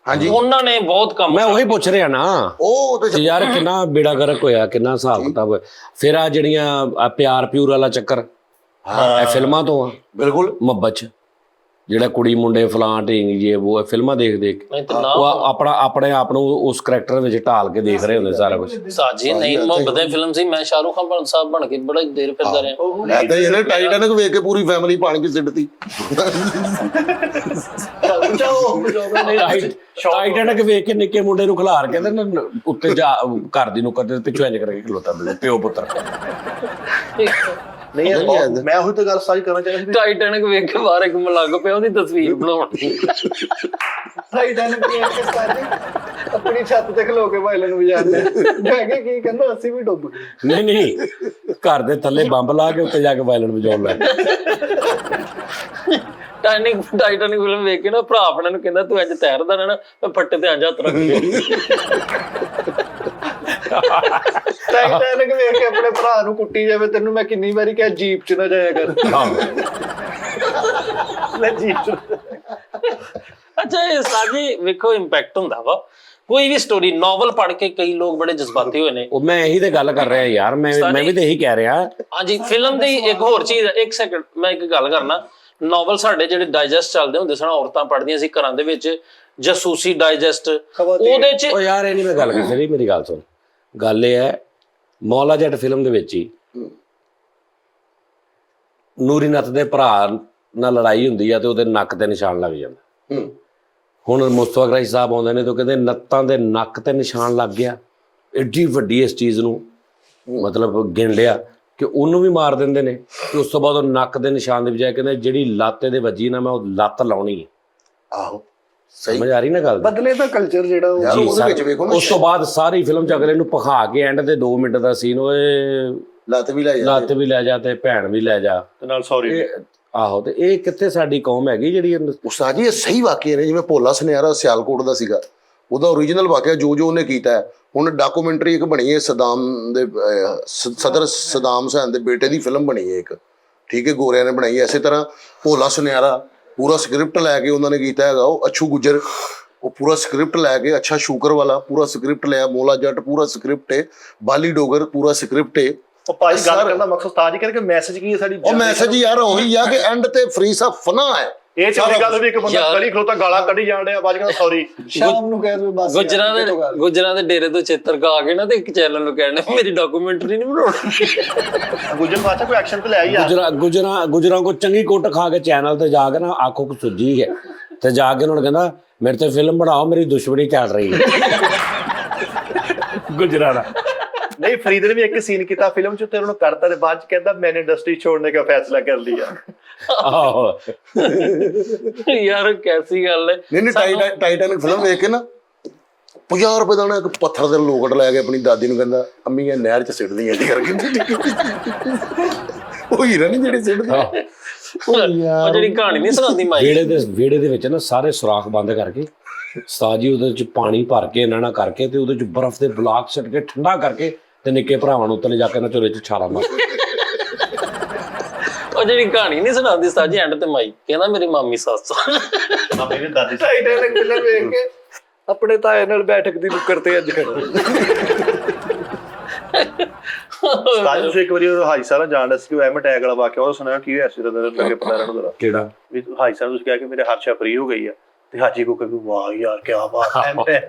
S5: ਹਾਂਜੀ,
S3: ਉਹਨਾਂ ਨੇ ਬਹੁਤ ਕੰਮ।
S2: ਮੈਂ ਉਹੀ ਪੁੱਛ ਰਿਹਾ ਨਾ,
S5: ਉਹ ਤੇ
S2: ਯਾਰ ਕਿੰਨਾ ਬੇੜਾ ਗਰਕ ਹੋਇਆ, ਕਿੰਨਾ ਹਿਸਾਬ ਕਿਤਾਬ ਹੋਇਆ। ਫਿਰ ਆ ਜਿਹੜੀਆਂ ਪਿਆਰ ਪਿਊਰ ਵਾਲਾ ਚੱਕਰ ਇਹ ਫਿਲਮਾਂ ਤੋਂ ਆ,
S5: ਬਿਲਕੁਲ
S2: ਮੁਹੱਬਤ 'ਚ ਜਿਹੜਾ ਕੁੜੀ ਮੁੰਡੇ ਫਲਾਂ ਢੀਂਗ ਜੇ ਉਹ ਫਿਲਮਾਂ ਦੇਖ ਉਹ ਆਪਣੇ ਆਪ ਨੂੰ ਉਸ ਕਰੈਕਟਰ ਵਿੱਚ ਢਾਲ ਕੇ ਦੇਖ ਰਹੇ ਹੁੰਦੇ ਸਾਰਾ ਕੁਝ।
S3: ਸਾਜੀ ਨਹੀਂ, ਮੁਹੱਬਤ ਦੀ ਫਿਲਮ ਸੀ, ਮੈਂ ਸ਼ਾਹਰੁਖ ਖਾਨ ਸਾਹਿਬ ਬਣ ਕੇ ਬੜਾ ਦੇਰ ਫਿਰਦਾ ਰਿਹਾ।
S5: ਐਦਾਂ ਹੀ ਇਹਨੇ ਟਾਈਟੈਨਿਕ ਵੇਖ ਕੇ ਪੂਰੀ ਫੈਮਿਲੀ ਪਾਣੀ 'ਚ ਸਿੱਟਤੀ।
S2: ਟਾਈਟੈਨਿਕ ਵੇਖ ਕੇ ਨਿੱਕੇ ਮੁੰਡੇ ਨੂੰ ਖਿਲਾਰ ਕੇ ਤੇ ਉੱਤੇ ਜਾ ਘਰ ਦੀ ਨੁੱਕਰ ਤੇ ਪਿੱਛੋਂ ਇੰਜ ਕਰਕੇ ਖਲੋਤਾ ਪਿਓ ਪੁੱਤਰ।
S4: ਨਹੀਂ, ਮੈਂ ਉਹੀ ਤਾਂ ਗੱਲ ਸਾਰੀ ਕਰਨਾ ਚਾਹੁੰਦਾ ਸੀ।
S3: ਟਾਈਟੈਨਿਕ ਵੇਖ ਕੇ ਬਾਹਰ ਇੱਕ ਮਲੰਗ ਪਿਆ, ਉਹਦੀ ਤਸਵੀਰ ਬਣਾਉਣ ਦੀ।
S1: ਟਾਈਟੈਨਿਕ ਵੇਖ ਕੇ ਆਪਣੀ ਛੱਤ ਤੇ ਖਲੋ ਕੇ ਵਾਇਲਨ ਵਜਾਉਂਦੇ, ਮੈਂ ਕਿਹਾ ਕੀ ਕਹਿੰਦਾ ਅਸੀਂ ਵੀ ਡੁੱਬ ਗਏ।
S2: ਨਹੀਂ ਘਰ ਦੇ ਥੱਲੇ ਬੰਬ ਲਾ ਕੇ ਉੱਤੇ ਜਾ ਕੇ ਵਾਇਲਨ ਵਜਾਉਣ ਲੱਗ।
S3: ਟਾਈਟੈਨਿਕ ਫਿਲਮ ਵੇਖ ਕੇ ਨਾ ਭਰਾ ਆਪਣੇ ਨੂੰ ਕਹਿੰਦਾ ਤੂੰ ਅੱਜ ਤੈਰਦਾ ਰਹਿਣਾ, ਮੈਂ ਫੱਟੇ ਤੇ ਅੰਜਾ ਹੱਥ ਰੱਖ ਲਿਆ।
S1: ਟਾਈਟੈਨਿਕ ਵੇਖ ਕੇ ਆਪਣੇ ਭਰਾ ਨੂੰ ਕੁੱਟੀ ਜਾਵੇ, ਤੈਨੂੰ ਮੈਂ ਕਿੰਨੀ ਵਾਰੀ ਕਿਹਾ ਜੀਪ 'ਚ ਨਾ ਜਾਇਆ ਕਰ।
S3: ਅੱਛਾ, ਇਹ ਸਾਡੀ ਵੇਖੋ ਇੰਪੈਕਟ ਹੁੰਦਾ ਵਾ। ਕੋਈ ਵੀ ਸਟੋਰੀ ਨੋਵਲ ਪੜ੍ਹ ਕੇ ਕਈ ਲੋਕ ਬੜੇ ਜਜ਼ਬਾਤੀ ਹੋਏ ਨੇ।
S2: ਉਹ ਮੈਂ ਇਹੀ ਤੇ ਗੱਲ ਕਰ ਰਿਹਾ ਯਾਰ, ਮੈਂ ਵੀ ਤੇ ਇਹੀ ਕਹਿ ਰਿਹਾ।
S3: ਹਾਂਜੀ, ਫਿਲਮ ਦੀ ਇੱਕ ਹੋਰ ਚੀਜ਼, ਇੱਕ ਸੈਕਿੰਡ ਮੈਂ ਇੱਕ ਗੱਲ ਕਰਨਾ। ਨੋਵਲ ਸਾਡੇ ਜਿਹੜੇ ਡਾਈਜੈਸਟ ਚੱਲਦੇ ਹੁੰਦੇ ਸਨ, ਔਰਤਾਂ ਪੜ੍ਹਦੀਆਂ ਸੀ ਘਰਾਂ ਦੇ ਵਿੱਚ, ਜਾਸੂਸੀ ਡਾਈਜੈਸਟ, ਉਹਦੇ 'ਚ।
S2: ਉਹ ਯਾਰ ਇਹ ਨਹੀਂ ਮੈਂ ਗੱਲ ਕਰ ਰਹੀ, ਮੇਰੀ ਗੱਲ ਸੁਣ। ਗੱਲ ਇਹ ਹੈ, ਮੌਲਾ ਜੱਟ ਫਿਲਮ ਦੇ ਵਿੱਚ ਹੀ ਨੂਰੀ ਨੱਥ ਦੇ ਭਰਾ ਨਾਲ ਲੜਾਈ ਹੁੰਦੀ ਆ ਤੇ ਉਹਦੇ ਨੱਕ ਤੇ ਨਿਸ਼ਾਨ ਲੱਗ ਜਾਂਦਾ। ਹੁਣ ਮੁਸਤਫਾ ਕੁਰੈਸ਼ੀ ਸਾਹਿਬ ਆਉਂਦੇ ਨੇ ਤੇ ਕਹਿੰਦੇ ਨੱਤਾਂ ਦੇ ਨੱਕ ਤੇ ਨਿਸ਼ਾਨ ਲੱਗ ਗਿਆ। ਐਡੀ ਵੱਡੀ ਇਸ ਚੀਜ਼ ਨੂੰ ਮਤਲਬ ਗਿਣ ਲਿਆ ਕਿ ਉਹਨੂੰ ਵੀ ਮਾਰ ਦਿੰਦੇ ਨੇ ਤੇ ਉਸ ਤੋਂ ਬਾਅਦ ਉਹ ਨੱਕ ਦੇ ਨਿਸ਼ਾਨ ਦੀ ਬਜਾਏ ਕਹਿੰਦੇ ਜਿਹੜੀ ਲੱਤ ਇਹਦੇ ਵੱਜੀ ਨਾ ਮੈਂ ਉਹ ਲੱਤ ਲਾਉਣੀ ਹੈ।
S5: ਆਹੋ ਸਹੀ
S2: ਸਮਝ ਆ ਰਹੀ ਨਾ ਗੱਲ?
S1: ਬਦਲੇ ਦਾ ਕਲਚਰ ਜਿਹੜਾ ਉਹ
S5: ਯਾਰ
S2: ਜੀ
S5: ਉਹਦੇ ਵਿੱਚ ਵੇਖੋ ਨਾ
S2: ਉਸ ਤੋਂ ਬਾਅਦ ਸਾਰੀ ਫਿਲਮ ਚ ਅਗਲੇ ਨੂੰ ਭਖਾ ਕੇ ਐਂਡ ਤੇ 2 ਮਿੰਟ ਦਾ ਸੀਨ ਓਏ
S5: ਲੱਤ ਵੀ ਲੈ
S2: ਲੱਤ ਵੀ ਲੈ ਜਾ ਤੇ ਭੈਣ ਵੀ ਲੈ ਜਾ।
S4: ਤੇ ਨਾਲ ਸੌਰੀ
S2: ਆਹੋ ਤੇ ਇਹ ਕਿੱਥੇ ਸਾਡੀ ਕੌਮ ਹੈਗੀ ਜਿਹੜੀ
S5: ਉਸਤਾਦ ਜੀ ਇਹ ਸਹੀ ਵਾਕਿਆ ਨੇ। ਜਿਵੇਂ ਭੋਲਾ ਸੁਨਿਆਰਾ ਸਿਆਲਕੋਟ ਦਾ ਸੀਗਾ, ਉਹਦਾ ਓਰੀਜਨਲ ਵਾਕਿਆ ਜੋ ਉਹਨੇ ਕੀਤਾ ਹੈ। ਹੁਣ ਡਾਕੂਮੈਂਟਰੀ ਇੱਕ ਬਣੀ ਹੈ ਸਦਾਮ ਦੇ ਸਦਰ ਸਦਾਮ ਹੁਸੈਨ ਦੇ ਬੇਟੇ ਦੀ ਫਿਲਮ ਬਣੀ ਹੈ ਇੱਕ, ਠੀਕ ਹੈ, ਗੋਰਿਆਂ ਨੇ ਬਣਾਈ ਹੈ। ਇਸੇ ਤਰ੍ਹਾਂ ਭੋਲਾ ਸੁਨਿਆਰਾ ਪੂਰਾ ਸਕ੍ਰਿਪਟ ਲੈ ਕੇ ਉਹਨਾਂ ਨੇ ਕੀਤਾ ਹੈਗਾ। ਉਹ ਅੱਛੂ ਗੁੱਜਰ ਉਹ ਪੂਰਾ ਸਕ੍ਰਿਪਟ ਲੈ ਕੇ, ਅੱਛਾ ਸ਼ੂਕਰ ਵਾਲਾ ਪੂਰਾ ਸਕ੍ਰਿਪਟ ਲਿਆ, ਮੋਲਾ ਜੱਟ ਪੂਰਾ ਸਕ੍ਰਿਪਟ ਹੈ, ਬਾਲੀ ਡੋਗਰ ਪੂਰਾ ਸਕ੍ਰਿਪਟ ਹੈ।
S4: ਉਹ ਭਾਈ ਗੱਲ ਕਰਨ ਦਾ ਮਕਸਦ ਉਸਤਾਦ ਜੀ ਕਹਿੰਦੇ ਕਿ ਮੈਸੇਜ ਕੀ ਹੈ ਸਾਡੀ
S5: ਉਹ ਮੈਸੇਜ ਯਾਰ ਉਹੀ ਆ ਕਿ ਐਂਡ ਤੇ ਫਰੀ ਸਾਹਿਬ ਫਨਾ ਹੈ।
S4: ਇਹ ਚੰਗੀ ਗੱਲ ਵੀ ਇੱਕ ਬੰਦਾ ਗਲੀ ਖਲੋਤਾ ਗਾਲਾਂ ਕੱਢੀ ਜਾਣ ਡਿਆ, ਬਾਅਦ ਕਹਿੰਦਾ ਸੌਰੀ।
S1: ਸ਼ਾਮ ਨੂੰ ਕਹਿ ਦੋ ਬਸ
S3: ਗੁੱਜਰਾਂ ਦੇ ਡੇਰੇ ਤੋਂ ਚਿੱਤਰ ਕਾ ਕੇ ਨਾ ਤੇ ਇੱਕ ਚੈਨਲ ਨੂੰ ਕਹਿਣਾ ਮੇਰੀ ਡਾਕੂਮੈਂਟਰੀ ਨਹੀਂ ਬਣਾਉਣੀ।
S4: ਗੁੱਜਰ ਬਾਚਾ ਕੋਈ ਐਕਸ਼ਨ ਤੇ ਲੈ ਆਈ ਆ।
S2: ਗੁਜਰਾਂ ਕੋ ਚੰਗੀ ਕੁੱਟ ਖਾ ਕੇ ਚੈਨਲ ਤੇ ਜਾ ਕੇ ਨਾ ਆਖੋ ਕੋ ਸੁੱਜੀ ਹੈ ਤੇ ਜਾ ਕੇ ਉਹਨਾਂ ਨੂੰ ਕਹਿੰਦਾ ਮੇਰੇ ਤੇ ਫਿਲਮ ਬਣਾਓ, ਮੇਰੀ ਦੁਸ਼ਮਣੀ ਚੱਲ ਰਹੀ ਹੈ ਗੁਜਰਾਂ ਦਾ।
S4: ਨਹੀਂ ਫਰੀਦ ਨੇ ਵੀ ਇੱਕ ਸੀਨ ਕੀਤਾ ਫਿਲਮ ਚ ਤੇ ਉਹਨੂੰ ਕਰਤਾ ਤੇ ਬਾਅਦ ਚ ਕਹਿੰਦਾ ਮੈਨੇ ਇੰਡਸਟਰੀ छोड़ने का फैसला कर लिया।
S2: ਆਹੋ
S3: ਯਾਰ ਕੈਸੀ ਗੱਲ ਹੈ।
S5: ਨਹੀਂ ਟਾਈਟੈਨਿਕ ਫਿਲਮ ਵੇਖ ਕੇ ਨਾ 50 ਰੁਪਏ ਦਾ ਨਾ ਇੱਕ ਪੱਥਰ ਦੇ ਲੋਕਟ ਲੈ ਕੇ ਆਪਣੀ ਦਾਦੀ ਨੂੰ ਕਹਿੰਦਾ ਅੰਮੀ ਇਹ ਨਹਿਰ ਚ ਸਿੱਟਦੀ ਐ ਕਰਕੇ। ਉਹ ਹੀਰਾ ਨਹੀਂ ਜਿਹੜੇ ਸਿੱਟਦੇ
S3: ਉਹ ਜਿਹੜੀ ਕਹਾਣੀ ਨਹੀਂ ਸੁਣਾਉਂਦੀ ਮਾਈ
S2: ਵਿਹੜੇ ਦੇ ਵਿੱਚ ਨਾ ਸਾਰੇ ਸੁਰਾਖ ਬੰਦ ਕਰਕੇ ਉਸਤਾਦ ਜੀ ਉਹਦੇ ਚ ਪਾਣੀ ਭਰ ਕੇ ਇਹਨਾਂ ਨਾਲ ਕਰਕੇ ਤੇ ਉਹਦੇ ਚ ਬਰਫ਼ ਦੇ ਬਲਾਕ ਸੁੱਟ ਕੇ ਠੰਡਾ ਕਰਕੇ ਤੇ ਨਿੱਕੇ ਭਰਾਵਾਂ ਨੂੰ ਉੱਤੇ ਜਾ ਕੇ ਨਾ ਚੋਰੇ ਚ ਛਾਲਾ ਮਾਰ।
S3: ਉਹ ਜਿਹੜੀ ਕਹਾਣੀ ਨਹੀਂ ਸੁਣਾਉਂਦੀ ਉਸਤਾਦ ਜੀ ਐਂਡ ਤੇ ਮਾਈ ਕਹਿੰਦਾ ਮੇਰੀ ਮਾਮੀ ਸੱਸ
S4: ਆ ਮੇਰੀ ਦਾਦੀ
S1: ਟਾਈਟੈਨਿਕ ਫਿਲਮ ਵੇਖ ਕੇ ਆਪਣੇ ਤਾਏ ਨਾਲ ਬੈਠਕ ਦੀ ਨੁੱਕਰ ਤੇ ਅੱਜ ਖੜਾ।
S4: ਉਸਤਾਦ ਜੀ ਇੱਕ ਵਾਰੀ ਉਹ ਹਾਈ ਸਾਰਾ ਜਾਣਦਾ ਸੀ ਕਿ ਐਮ ਅਟੈਕ ਵਾਲਾ ਵਾਕਿਆ ਉਹ ਸੁਣਿਆ ਕੀ ਹੋਇਆ ਸੀ ਉਹਦੇ ਲੱਗੇ ਪਤਾ ਰਹਿਣ ਦਾ
S2: ਕਿਹੜਾ
S4: ਵੀ ਹਾਈ ਸਾਹਿਬ ਤੁਸੀਂ ਕਿਹਾ ਕਿ ਮੇਰੇ ਹਰਸ਼ਾ ਫਰੀ ਹੋ ਗਈ ਆ ਤੇ ਹਾਜੀ ਕੋ ਕਹੀ ਵਾਹ ਯਾਰ ਕੀ ਬਾਤ ਹੈ। ਐਮ ਅਟੈਕ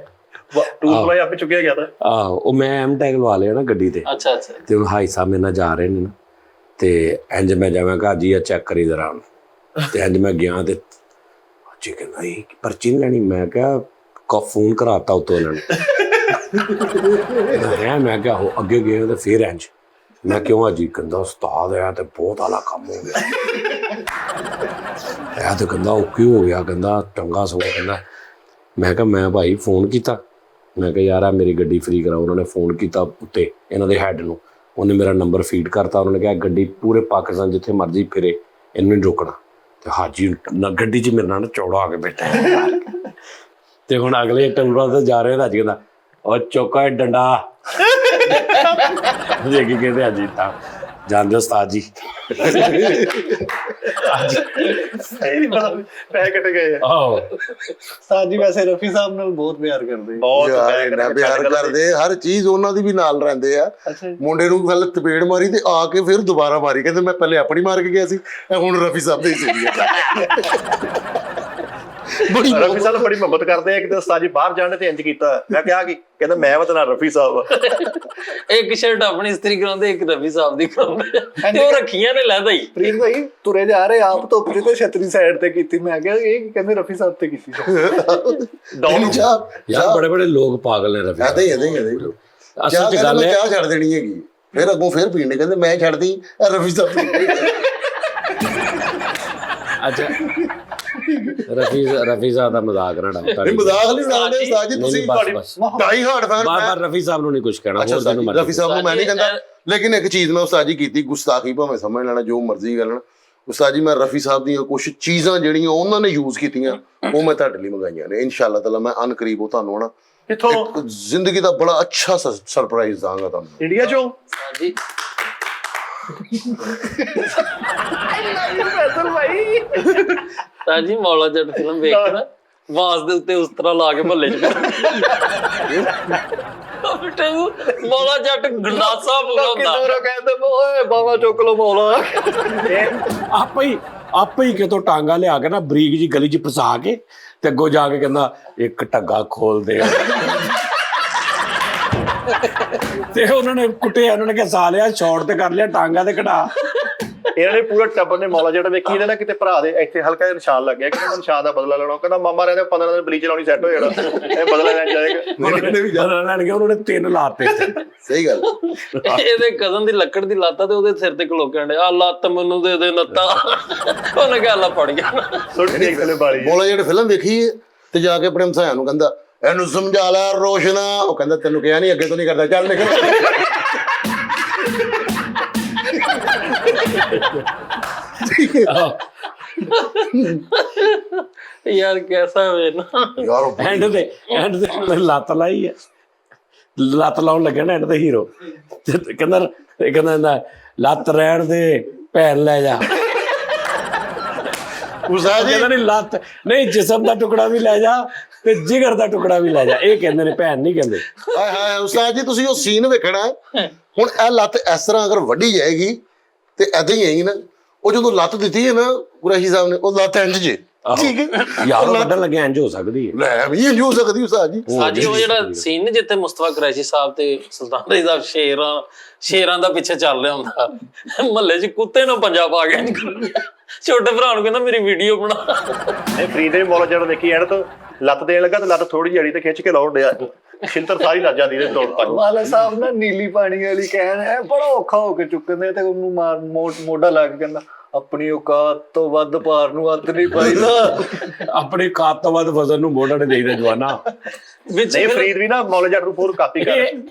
S4: ਟੂਰ ਪਲਾਈ ਆਪੇ ਚੁੱਕਿਆ ਗਿਆ ਤਾਂ
S2: ਆਹੋ ਉਹ ਮੈਂ ਐਮ ਟੈਗ ਲਵਾ ਲਿਆ ਨਾ ਗੱਡੀ ਤੇ।
S3: ਅੱਛਾ
S2: ਤੇ ਹੁਣ ਹਾਈ ਸਾਹਿਬ ਮੇਰੇ ਨਾਲ ਜਾ ਰਹੇ ਨੇ ਨਾ ਤੇ ਇੰਜ ਮੈਂ ਜਾਵਾਂ ਕਹਾ ਜੀ ਆ ਚੈੱਕ ਕਰੀ ਜ਼ਰਾ ਤੇ ਇੰਜ ਮੈਂ ਗਿਆ ਤੇ ਜੀ ਕਹਿੰਦਾ ਇਹ ਪਰਚੀ ਨਹੀਂ ਲੈਣੀ। ਮੈਂ ਕਿਹਾ ਫੋਨ ਕਰਾਤਾ ਉਤੋਂ ਇਹਨਾਂ ਨੇ। ਮੈਂ ਕਿਹਾ ਹੋ ਅੱਗੇ ਗਏ ਤੇ ਫਿਰ ਇੰਜ ਮੈਂ ਕਿਉਂ ਅਜੀ ਕਹਿੰਦਾ ਉਸਤਾਦ ਆ ਤੇ ਬਹੁਤ ਆਲਾ ਕੰਮ ਹੋ ਗਿਆ। ਇਹ ਤੇ ਕਹਿੰਦਾ ਉਹ ਕੀ ਹੋ ਗਿਆ, ਕਹਿੰਦਾ ਟੰਗਾ ਸੋ ਕਹਿੰਦਾ। ਮੈਂ ਕਿਹਾ ਮੈਂ ਭਾਈ ਫੋਨ ਕੀਤਾ, ਮੈਂ ਕਿਹਾ ਯਾਰ ਆ ਮੇਰੀ ਗੱਡੀ ਫ੍ਰੀ ਕਰਾਓ। ਉਹਨਾਂ ਨੇ ਫੋਨ ਕੀਤਾ ਉੱਤੇ ਇਹਨਾਂ ਦੇ ਹੈੱਡ ਨੂੰ, ਉਹਨੇ ਮੇਰਾ ਨੰਬਰ ਫੀਡ ਕਰਤਾ। ਉਹਨਾਂ ਨੇ ਕਿਹਾ ਗੱਡੀ ਪੂਰੇ ਪਾਕਿਸਤਾਨ ਜਿੱਥੇ ਮਰਜ਼ੀ ਫਿਰੇ ਇਹਨੂੰ ਨਹੀਂ ਰੋਕਣਾ। ਤੇ ਹਾਜੀ ਗੱਡੀ 'ਚ ਮੇਰੇ ਨਾਲ ਚੌੜਾ ਆ ਕੇ ਬੈਠਾ ਤੇ ਹੁਣ ਅਗਲੇ ਟੰਗੜਾ ਤੇ ਜਾ ਰਹੇ ਹਾਜੀ ਕਹਿੰਦਾ ਉਹ ਚੌਕਾ ਡੰਡਾ ਜੇ ਕੀ ਕਹਿੰਦੇ ਹਾਜੀ ਤਾਂ ਜਾਂਦੇ ਉਸਤਾਦ ਜੀ
S4: ਸਹੀ ਬਾਤ ਪੈ ਕੱਟ ਗਏ
S2: ਆਹੋ
S1: ਉਸਤਾਦ ਜੀ ਵੈਸੇ ਰਫੀ ਸਾਹਿਬ ਨਾਲ ਬਹੁਤ ਪਿਆਰ ਕਰਦੇ।
S4: ਬਹੁਤ
S5: ਯਾਰ ਇੰਨਾ ਪਿਆਰ ਕਰਦੇ, ਹਰ ਚੀਜ਼ ਉਹਨਾਂ ਦੀ ਵੀ ਨਾਲ ਰਹਿੰਦੇ ਆ। ਮੁੰਡੇ ਨੂੰ ਗੱਲ ਤਪੇੜ ਮਾਰੀ ਤੇ ਆ ਕੇ ਫਿਰ ਦੁਬਾਰਾ ਮਾਰੀ, ਕਹਿੰਦੇ ਮੈਂ ਪਹਿਲੇ ਆਪਣੀ ਮਾਰ ਕੇ ਗਿਆ ਸੀ ਹੁਣ ਰਫੀ ਸਾਹਿਬ ਦੇ ਹੀ ਸੀ।
S4: ਬੜੀ ਰਫੀ ਸਾਹਿਬ ਬੜੀ ਮੁਹੱਬਤ ਕਰਦੇ ਆ। ਕਿਤੇ ਉਸਤਾਦ ਜੀ ਬਾਹਰ ਜਾਣ ਤੇ ਇੰਜ ਕੀਤਾ, ਮੈਂ ਕਿਹਾ ਕੀ ਕਹਿੰਦਾ ਮੈਂ ਵਤਨਾ ਰਫੀ ਸਾਹਿਬ।
S3: ਇੱਕ ਸ਼ਰਟ ਆਪਣੀ ਇਸਤਰੀ ਕਰਾਉਂਦੇ ਇੱਕ ਰਫੀ ਸਾਹਿਬ ਦੀ ਕਰਾਉਂਦੇ ਤੇ ਉਹ ਰੱਖੀਆਂ ਨੇ ਲੈਦਾ ਹੀ।
S1: ਪ੍ਰੀਤ ਭਾਈ ਤੁਰੇ ਜਾ ਰਹੇ ਆਪ ਧੁੱਪ ਚ ਤੇ ਛਤਰੀ ਸਾਈਡ ਤੇ ਕੀਤੀ। ਮੈਂ ਕਿਹਾ ਇਹ ਕਹਿੰਦੇ ਰਫੀ ਸਾਹਿਬ ਤੇ ਕੀਤੀ।
S2: ਯਾਰ ਬੜੇ ਬੜੇ ਲੋਕ ਪਾਗਲ ਨੇ ਰਫੀ
S5: ਐਦਾਂ ਹੀ
S2: ਅਸਲ ਚ ਗੱਲ ਹੈ
S5: ਚਾਹ ਛੱਡ ਦੇਣੀ ਹੈਗੀ, ਫਿਰ ਅੱਗੋਂ ਫਿਰ ਪੀਣੇ ਕਹਿੰਦੇ ਮੈਂ ਛੱਡਦੀ ਰਫੀ ਸਾਹਿਬ।
S2: ਅੱਛਾ ਰਫੀ ਸਾਹਿਬ ਦਾ ਮਜ਼ਾਕ ਨਾ ਉਡਾਓ।
S5: ਮਜ਼ਾਕ ਨਹੀਂ ਉਡਾਉਂਦੇ ਉਸਤਾਦ ਜੀ, ਤੁਸੀਂ ਢਾਈ ਹਾਰਡ ਫੈਨ।
S2: ਬਾਰ ਰਫੀ ਸਾਹਿਬ ਨੂੰ ਨਹੀਂ ਕੁਝ ਕਹਿਣਾ, ਹੋਰ ਜਿਹਨੂੰ
S5: ਰਫੀ ਸਾਹਿਬ ਨੂੰ ਮੈਂ ਨਹੀਂ ਕਹਿੰਦਾ, ਲੇਕਿਨ ਇੱਕ ਚੀਜ਼ ਮੈਂ ਉਸਤਾਦ ਜੀ ਕੀਤੀ, ਗੁਸਤਾਖੀ ਭਾਵੇਂ ਸਮਝ ਲੈਣਾ ਜੋ ਮਰਜ਼ੀ ਕਰਨ ਉਸਤਾਦ ਜੀ, ਮੈਂ ਰਫੀ ਸਾਹਿਬ ਦੀਆਂ ਕੁਝ ਚੀਜ਼ਾਂ ਜਿਹੜੀਆਂ ਉਹਨਾਂ ਨੇ ਯੂਜ਼ ਕੀਤੀਆਂ ਉਹ ਮੈਂ ਤੁਹਾਡੇ ਲਈ ਮੰਗਾਈਆਂ ਨੇ। ਇਨਸ਼ਾਅੱਲਾ ਤਾਲਾ ਮੈਂ ਅਨਕਰੀਬ ਉਹ ਤੁਹਾਨੂੰ ਹਨਾ
S4: ਕਿੱਥੋਂ
S5: ਜ਼ਿੰਦਗੀ ਦਾ ਬੜਾ ਅੱਛਾ ਸਰਪ੍ਰਾਈਜ਼ ਦਾਂਗਾ ਤੁਹਾਨੂੰ
S4: ਇੰਡੀਆ ਚੋਂ।
S3: ਜੀ ਜੀ ਮੌਲਾ ਜੱਟ ਫਿਲਮ ਵੇਖ ਕੇ ਨਾ ਵਾਸ ਦੇ ਉੱਤੇ ਉਸ ਤਰ੍ਹਾਂ ਲਾ ਕੇ ਮਹੱਲੇ ਚ ਮੌਲਾ ਜੱਟ ਗੰਡਾਸਾ ਪੂਰਾ ਹੁੰਦਾ।
S1: ਕਹਿੰਦੇ ਓਏ ਬਾਵਾ ਚੁੱਕ ਲੋ ਮੌਲਾ।
S2: ਆਪੇ ਹੀ ਕਿਤੋਂ ਟਾਂਗਾ ਲਿਆ ਕੇ ਨਾ ਬਰੀਕ ਜੀ ਗਲੀ 'ਚ ਫਸਾ ਕੇ ਤੇ ਅੱਗੋਂ ਜਾ ਕੇ ਕਹਿੰਦਾ ਇੱਕ ਢੱਗਾ ਖੋਲ ਦੇ। ਤੇ ਉਹਨਾਂ ਨੇ ਕੁੱਟਿਆ, ਉਹਨਾਂ ਨੇ ਕਿਹਾ ਸਾ ਲਿਆ ਸ਼ਾਰਟ ਤੇ ਕਰ ਲਿਆ ਟਾਂਗਾ ਤੇ ਕਢਾ।
S4: ਇਹਨਾਂ ਨੇ ਪੂਰਾ ਟੱਬਰ ਨੇ ਮੌਲਾ ਜਿਹੜਾ ਵੇਖੀ ਇਹਦੇ ਨਾ ਕਿਤੇ ਭਰਾ ਦੇ ਇੱਥੇ ਹਲਕਾ ਜਿਹਾ ਨਿਸ਼ਾਨ ਲੱਗ ਗਿਆ ਕਿ ਮੈਂ ਨਿਸ਼ਾਨ ਦਾ ਬਦਲਾ ਲੈਣਾ। ਕਹਿੰਦਾ ਮਾਮਾ ਰਹਿੰਦੇ 15 ਦਿਨ ਬਲੀਚ ਲਾਉਣੀ ਸੈੱਟ ਹੋ ਜਾਣਾ, ਇਹ ਬਦਲਾ ਲੈਣ ਜਾਏਗਾ।
S2: ਬਦਲਾ ਲੈਣ ਗਿਆ, ਉਹਨਾਂ ਨੇ 3 ਲਾਤੇ।
S5: ਸਹੀ ਗੱਲ।
S3: ਇਹਦੇ ਕਜ਼ਨ ਦੀ ਲੱਕੜ ਦੀ ਲੱਤ ਤੇ ਉਹਦੇ ਸਿਰ ਤੇ ਖਲੋ ਕੇ ਆਂਡੇ, ਆ ਲੱਤ ਮੈਨੂੰ ਦੇ ਦੇ ਨੱਤਾ। ਉਹਨੇ ਕਿਹਾ ਲਾ ਫੜ ਗਿਆ
S4: ਸੁੱਟ ਦੇਖ ਥਲੇ ਬਾਲੀ।
S5: ਮੌਲਾ ਜਿਹੜੇ ਫਿਲਮ ਵੇਖੀ ਤੇ ਜਾ ਕੇ ਆਪਣੇ ਹਮਸਾਇਆ ਨੂੰ ਕਹਿੰਦਾ ਇਹਨੂੰ ਸਮਝਾ ਲੈ ਰੋਸ਼ਨਾ, ਉਹ ਕਹਿੰਦਾ ਤੈਨੂੰ ਕਿਹਾ ਨਹੀਂ ਅੱਗੇ ਤੋਂ ਨਹੀਂ ਕਰਦਾ, ਚੱਲ ਨਿਕਲ।
S3: ਯਾਰ ਕੈਸਾ ਵੇ ਨਾ
S5: ਯਾਰ
S2: ਐਂਡ ਤੇ ਲੱਤ ਲਾਈ ਹੈ, ਲੱਤ ਲਾਉਣ ਲੱਗਿਆ ਨਾ ਐਂਡ ਤੇ ਹੀਰੋ ਕਹਿੰਦਾ ਲੱਤ ਰਹਿਣ ਦੇ ਭੈਣ ਲੈ ਜਾ।
S5: ਉਸਤਾਦ ਜੀ
S2: ਕਹਿੰਦਾ ਨਹੀਂ ਲੱਤ ਨਹੀਂ, ਜਿਸਮ ਦਾ ਟੁਕੜਾ ਵੀ ਲੈ ਜਾ ਤੇ ਜਿਗਰ ਦਾ ਟੁਕੜਾ ਵੀ ਲੈ ਜਾ, ਇਹ ਕਹਿੰਦੇ ਨੇ, ਭੈਣ ਨਹੀਂ ਕਹਿੰਦੇ।
S5: ਹਾਏ ਹਾਏ ਉਸਤਾਦ ਜੀ ਤੁਸੀਂ ਉਹ ਸੀਨ ਵੇਖਣਾ ਹੁਣ। ਇਹ ਲੱਤ ਇਸ ਤਰ੍ਹਾਂ ਅਗਰ ਵੱਢੀ ਜਾਏਗੀ ਤੇ ਏਦਾਂ ਹੀ ਆਏਗੀ ਨਾ। ਉਹ ਜਦੋਂ ਲੱਤ ਦਿੱਤੀ ਹੈ ਨਾ ਕੁਰੈਸ਼ੀ ਸਾਹਿਬ ਨੇ, ਉਹ ਲੱਤ ਇੰਜ ਜੇ, ਠੀਕ ਹੈ
S2: ਯਾਰ ਵੱਢਣ ਲੱਗਿਆ ਇੰਜ ਹੋ ਸਕਦੀ ਹੈ,
S5: ਲੈ ਵੀ ਇੰਜ ਹੋ ਸਕਦੀ ਉਸਤਾਦ ਜੀ।
S3: ਸਾਜੀ ਉਹ ਜਿਹੜਾ ਸੀਨ ਜਿੱਥੇ ਮੁਸਤਫਾ ਕੁਰੈਸ਼ੀ ਸਾਹਿਬ ਤੇ ਸੁਲਤਾਨ ਰਜ਼ੀ ਸਾਹਿਬ ਸ਼ੇਰਾਂ ਦਾ ਪਿੱਛੇ ਚੱਲ ਰਿਹਾ ਹੁੰਦਾ, ਮਹੱਲੇ 'ਚ ਕੁੱਤੇ ਨੂੰ ਪੰਜਾ ਪਾ ਕੇ ਛੋਟੇ ਭਰਾ ਨੂੰ ਕਹਿੰਦਾ ਮੇਰੀ ਵੀਡੀਓ ਬਣਾ।
S4: ਇਹ ਫਰੀਦ ਨੇ ਮੌਲਾ ਜਿਹੜਾ ਦੇਖੀ ਐਂਡ ਤੋਂ ਲੱਤ ਦੇਣ ਲੱਗਾ ਤੇ ਲੱਤ ਥੋੜੀ ਜਿਹੀ ਤੇ ਖਿੱਚ ਕੇ ਲਾਉਣ ਡਿਆ, ਛਿੰਤਰ ਸਾਰੀ ਲੱਜ ਜਾਂਦੀ ਨੇ ਤੋੜ ਤੱਕ।
S1: ਵਾਲਾ ਸਾਹਿਬ ਨਾ ਨੀਲੀ ਪਾਣੀ ਵਾਲੀ ਕਹਿਣ ਹੈ, ਬੜਾ ਔਖਾ ਹੋ ਕੇ ਚੁੱਕਦੇ ਤੇ ਉਹਨੂੰ ਮਾਰ ਮੋਢਾ ਲਾ ਕੇ ਕਹਿੰਦਾ ਆਪਣੀ ਔਕਾਤ ਤੋਂ ਵੱਧ ਭਾਰ ਨੂੰ ਹੱਥ ਨਹੀਂ ਪਾਈਦਾ।
S2: ਆਪਣੀ ਕਾਤ ਤੋਂ ਵੱਧ ਵਜ਼ਨ ਨੂੰ ਮੋਢਾ ਨੇ ਦੇਈਦਾ ਜਵਾਨਾ।
S3: ਵਿੱਚ
S4: ਨਹੀਂ ਫਰੀਦ ਵੀ ਨਾ ਮੌਲਾ ਜੱਟ ਨੂੰ ਪੂਰ ਕਾਪੀ ਕਰ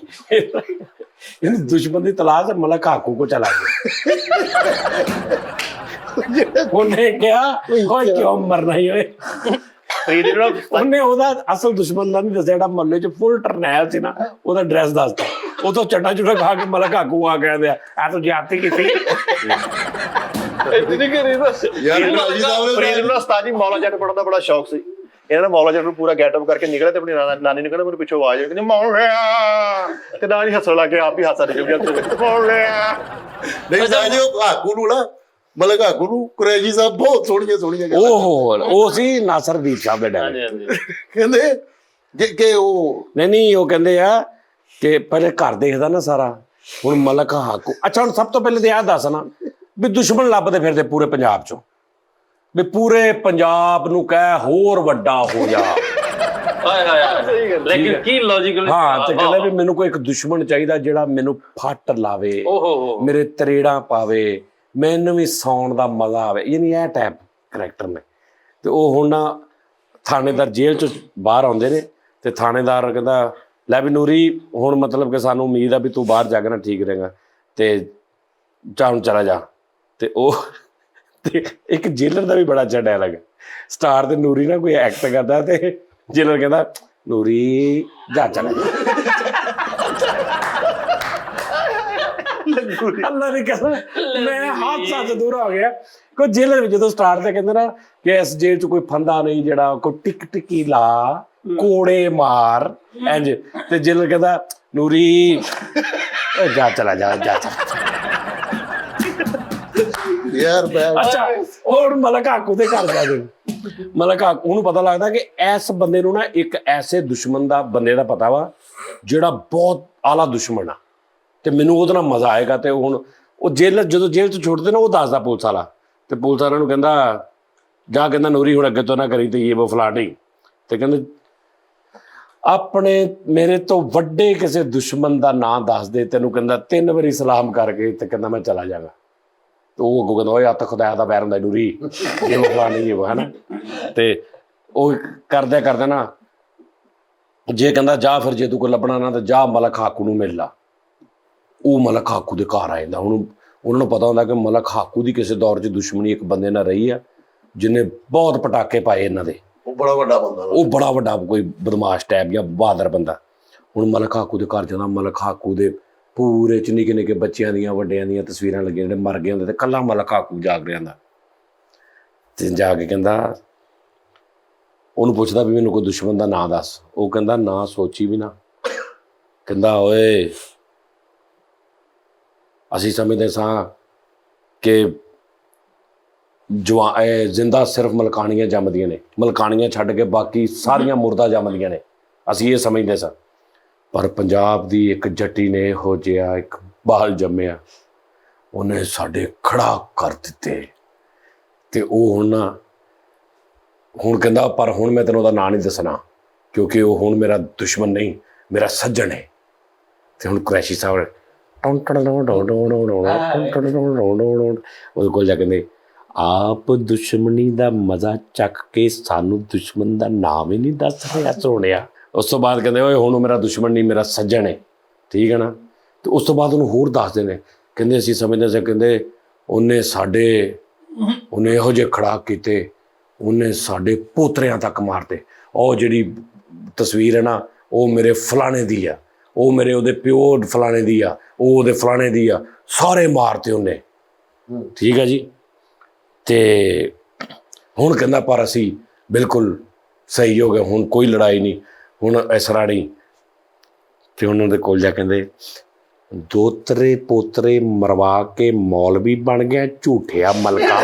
S2: ਇਹਨੂੰ ਦੁਸ਼ਮਣ ਦੀ ਤਲਾਸ਼ ਮਲਕ ਹਾਕੂ ਕੋ ਚਲਾ ਗਿਆ। ਉਹਨੇ ਕਿਹਾ ਕੋਈ ਕਿਉਂ ਮਰਨਾ ਹੀ ਓਏ।
S4: ਫਰੀਦ ਨੂੰ
S2: ਉਹਨੇ ਉਹਦਾ ਅਸਲ ਦੁਸ਼ਮਣ ਦਾ ਨਹੀਂ ਦੱਸਿਆ, ਜਿਹੜਾ ਮਹੱਲੇ 'ਚ ਫੁੱਲ ਟਰਨੈਲ ਸੀ ਨਾ, ਉਹਦਾ ਐਡਰੈਸ ਦੱਸਤਾ। ਉਹ ਤੋਂ ਚੱਟਾ ਚੁੱਟਾ ਖਾ ਕੇ ਮਲਕ ਹਾਕੂ ਆ ਗਿਆ, ਆ ਤੂੰ ਜਾਤੀ ਕੀਤੀ।
S1: ਇਤਨੀ ਕਰੀਦਾ
S4: ਫਰੀਦ ਨੂੰ ਉਸਤਾਦ ਜੀ ਮੌਲਾ ਜੱਟ ਪੜਨ ਦਾ ਬੜਾ ਸ਼ੌਕ ਸੀ। ਇਹਨਾਂ ਨੇ ਮੌਲਾ ਜੱਟ ਨੂੰ ਪੂਰਾ ਗੈਟਅਪ ਕਰਕੇ ਨਿਕਲਿਆ ਤੇ ਆਪਣੀ ਨਾਨੀ ਨੂੰ ਕਹਿੰਦਾ ਮੈਨੂੰ ਪਿੱਛੋਂ ਆਵਾਜ਼ ਆਈ, ਕਹਿੰਦੀ ਮੌਲਿਆ, ਤੇ ਨਾਲ ਹੀ ਹੱਸਣ ਲੱਗ ਗਿਆ, ਆਪ ਹੀ ਹਾਸਾ ਨਿਕਲ ਗਿਆ ਮੌਲਿਆ।
S5: ਨਹੀਂ ਉਸਤਾਦ ਜੀ ਉਹ ਹਾਕੂ ਨੂੰ ਨਾ, ਮਲਕ ਹਾਕੂ ਨੂੰ ਕੁਰੈਸ਼ੀ ਸਾਹਿਬ ਬਹੁਤ ਸੋਹਣੀਆਂ ਗੱਲਾਂ
S2: ਉਹ ਸੀ ਨਾਸਰਦੀਪ ਸਾਹਿਬ ਦੇ ਡੈਡੀ।
S5: ਕਹਿੰਦੇ ਜੇ ਕਿ ਉਹ
S2: ਨਹੀਂ ਉਹ ਕਹਿੰਦੇ ਆ ਕਿ ਪਹਿਲੇ ਘਰ ਦੇਖਦਾ ਨਾ ਸਾਰਾ। ਹੁਣ ਮਲਕ ਹਾਕੂ, ਅੱਛਾ ਹੁਣ ਸਭ ਤੋਂ ਪਹਿਲੇ ਤੇ ਆਹ ਦੱਸਣਾ ਵੀ ਦੁਸ਼ਮਣ ਲੱਭਦੇ ਫਿਰਦੇ ਪੂਰੇ ਪੰਜਾਬ 'ਚੋਂ, ਵੀ ਪੂਰੇ ਪੰਜਾਬ ਨੂੰ ਕਹਿ ਹੋਰ ਵੱਡਾ ਹੋ ਜਾ।
S3: ਹਾਏ ਹਾਏ ਲੇਕਿਨ ਕੀ ਲੌਜੀਕਲ।
S2: ਹਾਂ ਤੇ ਕਹਿੰਦਾ ਵੀ ਮੈਨੂੰ ਕੋਈ ਇੱਕ ਦੁਸ਼ਮਣ ਚਾਹੀਦਾ ਜਿਹੜਾ ਮੈਨੂੰ ਫੱਟ ਲਾਵੇ,
S3: ਓਹੋ
S2: ਮੇਰੇ ਤਰੇੜਾਂ ਪਾਵੇ, ਮੈਨੂੰ ਵੀ ਸੌਣ ਦਾ ਮਜ਼ਾ ਆਵੇ। ਯਾਨੀ ਇਹ ਟਾਈਪ ਕਰੈਕਟਰ ਨੇ। ਤੇ ਉਹ ਹੁਣ ਨਾ ਥਾਣੇਦਾਰ ਜੇਲ੍ਹ 'ਚ ਬਾਹਰ ਆਉਂਦੇ ਨੇ ਤੇ ਥਾਣੇਦਾਰ ਕਹਿੰਦਾ ਲੈ ਵੀ ਨੂਰੀ, ਹੁਣ ਮਤਲਬ ਕਿ ਸਾਨੂੰ ਉਮੀਦ ਆ ਵੀ ਤੂੰ ਬਾਹਰ ਜਾ ਕੇ ਨਾ ਠੀਕ ਰਹੇਗਾ ਤੇ ਜਾ ਹੁਣ ਚਲਾ ਜਾ। ਤੇ ਉਹ ਤੇ ਇੱਕ ਜੇਲਰ ਦਾ ਵੀ ਬੜਾ ਅੱਛਾ ਡਾਇਲੌਗ ਹੈ। ਸਟਾਰ ਤੇ ਨੂਰੀ ਨਾ ਕੋਈ ਐਕਟ ਕਰਦਾ ਤੇ ਜੇਲਰ ਕਹਿੰਦਾ ਨੂਰੀ ਜਾ ਚਲਾ ਜਾ। ਅੱਲਾ ਦੀ ਕਸਮ ਮੈਂ ਹਾਦਸਾ ਤੋਂ ਦੂਰ ਹੋ ਗਿਆ। ਕੋਈ ਜੇਲਰ ਵੀ ਜਦੋਂ ਸਟਾਰ ਤੇ ਕਹਿੰਦਾ ਨਾ ਕਿ ਇਸ ਜੇਲ੍ਹ 'ਚ ਕੋਈ ਫੰਦਾ ਨਹੀਂ ਜਿਹੜਾ ਕੋਈ ਟਿਕ ਟਿਕੀ ਲਾ ਕੋੜੇ ਮਾਰ ਇੰਜ, ਤੇ ਜੇਲਰ ਕਹਿੰਦਾ ਨੂਰੀ ਜਾ ਚਲਾ ਜਾ ਜਾ ਚਲਾ।
S5: ਯਾਰ
S2: ਅੱਛਾ ਹੁਣ ਮਲਕ ਹਾਕੂ ਦੇ ਘਰ ਜਾ ਕੇ ਮਲਕ ਹਾਕੂ ਨੂੰ ਪਤਾ ਲੱਗਦਾ ਕਿ ਇਸ ਬੰਦੇ ਨੂੰ ਨਾ ਇੱਕ ਐਸੇ ਦੁਸ਼ਮਣ ਦਾ ਬੰਦੇ ਦਾ ਪਤਾ ਵਾ ਜਿਹੜਾ ਬਹੁਤ ਆਲਾ ਦੁਸ਼ਮਣ ਆ ਤੇ ਮੈਨੂੰ ਉਹਦੇ ਨਾਲ ਮਜ਼ਾ ਆਏਗਾ। ਤੇ ਹੁਣ ਉਹ ਜਦੋਂ ਜੇਲ੍ਹ ਤੋਂ ਛੁੱਟਦੇ ਨਾ ਉਹ ਦੱਸਦਾ ਪੁਲਿਸ ਵਾਲਾ, ਤੇ ਪੁਲਿਸ ਵਾਲਿਆਂ ਨੂੰ ਕਹਿੰਦਾ ਜਾ, ਕਹਿੰਦਾ ਨੂਰੀ ਹੁਣ ਅੱਗੇ ਤੋਂ ਨਾ ਕਰੀ ਤੇ ਇਹ ਉਹ ਫਲਾਣੀ। ਤੇ ਕਹਿੰਦੇ ਆਪਣੇ ਮੇਰੇ ਤੋਂ ਵੱਡੇ ਕਿਸੇ ਦੁਸ਼ਮਣ ਦਾ ਨਾਂ ਦੱਸ ਦੇ, ਤੈਨੂੰ ਕਹਿੰਦਾ 3 ਵਾਰੀ ਸਲਾਮ ਕਰਕੇ ਤੇ ਕਹਿੰਦਾ ਮੈਂ ਚਲਾ ਜਾਗਾ। ਉਹ ਅੱਗੋਂ ਕਹਿੰਦਾ ਓਏ ਆ ਤਾਂ ਖੁਦਾ ਦਾ ਬੈਰ ਹੁੰਦਾ ਨੂਰੀ, ਇਹ ਉਹ ਫਲਾਣੀ ਇਹ ਹੈ ਨਾ। ਤੇ ਉਹ ਕਰਦੇ ਨਾ ਜੇ ਕਹਿੰਦਾ ਜਾ ਫਿਰ ਜੇ ਤੂੰ ਕੋਈ ਲੱਭਣਾ ਨਾ ਤਾਂ ਜਾ ਮਲਕ ਹਾਕੂ ਨੂੰ ਮਿਲ ਲਾ। ਉਹ ਮਲਕ ਹਾਕੂ ਦੇ ਘਰ ਆ ਜਾਂਦਾ। ਹੁਣ ਉਹਨਾਂ ਨੂੰ ਪਤਾ ਹੁੰਦਾ ਕਿ ਮਲਕ ਹਾਕੂ ਦੀ ਕਿਸੇ ਦੌਰ 'ਚ ਦੁਸ਼ਮਣੀ ਇੱਕ ਬੰਦੇ ਨਾਲ ਰਹੀ ਆ ਜਿਹਨੇ ਬਹੁਤ ਪਟਾਕੇ ਪਾਏ ਇਹਨਾਂ ਦੇ।
S5: ਉਹ ਬੜਾ ਵੱਡਾ ਬੰਦਾ,
S2: ਉਹ ਬੜਾ ਵੱਡਾ ਕੋਈ ਬਦਮਾਸ਼ ਟੈਪ ਜਾਂ ਬਹਾਦਰ ਬੰਦਾ। ਹੁਣ ਮਲਕ ਹਾਕੂ ਦੇ ਘਰ ਜਾਂਦਾ, ਮਲਕ ਹਾਕੂ ਦੇ ਪੂਰੇ 'ਚ ਨਿੱਕੇ ਨਿੱਕੇ ਬੱਚਿਆਂ ਦੀਆਂ ਵੱਡਿਆਂ ਦੀਆਂ ਤਸਵੀਰਾਂ ਲੱਗੀਆਂ ਜਿਹੜੇ ਮਰ ਗਏ ਹੁੰਦੇ ਤੇ ਕੱਲਾ ਮਲਕ ਹਾਕੂ ਜਾਗ ਰਿਹਾ ਹੁੰਦਾ। ਤੇ ਜਾ ਕੇ ਕਹਿੰਦਾ ਉਹਨੂੰ ਪੁੱਛਦਾ ਵੀ ਮੈਨੂੰ ਕੋਈ ਦੁਸ਼ਮਣ ਦਾ ਨਾਂ ਦੱਸ। ਉਹ ਕਹਿੰਦਾ ਨਾਂ ਸੋਚੀ ਵੀ ਨਾ। ਕਹਿੰਦਾ ਓਏ ਅਸੀਂ ਸਮਝਦੇ ਸਾਂ ਕਿ ਜ਼ਿੰਦਾ ਸਿਰਫ ਮਲਕਾਣੀਆਂ ਜੰਮਦੀਆਂ ਨੇ, ਮਲਕਾਣੀਆਂ ਛੱਡ ਕੇ ਬਾਕੀ ਸਾਰੀਆਂ ਮੁਰਦਾ ਜੰਮਦੀਆਂ ਨੇ, ਅਸੀਂ ਇਹ ਸਮਝਦੇ ਸਾਂ। ਪਰ ਪੰਜਾਬ ਦੀ ਇੱਕ ਜੱਟੀ ਨੇ ਇਹੋ ਜਿਹਾ ਇੱਕ ਬਾਲ ਜੰਮਿਆ, ਉਹਨੇ ਸਾਡੇ ਖੜਾ ਕਰ ਦਿੱਤੇ। ਤੇ ਉਹ ਹੁਣ ਕਹਿੰਦਾ ਪਰ ਹੁਣ ਮੈਂ ਤੈਨੂੰ ਉਹਦਾ ਨਾਂ ਨਹੀਂ ਦੱਸਣਾ ਕਿਉਂਕਿ ਉਹ ਹੁਣ ਮੇਰਾ ਦੁਸ਼ਮਣ ਨਹੀਂ, ਮੇਰਾ ਸੱਜਣ ਹੈ। ਤੇ ਹੁਣ ਕੁਰੈਸ਼ੀ ਸਾਹਿਬ ਉਹਦੇ ਕੋਲ ਜਾ ਕਹਿੰਦੇ ਆਪ ਦੁਸ਼ਮਣੀ ਦਾ ਮਜ਼ਾ ਚੱਕ ਕੇ ਸਾਨੂੰ ਦੁਸ਼ਮਣ ਦਾ ਨਾਮ ਹੀ ਨਹੀਂ ਦੱਸ ਰਿਹਾ ਸੋਹਣਿਆ। ਉਸ ਤੋਂ ਬਾਅਦ ਕਹਿੰਦੇ ਓਏ ਹੁਣ ਮੇਰਾ ਦੁਸ਼ਮਣ ਨਹੀਂ, ਮੇਰਾ ਸੱਜਣ ਹੈ, ਠੀਕ ਹੈ ਨਾ। ਤੇ ਉਸ ਤੋਂ ਬਾਅਦ ਉਹਨੂੰ ਹੋਰ ਦੱਸਦੇ ਨੇ, ਕਹਿੰਦੇ ਅਸੀਂ ਸਮਝਦੇ ਸੀ, ਕਹਿੰਦੇ ਉਹਨੇ ਇਹੋ ਜਿਹੇ ਖੜਾ ਕੀਤੇ, ਉਹਨੇ ਸਾਡੇ ਪੋਤਰਿਆਂ ਤੱਕ ਮਾਰਤੇ। ਉਹ ਜਿਹੜੀ ਤਸਵੀਰ ਹੈ ਨਾ ਉਹ ਮੇਰੇ ਫਲਾਣੇ ਦੀ ਆ, ਉਹ ਮੇਰੇ ਉਹਦੇ ਪਿਓ ਫਲਾਣੇ ਦੀ ਆ, ਉਹ ਉਹਦੇ ਫਲਾਣੇ ਦੀ ਆ, ਸਾਰੇ ਮਾਰਤੇ ਉਹਨੇ, ਠੀਕ ਹੈ ਜੀ। ਤੇ ਹੁਣ ਕਹਿੰਦਾ ਪਰ ਅਸੀਂ ਬਿਲਕੁਲ ਸਹੀ ਹੋ ਗਏ, ਹੁਣ ਕੋਈ ਲੜਾਈ ਨਹੀਂ, ਹੁਣ ਇਸ ਤਰ੍ਹਾਂ ਨਹੀਂ। ਤੇ ਉਹਨਾਂ ਦੇ ਕੋਲ ਜਾ ਕਹਿੰਦੇ ਦੋਤਰੇ ਪੋਤਰੇ ਮਰਵਾ ਕੇ ਮੌਲਵੀ ਬਣ ਗਿਆ ਝੂਠਿਆ ਮਲਕਾ।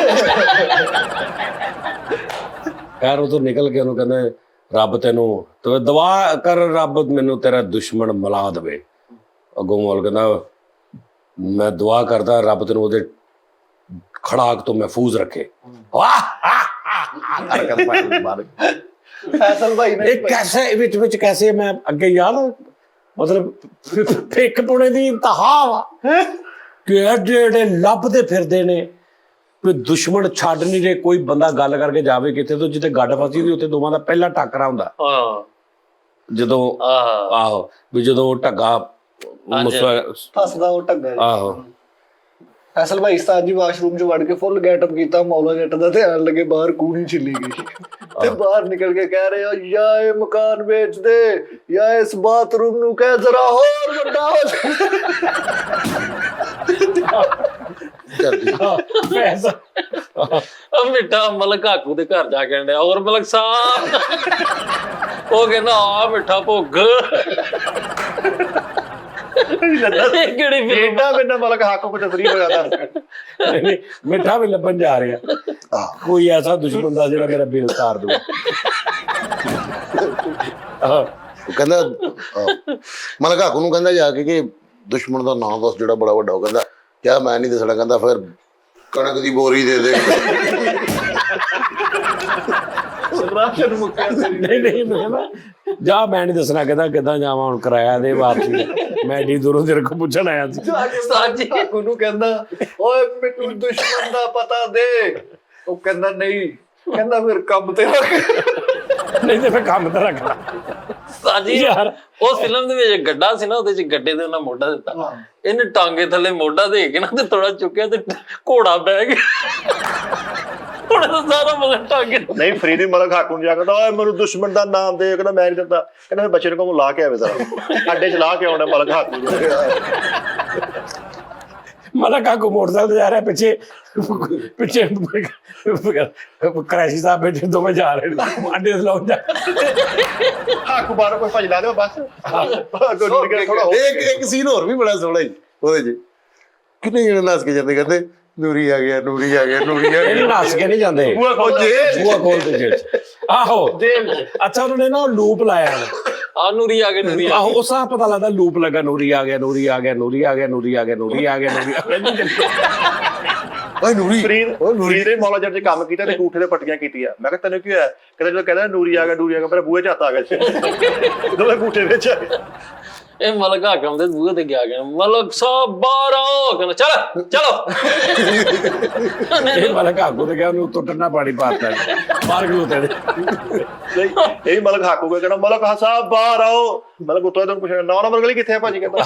S2: ਖੈਰ ਉਹ ਤੋਂ ਨਿਕਲ ਕੇ ਉਹਨੂੰ ਕਹਿੰਦੇ ਰੱਬ ਤੈਨੂੰ ਦੁਆ ਕਰ, ਰੱਬ ਮੈਨੂੰ ਤੇਰਾ ਦੁਸ਼ਮਣ ਮਿਲਾ ਦੇਵੇ। ਅੱਗੋਂ ਮੌਲ ਕਹਿੰਦਾ ਮੈਂ ਦੁਆ ਕਰਦਾ ਰੱਬ ਤੈਨੂੰ ਉਹਦੇ ਖੜਾਕ ਤੋਂ ਮਹਿਫੂਜ਼ ਰੱਖੇ।
S1: फैसल भाई ने
S2: कैसे विच कैसे मैं अगे यार मतलब फिक पुणे दी इंतहा वा कि जेड़े लभदे फिरदे ने कोई दुश्मन छड्ड नहीं रहे। कोई बंदा गल करके जावे किते तो जिते गड्ड फसी दी उत्ते दोवां दा पहला टाकरा हुंदा। जदों आहो भी जदों ढग्गा
S1: फसदा वो ढग्गा।
S2: आहो
S1: फैसल भाई उस्ताद जी वाशरूम च वड़ के फुल गेटअप कीता, मौला जट दा ध्यान लगे बाहर कूनी छिली गई ते बाहर निकल के कह रहे हो या ये मकान बेच दे या इस बाथरूम नु कह जरा और बड़ा हो
S3: ਮਿੱਠਾ ਮਲਕ ਹਾਕੂ ਦੇ ਘਰ ਜਾ ਕੇ ਆਂਡਿਆ ਹੋਰ ਮਲਕ ਸਾਹਿਬ ਉਹ ਕਹਿੰਦਾ ਆ ਮਿੱਠਾ ਭੁੱਗ ਕਿਹੜੀ
S4: ਬੇਟਾ ਮੈਨਾਂ ਮਲਕ ਹਾਕੂ ਕੋ ਤਸਰੀ ਹੋ ਜਾਂਦਾ।
S2: ਮਿੱਠਾ ਵੀ ਲੱਭਣ ਜਾ ਰਿਹਾ ਕੋਈ ਐਸਾ ਦੁਸ਼ਮਣ ਦਾ ਜਿਹੜਾ ਮੇਰਾ ਬੇਲ ਤਾਰ ਦੂ।
S5: ਉਹ ਕਹਿੰਦਾ ਮਲਕ ਹਾਕੂ ਨੂੰ ਕਹਿੰਦਾ ਜਾ ਕੇ ਕਿ ਦੁਸ਼ਮਣ ਦਾ ਨਾਮ ਦੱਸ ਜਿਹੜਾ ਬੜਾ ਵੱਡਾ। ਉਹ ਕਹਿੰਦਾ ਕਿਆ ਮੈਂ ਨਹੀਂ ਦੱਸਣਾ, ਕਹਿੰਦਾ ਫਿਰ ਕਣਕ ਦੀ ਬੋਰੀ ਦੇ ਦੇ।
S1: राशन मुक्या
S2: ਨਹੀਂ ਮੈਂ ਜਾ ਮੈਂ ਨਹੀਂ ਦੱਸਣਾ। ਕਹਿੰਦਾ ਕਿੱਦਾਂ ਜਾਵਾਂ ਹੁਣ ਕਿਰਾਇਆ ਦੇ ਵਾਪਸੀ ਮੈਂ ਏਡੀ ਦੂਰੋਂ ਤੇਰੇ ਕੋਲ ਪੁੱਛਣ ਆਇਆ ਸੀ।
S1: उस्ताद जी हाकू नु कहंदा ओए मैनू दुश्मन दा पता दे। ਉਹ ਕਹਿੰਦਾ ਨਹੀਂ, ਕਹਿੰਦਾ ਫਿਰ ਕੰਮ ਤੇ ਰੱਖ।
S2: ਨਹੀਂ ਤੇ ਫਿਰ ਕੰਮ ਤੇ ਰੱਖਣਾ
S3: ਸਾਜੀ
S2: ਯਾਰ।
S3: ਉਸ ਫਿਲਮ ਦੇ ਵਿੱਚ ਗੱਡਾ ਸੀ ਨਾ, ਉਹਦੇ ਚ ਗੱਡੇ ਦੇ ਉਹਨਾਂ ਮੋਢਾ ਦਿੱਤਾ, ਇਹਨੇ ਟਾਂਗੇ ਥੱਲੇ ਮੋਢਾ ਦੇ ਕੇ ਨਾ ਤੇ ਥੋੜਾ ਚੁੱਕਿਆ ਤੇ ਘੋੜਾ ਬਹਿ ਗਿਆ। ਹੁਣ ਤਾਂ ਸਾਰਾ ਮਗਰ ਟਾਂਗੇ
S4: ਨਹੀਂ ਫਰੀਦ ਮਲਕ ਹਾਕੂ ਨੂੰ ਜਾ ਕੇ ਓਏ ਮੈਨੂੰ ਦੁਸ਼ਮਣ ਦਾ ਨਾਮ ਦੇ, ਕਹਿੰਦਾ ਮੈਂ ਨਹੀਂ ਦਿੰਦਾ। ਕਹਿੰਦਾ ਫਿਰ ਬੱਚੇ ਨੂੰ ਕਹੋ ਲਾ ਕੇ ਆਵੇ ਜ਼ਰਾ ਅੱਡੇ ਚ ਲਾ ਕੇ ਆਉਣਾ ਮਲਕ ਹਾਕੂ ਨੂੰ।
S2: ਮਲਕ ਹਾਕੂ ਮੋਟਰਸਾਈਕਲ ਜਾ ਰਿਹਾ, ਪਿੱਛੇ ਕੁਰੈਸ਼ੀ ਸਾਹਿਬ ਬੈਠੇ ਦੋਵੇਂ ਜਾ ਰਹੇ ਨੇ ਆਡੇ ਲਾਉਣ ਜਾ।
S4: ਹਾਕੂ ਬਾਹਰ ਕੋਈ ਭੱਜ ਲਾ ਦਿਓ ਬਸ।
S5: ਇੱਕ ਸੀਨ ਹੋਰ ਵੀ ਬੜਾ ਸੋਹਣਾ ਜੀ ਉਹਦੇ ਚ। ਕਿੰਨੇ ਜਣੇ ਨੱਸ ਕੇ ਜਾਂਦੇ, ਕਹਿੰਦੇ ਨੂਰੀ ਆ ਗਿਆ, ਨੂਰੀ ਆ ਗਿਆ, ਨੂਰੀ ਆ
S2: ਇਹ
S5: ਗਿਆ।
S2: ਨੱਸ ਕੇ ਨਹੀਂ ਜਾਂਦੇ,
S4: ਬੂਆ
S2: ਖੋਲ ਤੇ ਜੇਲ੍ਹ ਚ। ਆਹੋ ਅੱਛਾ ਉਹਨਾਂ ਨੇ ਨਾ ਲੂਪ ਲਾਇਆ
S3: ਆ ਨੂਰੀ ਆ ਗਏ, ਨੂਰੀ ਆ
S2: ਆਹੋ ਉਸ ਆ ਪਤਾ ਲੱਗਦਾ ਲੂਪ ਲੱਗਾ ਨੂਰੀ ਆ ਗਿਆ, ਨੂਰੀ ਆ ਗਿਆ, ਨੂਰੀ ਆ ਗਿਆ, ਨੂਰੀ ਆ ਗਿਆ, ਨੂਰੀ ਆ ਗਿਆ, ਨੂਰੀ ਆ ਗਿਆ।
S5: ਓਏ ਨੂਰੀ
S4: ਫਰੀਦ ਨੇ ਮੌਲਾ ਜੱਟ ਚ ਕੰਮ ਕੀਤਾ ਤੇ ਅੰਗੂਠੇ ਤੇ ਪੱਟੀਆਂ ਕੀਤੀਆਂ। ਮੈਂ ਕਿਹਾ ਤੈਨੂੰ ਕੀ ਹੋਇਆ? ਕਹਿੰਦਾ ਜਦੋਂ ਕਹਿੰਦਾ ਨੂਰੀ ਆ ਗਿਆ, ਨੂਰੀ ਆ ਗਿਆ, ਮੇਰੇ ਬੂਹੇ ਚ ਹੱਥ ਆ ਗਿਆ ਦੋਵੇਂ ਅੰਗੂਠੇ ਵਿੱਚ ਆ ਗਏ।
S3: ਇਹ ਮਲਕ ਹਾਕਮ ਦੇ ਬੂਹੇ ਤੇ ਗਿਆ ਗਿਆ ਮਲਕ ਸਾਹਿਬ ਬਾਹਰ ਆਓ, ਕਹਿੰਦਾ ਚਲੋ
S2: ਇਹ ਮਲਕ ਹਾਕੂ ਤੇ ਗਿਆ, ਉਹਨੂੰ ਉੱਤੋਂ ਟੰਨਾ ਪਾਣੀ ਪਾਤਾ ਬਾਹਰ ਖਲੋਤੇ ਨੇ।
S4: ਇਹ ਵੀ ਮਲਕ ਹਾਕੂ ਕਹਿੰਦਾ ਮਲਕ ਸਾਹਿਬ ਬਾਹਰ ਆਓ। ਮਲਕ ਉੱਤੋਂ ਤੁਹਾਨੂੰ ਪੁੱਛਿਆ ਨਾ ਨੰਬਰ ਗਲੀ ਕਿੱਥੇ ਆ ਭਾਜੀ? ਕਹਿੰਦਾ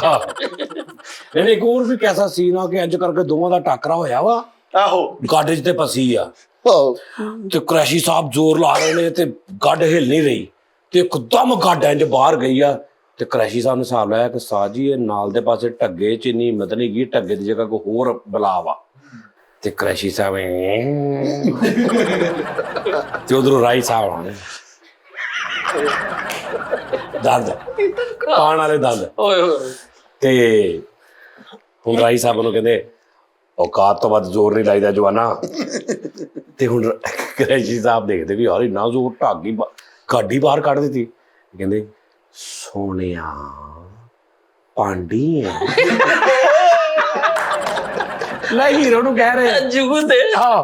S2: ਇਹਨੇ ਇੱਕ ਹੋਰ ਵੀ ਕੈਸਾ ਸੀਨ ਆ ਕਿ ਇੰਜ ਕਰਕੇ ਦੋਵਾਂ ਦਾ ਟਾਕਰਾ ਹੋਇਆ ਵਾ,
S4: ਆਹੋ
S2: ਗੱਡ 'ਚ ਤੇ ਫਸੀ ਆ ਤੇ ਕੁਰੈਸ਼ੀ ਸਾਹਿਬ ਜ਼ੋਰ ਲਾ ਰਹੇ ਨੇ ਤੇ ਗੱਡ ਹਿੱਲ ਨਹੀਂ ਰਹੀ ਤੇ ਇੱਕਦਮ ਗੱਡ ਇੰਜ ਬਾਹਰ ਗਈ ਆ ਤੇ ਕੁਰੈਸ਼ੀ ਸਾਹਿਬ ਨੇ ਹਿਸਾਬ ਲਾਇਆ ਕਿ ਸਾਹ ਜੀ ਇਹ ਨਾਲ ਦੇ ਪਾਸੇ ਢੱਗੇ 'ਚ ਇੰਨੀ ਹਿੰਮਤ ਨਹੀਂ ਗਈ, ਢੱਗੇ ਦੀ ਜਗ੍ਹਾ ਕੋਈ ਹੋਰ ਬਲਾ ਵਾ। ਤੇ ਕੁਰੈਸ਼ੀ ਸਾਹਿਬ ਤੇ ਉਧਰੋਂ ਰਾਈ ਸਾਹਿਬ ਆਉਣੇ ਦੰਦ ਪਾਣ ਵਾਲੇ ਦੰਦ।
S3: ਓਏ ਹੋਏ
S2: ਤੇ ਹੁਣ ਰਾਈ ਸਾਹਿਬ ਨੂੰ ਕਹਿੰਦੇ ਔਕਾਤ ਤੋਂ ਵੱਧ ਜ਼ੋਰ ਨਹੀਂ ਲਾਈਦਾ ਜਵਾਨਾ। ਤੇ ਹੁਣ ਕੁਰੈਸ਼ੀ ਸਾਹਿਬ ਦੇਖਦੇ ਵੀ ਯਾਰ ਇੰਨਾ ਜ਼ੋਰ ਢਾਗੀ ਗਾਡੀ ਬਾਹਰ ਕੱਢ ਦਿੱਤੀ। ਕਹਿੰਦੇ ਸੋਹਣਿਆ ਪਾਂਡੀ ਹੈ ਨਹੀਂ ਹੀਰੋ ਨੂੰ ਕਹਿ ਰਹੇ
S3: ਜੁਗੂ ਤੇ
S2: ਹਾਂ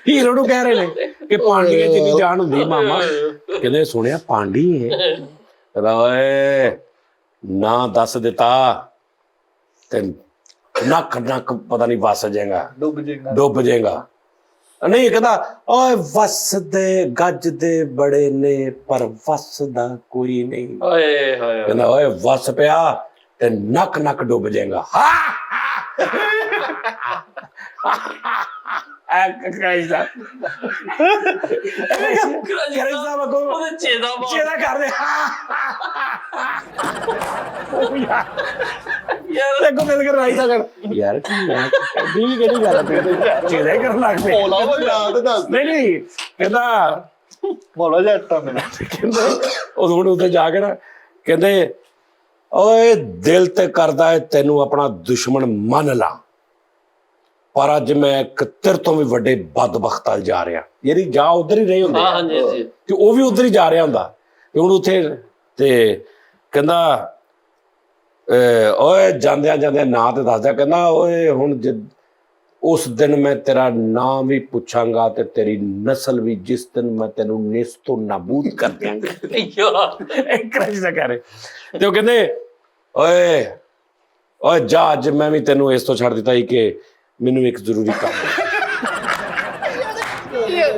S2: ਹੀਰੋ ਨੂੰ ਕਹਿ ਰਹੇ ਨੇ ਕਿ ਪਾਂਡੀਆਂ ਜਿੰਨੀ ਜਾਨ ਹੁੰਦੀ ਮਾਮਾ ਕਹਿੰਦੇ ਸੁਣਿਆ ਪਾਂਡੀ ਹੈ ਕਹਿੰਦਾ ਓਏ ਨਾ ਦੱਸ ਦਿੱਤਾ ਤੇ ਨੱਕ ਨੱਕ ਪਤਾ ਨਹੀਂ ਵਸ ਜਾਏਗਾ ਡੁੱਬ ਜਾਏਗਾ ਨਹੀਂ ਕਹਿੰਦਾ ਓਏ ਵਸਦੇ ਗੱਜਦੇ ਬੜੇ ਨੇ ਪਰ ਵਸਦਾ ਕੋਈ ਨਹੀਂ
S3: ਓਏ ਹੋਏ
S2: ਕਹਿੰਦਾ ਓਏ ਵਸ ਪਿਆ ਤੇ ਨੱਕ ਨੱਕ ਡੁੱਬ ਜਾਏਗਾ ਕ੍ਰਾਈਸਾ
S3: ਉਹਦੇ ਚੇਦਾ ਮਾਰ
S2: ਚੇਦਾ ਕਰਦੇ ਯਾਰ ਦੇਖੋ ਮੇਰੇ ਕੋਲ ਰਾਈਸਾ ਕਰ ਯਾਰ ਕੀ ਕਿਹੜੀ ਗੱਲ ਹੈ ਚੇਦਾ ਹੀ ਕਰਨ ਲੱਗ ਪਏ
S5: ਭੋਲਾ ਵਾ ਯਾਦ ਦੱਸ
S2: ਨਹੀਂ ਕਹਿੰਦਾ
S1: ਮੌਲਾ ਜੱਟਾ ਮੇਰਾ
S2: ਕਹਿੰਦਾ ਉਦੋਂ ਹੁਣ ਉੱਥੇ ਜਾ ਕੇ ਨਾ ਕਹਿੰਦੇ ਓਏ ਦਿਲ ਤੇ ਕਰਦਾ ਹੈ ਤੈਨੂੰ ਆਪਣਾ ਦੁਸ਼ਮਣ ਮੰਨ ਲਾ ਪਰ ਅੱਜ ਮੈਂ ਇੱਕ ਤੇਰੇ ਤੋਂ ਵੀ ਵੱਡੇ ਬਦਬਖਤ ਵੱਲ ਜਾ ਰਿਹਾ ਯਾਰੀ ਜਾ ਉਧਰ ਹੀ ਰਹੇ ਹੁੰਦੇ
S3: ਹਾਂ ਹਾਂਜੀ ਹਾਂਜੀ
S2: ਤੇ ਉਹ ਵੀ ਉਧਰ ਹੀ ਜਾ ਰਿਹਾ ਹੁੰਦਾ ਤੇ ਹੁਣ ਉੱਥੇ ਤੇ ਕਹਿੰਦਾ ਓਏ ਜਾਂਦਿਆਂ ਜਾਂਦਿਆਂ ਨਾਂ ਤੇ ਦੱਸਦਾ ਕਹਿੰਦਾ ਓਏ ਹੁਣ ਉਸ ਦਿਨ ਮੈਂ ਤੇਰਾ ਨਾਂ ਵੀ ਪੁੱਛਾਂਗਾ ਤੇ ਤੇਰੀ ਨਸਲ ਵੀ ਜਿਸ ਦਿਨ ਮੈਂ ਤੈਨੂੰ ਨਿਸਤੋਂ ਨਾਬੂਦ ਕਰ ਦਿਆਂਗਾ ਇੱਕ ਕ੍ਰਾਈਸਾ ਕਰੇ ਤੇ ਉਹ ਕਹਿੰਦੇ ਓਏ ਓਏ ਜਾ ਅੱਜ ਮੈਂ ਵੀ ਤੈਨੂੰ ਇਸ ਤੋਂ ਛੱਡ ਦਿੱਤਾ ਸੀ ਕਿ ਮੈਨੂੰ ਇੱਕ ਜ਼ਰੂਰੀ ਕੰਮ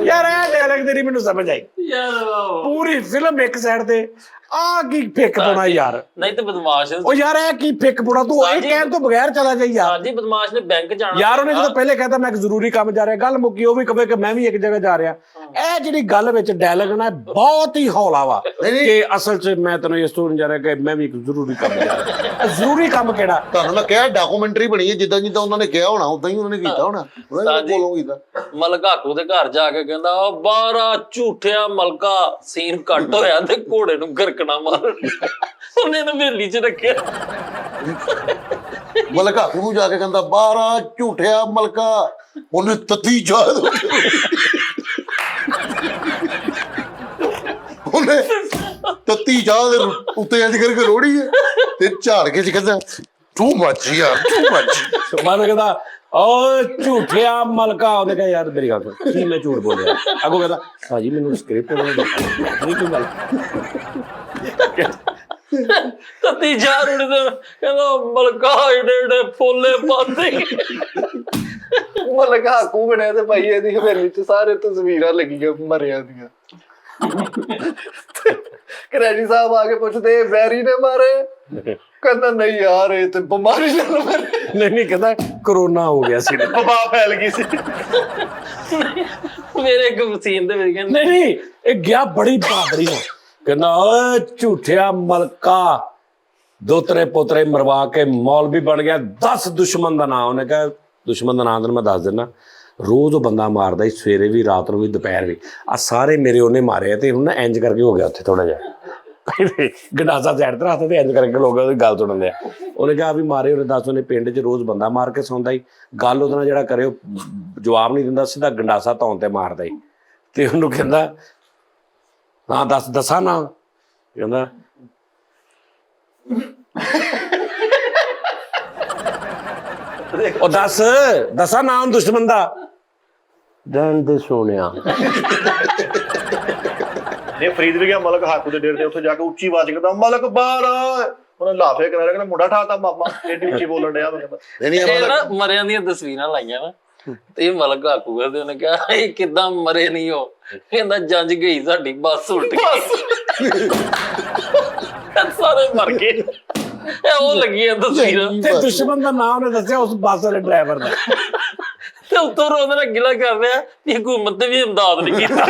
S2: ਯਾਰ ਇਹ ਡਾਇਲੌਗ ਤੇਰੀ ਮੈਨੂੰ ਸਮਝ ਆਈ
S3: ਯਾਰ
S2: ਪੂਰੀ ਫਿਲਮ ਇੱਕ ਸਾਈਡ ਤੇ ਆ ਕੀ ਫਿੱਕ ਪਾਉਣਾ ਯਾਰ
S3: ਨਹੀਂ ਤੇ ਬਦਮਾਸ਼
S2: ਉਹ ਯਾਰ ਇਹ ਕੀ ਫਿੱਕ ਪਾਉਣਾ ਤੂੰ ਇਹ ਕਹਿਣ ਤੋਂ ਬਗੈਰ ਚਲਾ ਜਾਈ ਯਾਰ
S3: ਹਾਂਜੀ ਬਦਮਾਸ਼ ਨੇ ਬੈਂਕ ਜਾਣਾ
S2: ਯਾਰ ਉਹਨੇ ਜਦੋਂ ਪਹਿਲੇ ਕਹਿੰਦਾ ਮੈਂ ਇੱਕ ਜ਼ਰੂਰੀ ਕੰਮ ਜਾ ਰਿਹਾ ਗੱਲ ਮੁੱਕੀ ਉਹ ਵੀ ਕਵੇ ਕਿ ਮੈਂ ਵੀ ਇੱਕ ਜਗ੍ਹਾ ਜਾ ਰਿਹਾ ਇਹ ਜਿਹੜੀ ਗੱਲ ਵਿੱਚ ਡਾਇਲੌਗ ਨਾ ਬਹੁਤ ਹੀ ਹੌਲਾ ਵਾ ਕਿ ਅਸਲ 'ਚ ਮੈਂ ਤੈਨੂੰ ਇਸ ਤੋਂ ਜਾ ਰਿਹਾ ਕਿ ਮੈਂ ਵੀ ਇੱਕ ਜ਼ਰੂਰੀ ਕੰਮ ਜਾ ਰਿਹਾ ਜ਼ਰੂਰੀ ਕੰਮ ਕਿਹੜਾ
S5: ਤੁਹਾਨੂੰ ਮੈਂ ਕਿਹਾ ਡਾਕੂਮੈਂਟਰੀ ਬਣੀ ਹੈ ਜਿੱਦਾਂ ਜਿੱਦਾਂ ਉਹਨਾਂ ਨੇ ਕਿਹਾ ਹੋਣਾ ਉਦਾਂ ਹੀ ਉਹਨਾਂ ਨੇ ਕੀਤਾ ਹੋਣਾ ਬੋਲੋ ਕੀਤਾ
S3: ਮਲਕਾਕੂ ਦੇ ਘਰ ਜਾ ਕੇ ਕਹਿੰਦਾ ਉਹ ਬਾਰਾ ਝੂਠਿਆ ਮਲਕਾ ਸੀਨ ਕੱਟ ਹੋਇਆ ਤੇ ਘੋੜੇ ਨੂੰ ਗਰਕਣਾ ਮਾਰ ਉਹਨੇ ਨੂੰ ਹਵੇਲੀ 'ਚ ਰੱਖਿਆ
S5: ਮਲਕਾ ਨੂੰ ਜਾ ਕੇ ਕਹਿੰਦਾ 12 ਝੂਠਿਆ ਮਲਕਾ ਉਹਨੇ ਤਤੀ ਯਾਦ ਉਹਨੇ ਤਤੀ ਯਾਦ ਉੱਤੇ ਇੰਜ ਕਰਕੇ ਲੋੜੀ ਹੈ ਤੇ ਝਾੜ ਕੇ ਕਹਿੰਦਾ ਟੂ ਮੱਚ ਯਾਰ ਟੂ ਮੱਚ
S2: ਮਨ ਕਹਿੰਦਾ ਓ ਝੂਠਿਆ ਮਲਕਾ ਉਹਨੇ ਕਿਹਾ ਯਾਰ ਮੇਰੀ ਗੱਲ ਸੁਣ ਕੀ ਮੈਂ ਝੂਠ ਬੋਲਿਆ ਅੱਗੋਂ ਕਹਿੰਦਾ ਭਾਜੀ ਮੈਨੂੰ ਸਕ੍ਰਿਪਟ ਨਹੀਂ ਕੋਈ ਗੱਲ
S3: ਤਤੀ ਯਾਰ ਉਹਨੇ ਤੇ ਕਹਿੰਦਾ ਮਲਕਾ ਏਡੇ ਫੋਲੇ ਪਾਉਂਦੇ
S1: ਮਲਕਾ ਹਾਕੂ ਬਣਿਆ ਤੇ ਭਾਈ ਇਹਦੀ ਹਵੇਲੀ 'ਚ ਸਾਰੇ ਤਸਵੀਰਾਂ ਲੱਗੀਆਂ ਮਰਿਆਂ ਦੀਆਂ ਕਰੈਜੀ ਸਾਹਿਬ ਆ ਕੇ ਪੁੱਛਦੇ ਵੈਰੀ ਨੇ ਮਾਰੇ ਕਹਿੰਦਾ ਨਹੀਂ ਯਾਰ ਇਹ ਤੇ ਬਿਮਾਰੀ ਨਾਲ ਮਰੇ
S2: ਨਹੀਂ ਕਹਿੰਦਾ ਕਰੋਨਾ ਹੋ ਗਿਆ ਸੀ
S4: ਵਬਾ ਫੈਲ ਗਈ ਸੀ
S3: ਮੇਰੇ ਇੱਕ ਸੀਨ ਦੇ ਵਿੱਚ ਕਹਿੰਦਾ
S2: ਨਹੀਂ ਇਹ ਗਿਆ ਬੜੀ ਬਹਾਦਰੀ ਨਾਲ ਕਹਿੰਦਾ ਓਏ ਝੂਠਿਆ ਮਲਕਾ ਦੋਤਰੇ ਪੋਤਰੇ ਮਰਵਾ ਕੇ ਮੌਲਵੀ ਬਣ ਗਿਆ 10 ਦੁਸ਼ਮਣ ਦਾ ਨਾਮ ਉਹਨੇ ਕਿਹਾ ਦੁਸ਼ਮਣ ਦਾ ਨਾਮ ਤੈਨੂੰ ਮੈਂ ਦੱਸ ਦਿੰਦਾ ਰੋਜ਼ ਉਹ ਬੰਦਾ ਮਾਰਦਾ ਸੀ ਸਵੇਰੇ ਵੀ ਰਾਤ ਨੂੰ ਵੀ ਦੁਪਹਿਰ ਵੀ ਆ ਸਾਰੇ ਮੇਰੇ ਉਹਨੇ ਮਾਰੇ ਤੇ ਹੁਣ ਨਾ ਇੰਜ ਕਰਕੇ ਹੋ ਗਿਆ ਉੱਥੇ ਥੋੜਾ ਜਿਹਾ ਗੰਡਾਸਾ ਸਾਈਡ ਤੇ ਰੱਖਦਾ ਤੇ ਇੰਜ ਕਰਕੇ ਲੋਕ ਉਹਦੀ ਗੱਲ ਸੁਣਦੇ ਆ ਉਹਨੇ ਕਿਹਾ ਵੀ ਮਾਰੇ ਉਹਨੇ ਦੱਸ ਉਹਨੇ ਪਿੰਡ 'ਚ ਰੋਜ਼ ਬੰਦਾ ਮਾਰ ਕੇ ਸੌਂਦਾ ਸੀ ਗੱਲ ਉਹਦੇ ਨਾਲ ਜਿਹੜਾ ਕਰੇ ਉਹ ਜਵਾਬ ਨਹੀਂ ਦਿੰਦਾ ਸਿੱਧਾ ਗੰਡਾਸਾ ਧੌਣ ਤੇ ਮਾਰਦਾ ਸੀ ਤੇ ਉਹਨੂੰ ਕਹਿੰਦਾ ਹਾਂ ਦੱਸਾਂ ਨਾ ਕਹਿੰਦਾ ਉਹ ਦੱਸਾਂ ਨਾਮ ਦੁਸ਼ਮਣ ਦਾ ਡੰਡ ਦੇ ਸੋਹਣਿਆ
S4: ਇਹ ਫਰੀਦ ਵੀ ਗਿਆ ਮਲਕ ਹਾਕੂ ਦੇ ਡੇਰੇ ਤੇ ਉੱਥੇ ਜਾ ਕੇ ਉੱਚੀ ਆਵਾਜ਼ ਕਰਦਾ ਮਲਕ ਬਾਹਰ ਆ ਉਹਨੇ ਲਾਫੇ ਕਰਾ ਕਹਿੰਦਾ ਮੁੰਡਾ ਠਾਤਾ ਮਾਮਾ ਏਡੀ ਉੱਚੀ ਬੋਲਣ ਡਿਆ ਮੈਂ ਕਹਿੰਦਾ
S3: ਇਹ ਨਾ ਮਰਿਆਂ ਦੀਆਂ ਤਸਵੀਰਾਂ ਲਾਈਆਂ ਨਾ ਤੇ ਇਹ ਮਲਕ ਹਾਕੂ ਕਰਦੇ ਉਹਨੇ ਕਿਹਾ ਇਹ ਕਿੱਦਾਂ ਮਰੇ ਨਹੀਂ ਹੋ ਕਹਿੰਦਾ ਜੰਜ ਗਈ ਸਾਡੀ ਬੱਸ ਉਲਟ ਗਈ ਸਾਰੇ ਮਰ ਗਏ ਇਹ ਉਹ ਲੱਗੀਆਂ ਤਸਵੀਰਾਂ
S2: ਤੇ ਦੁਸ਼ਮਣ ਦਾ ਨਾਮ ਨੇ ਦੱਸਿਆ ਉਸ ਬੱਸ ਵਾਲੇ ਡਰਾਈਵਰ ਦਾ
S3: ਤੇ ਉੱਤੋਂ ਉਹਦੇ ਨਾਲ ਗਿਲਾ ਕਰ ਰਿਹਾ ਵੀ ਹਕੂਮਤ ਨੇ ਵੀ ਇਮਦਾਦ ਨਹੀਂ ਕੀਤਾ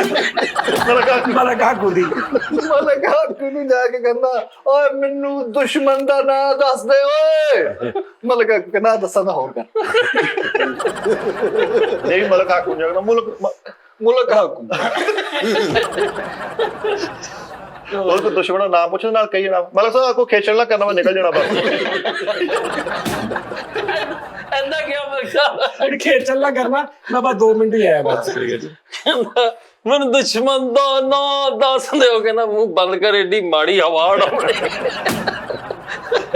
S2: ਮਲਕਾ ਕੁੜੀ
S1: ਮਲਕਾ ਹਾਕੂ ਨੂੰ ਜਾ ਕੇ ਕਹਿੰਦਾ ਓਏ ਮੈਨੂੰ ਦੁਸ਼ਮਣ ਦਾ ਨਾਂ ਦੱਸ ਦੇ ਓਏ ਮਲਕਾ ਕਹਿੰਦਾ ਦੱਸਾਂ ਤਾਂ ਹੋਰ ਕਰ
S4: ਨਹੀਂ ਮਲਕ ਹਾਕੂ ਨੂੰ ਜਾਗਦਾ
S1: ਮੁਲਕ ਹਾਕੂ
S4: ਉਹ ਤਾਂ ਦੁਸ਼ਮਣ ਦਾ ਨਾਮ ਪੁੱਛਣ ਨਾਲ ਕਹੀ ਜਾਣਾ ਮਲਕ ਸਾਹਿਬ ਕੋ ਖੇਚਲ ਨਾ ਕਰਨਾ ਮੈਂ ਨਿਕਲ ਜਾਣਾ ਬਸ
S3: ਐਂਦਾ ਕਿਹਾ ਮਲਕਾ
S2: ਖੇਚਲ ਨਾ ਕਰਨਾ ਮੈਂ ਬਸ 2 ਮਿੰਟ ਹੀ ਆਇਆ ਬਸ
S3: ਕਹਿੰਦਾ ਮੈਨੂੰ ਦੁਸ਼ਮਣ ਦਾ ਨਾਂ ਦੱਸ ਦਿਓ ਕਹਿੰਦਾ ਮੂੰਹ ਬੰਦ ਕਰ ਏਡੀ ਮਾੜੀ ਹਵਾ ਉਡਾਉਣੀ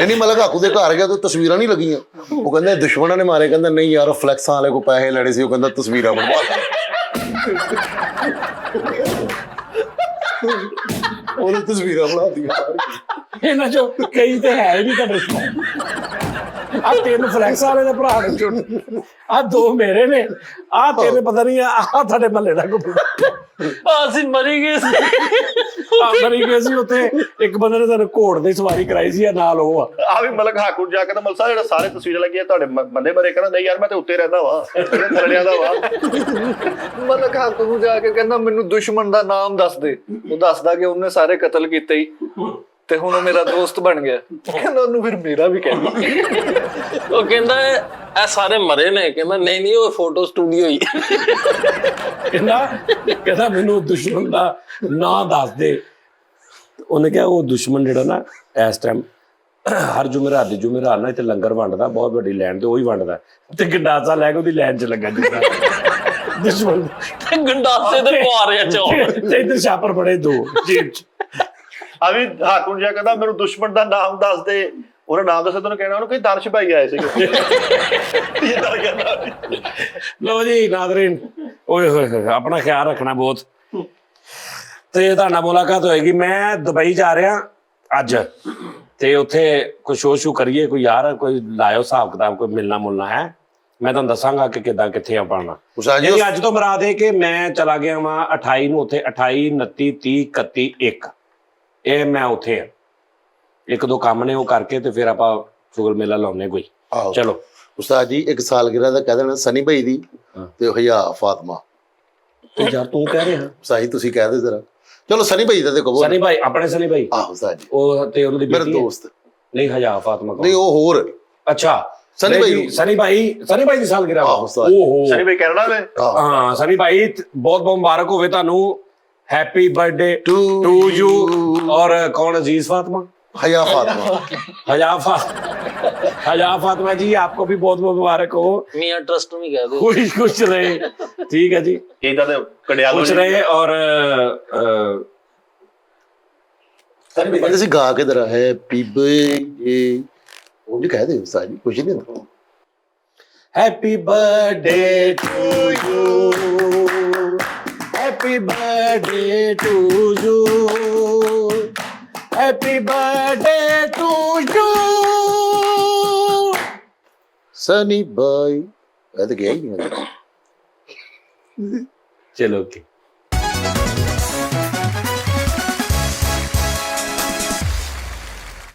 S5: ਨਹੀਂ ਮਲਕ ਹਾਕੂ ਦੇ ਘਰ ਗਿਆ ਤਾਂ ਤਸਵੀਰਾਂ ਨਹੀਂ ਲੱਗੀਆਂ। ਉਹ ਕਹਿੰਦਾ ਦੁਸ਼ਮਣਾਂ ਨੇ ਮਾਰੇ, ਕਹਿੰਦਾ ਨਹੀਂ ਯਾਰ ਫਲੈਕਸਾਂ ਵਾਲੇ ਕੋ ਪੈਸੇ ਲੈਣੇ ਸੀ, ਉਹ ਕਹਿੰਦਾ ਤਸਵੀਰਾਂ ਬਣਵਾ ਉਹਨੇ ਤਸਵੀਰਾਂ ਬਣਾ ਦਿੱਤੀਆਂ।
S2: ਇਹਨਾਂ ਚੋਂ ਕਈ ਤੇ ਹੈ ਹੀ ਨਹੀਂ ਤੁਹਾਡੇ ਆ 3 ਫਲੈਕਸ ਵਾਲੇ ਦੇ ਭਰਾ ਨੇ ਚੁਣ, ਆ 2 ਮੇਰੇ ਨੇ, ਆ ਤੇਰੇ ਪਤਾ ਨਹੀਂ ਆ ਤੁਹਾਡੇ ਮਹੱਲੇ ਦਾ ਕੋਈ
S3: ਅਸੀਂ ਮਰੀ ਗਏ ਸੀ।
S2: ਮਰੀ ਗਏ ਸੀ ਉੱਥੇ। ਇੱਕ ਬੰਦੇ ਨੇ ਤੁਹਾਨੂੰ ਘੋੜ ਦੀ ਸਵਾਰੀ ਕਰਾਈ ਸੀ, ਨਾਲ ਉਹ
S4: ਆ ਵੀ ਮਲਕ ਹਾਕੂ ਜਾ ਕੇ ਤਾਂ ਮਲਸਾ ਜਿਹੜਾ ਸਾਰੇ ਤਸਵੀਰਾਂ ਲੱਗੀਆਂ ਤੁਹਾਡੇ ਬੰਦੇ ਬਾਰੇ ਕਹਿੰਦਾ ਨਹੀਂ ਯਾਰ ਮੈਂ ਤੇ ਉੱਤੇ ਰਹਿੰਦਾ ਵਾ, ਥੱਲਿਆਂ ਦਾ ਵਾ।
S1: ਮਲਕ ਹਾਕੂ ਨੂੰ ਜਾ ਕੇ ਕਹਿੰਦਾ ਮੈਨੂੰ ਦੁਸ਼ਮਣ ਦਾ ਨਾਮ ਦੱਸ ਦੇ। ਉਹ ਦੱਸਦਾ ਕਿ ਉਹਨੇ ਸਾਰੇ ਕਤਲ ਕੀਤੇ ਹੀ, ਤੇ ਹੁਣ ਉਹ ਮੇਰਾ ਦੋਸਤ ਬਣ ਗਿਆ। ਕਹਿੰਦਾ ਉਹਨੂੰ ਫਿਰ ਮੇਰਾ ਵੀ ਕਹਿੰਦਾ।
S3: ਉਹ ਕਹਿੰਦਾ ਇਹ ਸਾਰੇ ਮਰੇ ਨੇ। ਕਹਿੰਦਾ ਨਹੀਂ ਉਹ ਫੋਟੋ ਸਟੂਡੀਓ ਹੀ।
S2: ਕਹਿੰਦਾ ਮੈਨੂੰ ਦੁਸ਼ਮਣ ਦਾ ਨਾਂ ਦੱਸ ਦੇ। ਉਹਨੇ ਕਿਹਾ ਉਹ ਦੁਸ਼ਮਣ ਜਿਹੜਾ ਨਾ ਇਸ ਟਾਈਮ ਹਰ ਜੁਮੇਰਾਤ ਦੀ ਜੁਮੇਰਾਤ ਨਾ ਇੱਥੇ ਲੰਗਰ ਵੰਡਦਾ, ਬਹੁਤ ਵੱਡੀ ਲੈਣ ਤੇ ਉਹੀ ਵੰਡਦਾ, ਤੇ ਗੰਡਾਸਾ ਲੈ ਕੇ ਉਹਦੀ ਲੈਣ 'ਚ ਲੱਗਾ ਜਿੱਦਾਂ ਦੁਸ਼ਮਣ
S3: ਗੰਡਾਸੇ ਤੇ ਪਵਾ ਰਿਹਾ ਚੌਲ।
S2: ਤੇ ਇੱਧਰ ਛਾਪਰ ਬੜੇ 2 ਜੇਬ 'ਚ।
S4: ਆ ਵੀ ਹਾਕੂ ਜਾ ਕਹਿੰਦਾ ਮੈਨੂੰ ਦੁਸ਼ਮਣ ਦਾ ਨਾਮ ਦੱਸ ਦੇ। ਉਹਨੇ ਨਾਮ ਦੱਸਿਆ, ਤੈਨੂੰ ਕਹਿਣਾ ਉਹਨੂੰ ਕੋਈ ਦਾਨਿਸ਼ ਭਾਈ ਆਏ ਸੀਗੇ।
S2: ਲੋ ਜੀ ਨਾਜ਼ਰੀਨ, ਓਏ ਹੋਏ ਹੋਏ, ਆਪਣਾ ਖਿਆਲ ਰੱਖਣਾ ਬਹੁਤ। ਤੇ ਤੁਹਾਡਾ ਮੁਲਾਕਾਤ ਹੋਏਗੀ। ਮੈਂ ਦੁਬਈ ਜਾ ਰਿਹਾ ਅੱਜ, ਤੇ ਉੱਥੇ ਕੋਈ ਸ਼ੋ ਕਰੀਏ, ਕੋਈ ਯਾਰ ਕੋਈ ਲਾਇਓ ਹਿਸਾਬ ਕਿਤਾਬ, ਕੋਈ ਮਿਲਣਾ ਮੁਲਣਾ ਹੈ। ਮੈਂ ਤੁਹਾਨੂੰ ਦੱਸਾਂਗਾ ਕਿ ਕਿੱਦਾਂ ਕਿੱਥੇ ਆ ਪਾਣਾ। ਅੱਜ ਤੋਂ ਮੁਰਾਦ ਹੈ ਕਿ ਮੈਂ ਚਲਾ ਗਿਆ ਵਾਂ 28 ਨੂੰ ਉੱਥੇ, 28 29 30 31 1 ਇਹ ਮੈਂ ਉੱਥੇ ਆ। 1-2 ਕੰਮ ਨੇ ਉਹ ਕਰਕੇ ਤੇ ਫਿਰ ਆਪਾਂ ਸ਼ੁਗਰ ਮੇਲਾ ਲਾਉਣੇ ਕੋਈ। ਚਲੋ
S5: ਉਸਤਾਦ ਜੀ, ਇੱਕ ਸਾਲਗਿਰਾ ਦਾ ਕਹਿ ਦੇਣਾ ਸਨੀ ਭਾਈ ਦੀ ਤੇ ਹਯਾ ਫਾਤਮਾ।
S2: ਯਾਰ ਤੂੰ ਕਹਿ ਰਿਹਾ
S5: ਸਾਈ ਤੁਸੀਂ ਕਹਿ ਦੇ ਜ਼ਰਾ। ਚਲੋ ਸਨੀ ਭਾਈ ਦਾ ਤੇ ਕਹੋ।
S2: ਸਨੀ ਭਾਈ, ਆਪਣੇ ਸਨੀ ਭਾਈ।
S5: ਆਹੋ ਉਸਤਾਦ ਜੀ,
S2: ਉਹ ਤੇ ਉਹਨਾਂ ਦੀ
S5: ਮੇਰਾ
S2: ਬੇਟੀ
S5: ਦੋਸਤ।
S2: ਨਹੀਂ ਹਯਾ ਫਾਤਮਾ
S5: ਨਹੀਂ ਉਹ ਹੋਰ
S2: ਅੱਛਾ
S5: ਸਨੀ ਭਾਈ।
S2: ਸਨੀ ਭਾਈ ਦੀ ਸਾਲਗਿਰਾ।
S5: ਓਹੋ
S4: ਸਨੀ ਭਾਈ ਕੈਨੇਡਾ ਦੇ।
S2: ਹਾਂ ਸਨੀ ਭਾਈ, ਬਹੁਤ ਬਹੁਤ ਮੁਬਾਰਕ ਹੋਵੇ ਤੁਹਾਨੂੰ। Happy birthday to you. और कौन अजीज फातिमा?
S5: हया फातिमा।
S2: हया फातिमा जी, आपको भी बहुत बहुत मुबारक हो।
S3: मियां ट्रस्ट में कह दो।
S2: खुश रहे। ठीक है जी, खुश रहे। और
S5: ਅਸੀਂ ਗਾ ਕੇ ਦਰਾ हैप्पी बर्थडे ਉਹ ਵੀ ਕਹਿ ਦੇ ਉਸਤਾਦ ਜੀ, ਕੁਝ ਨਹੀਂ ਹੁੰਦਾ।
S2: Happy birthday to you, happy birthday to you, happy birthday to you.
S5: Sunny भाई, ਇਹ ਤਾਂ ਗਿਆ ਹੀ ਨਹੀਂ।
S2: चलो ओके।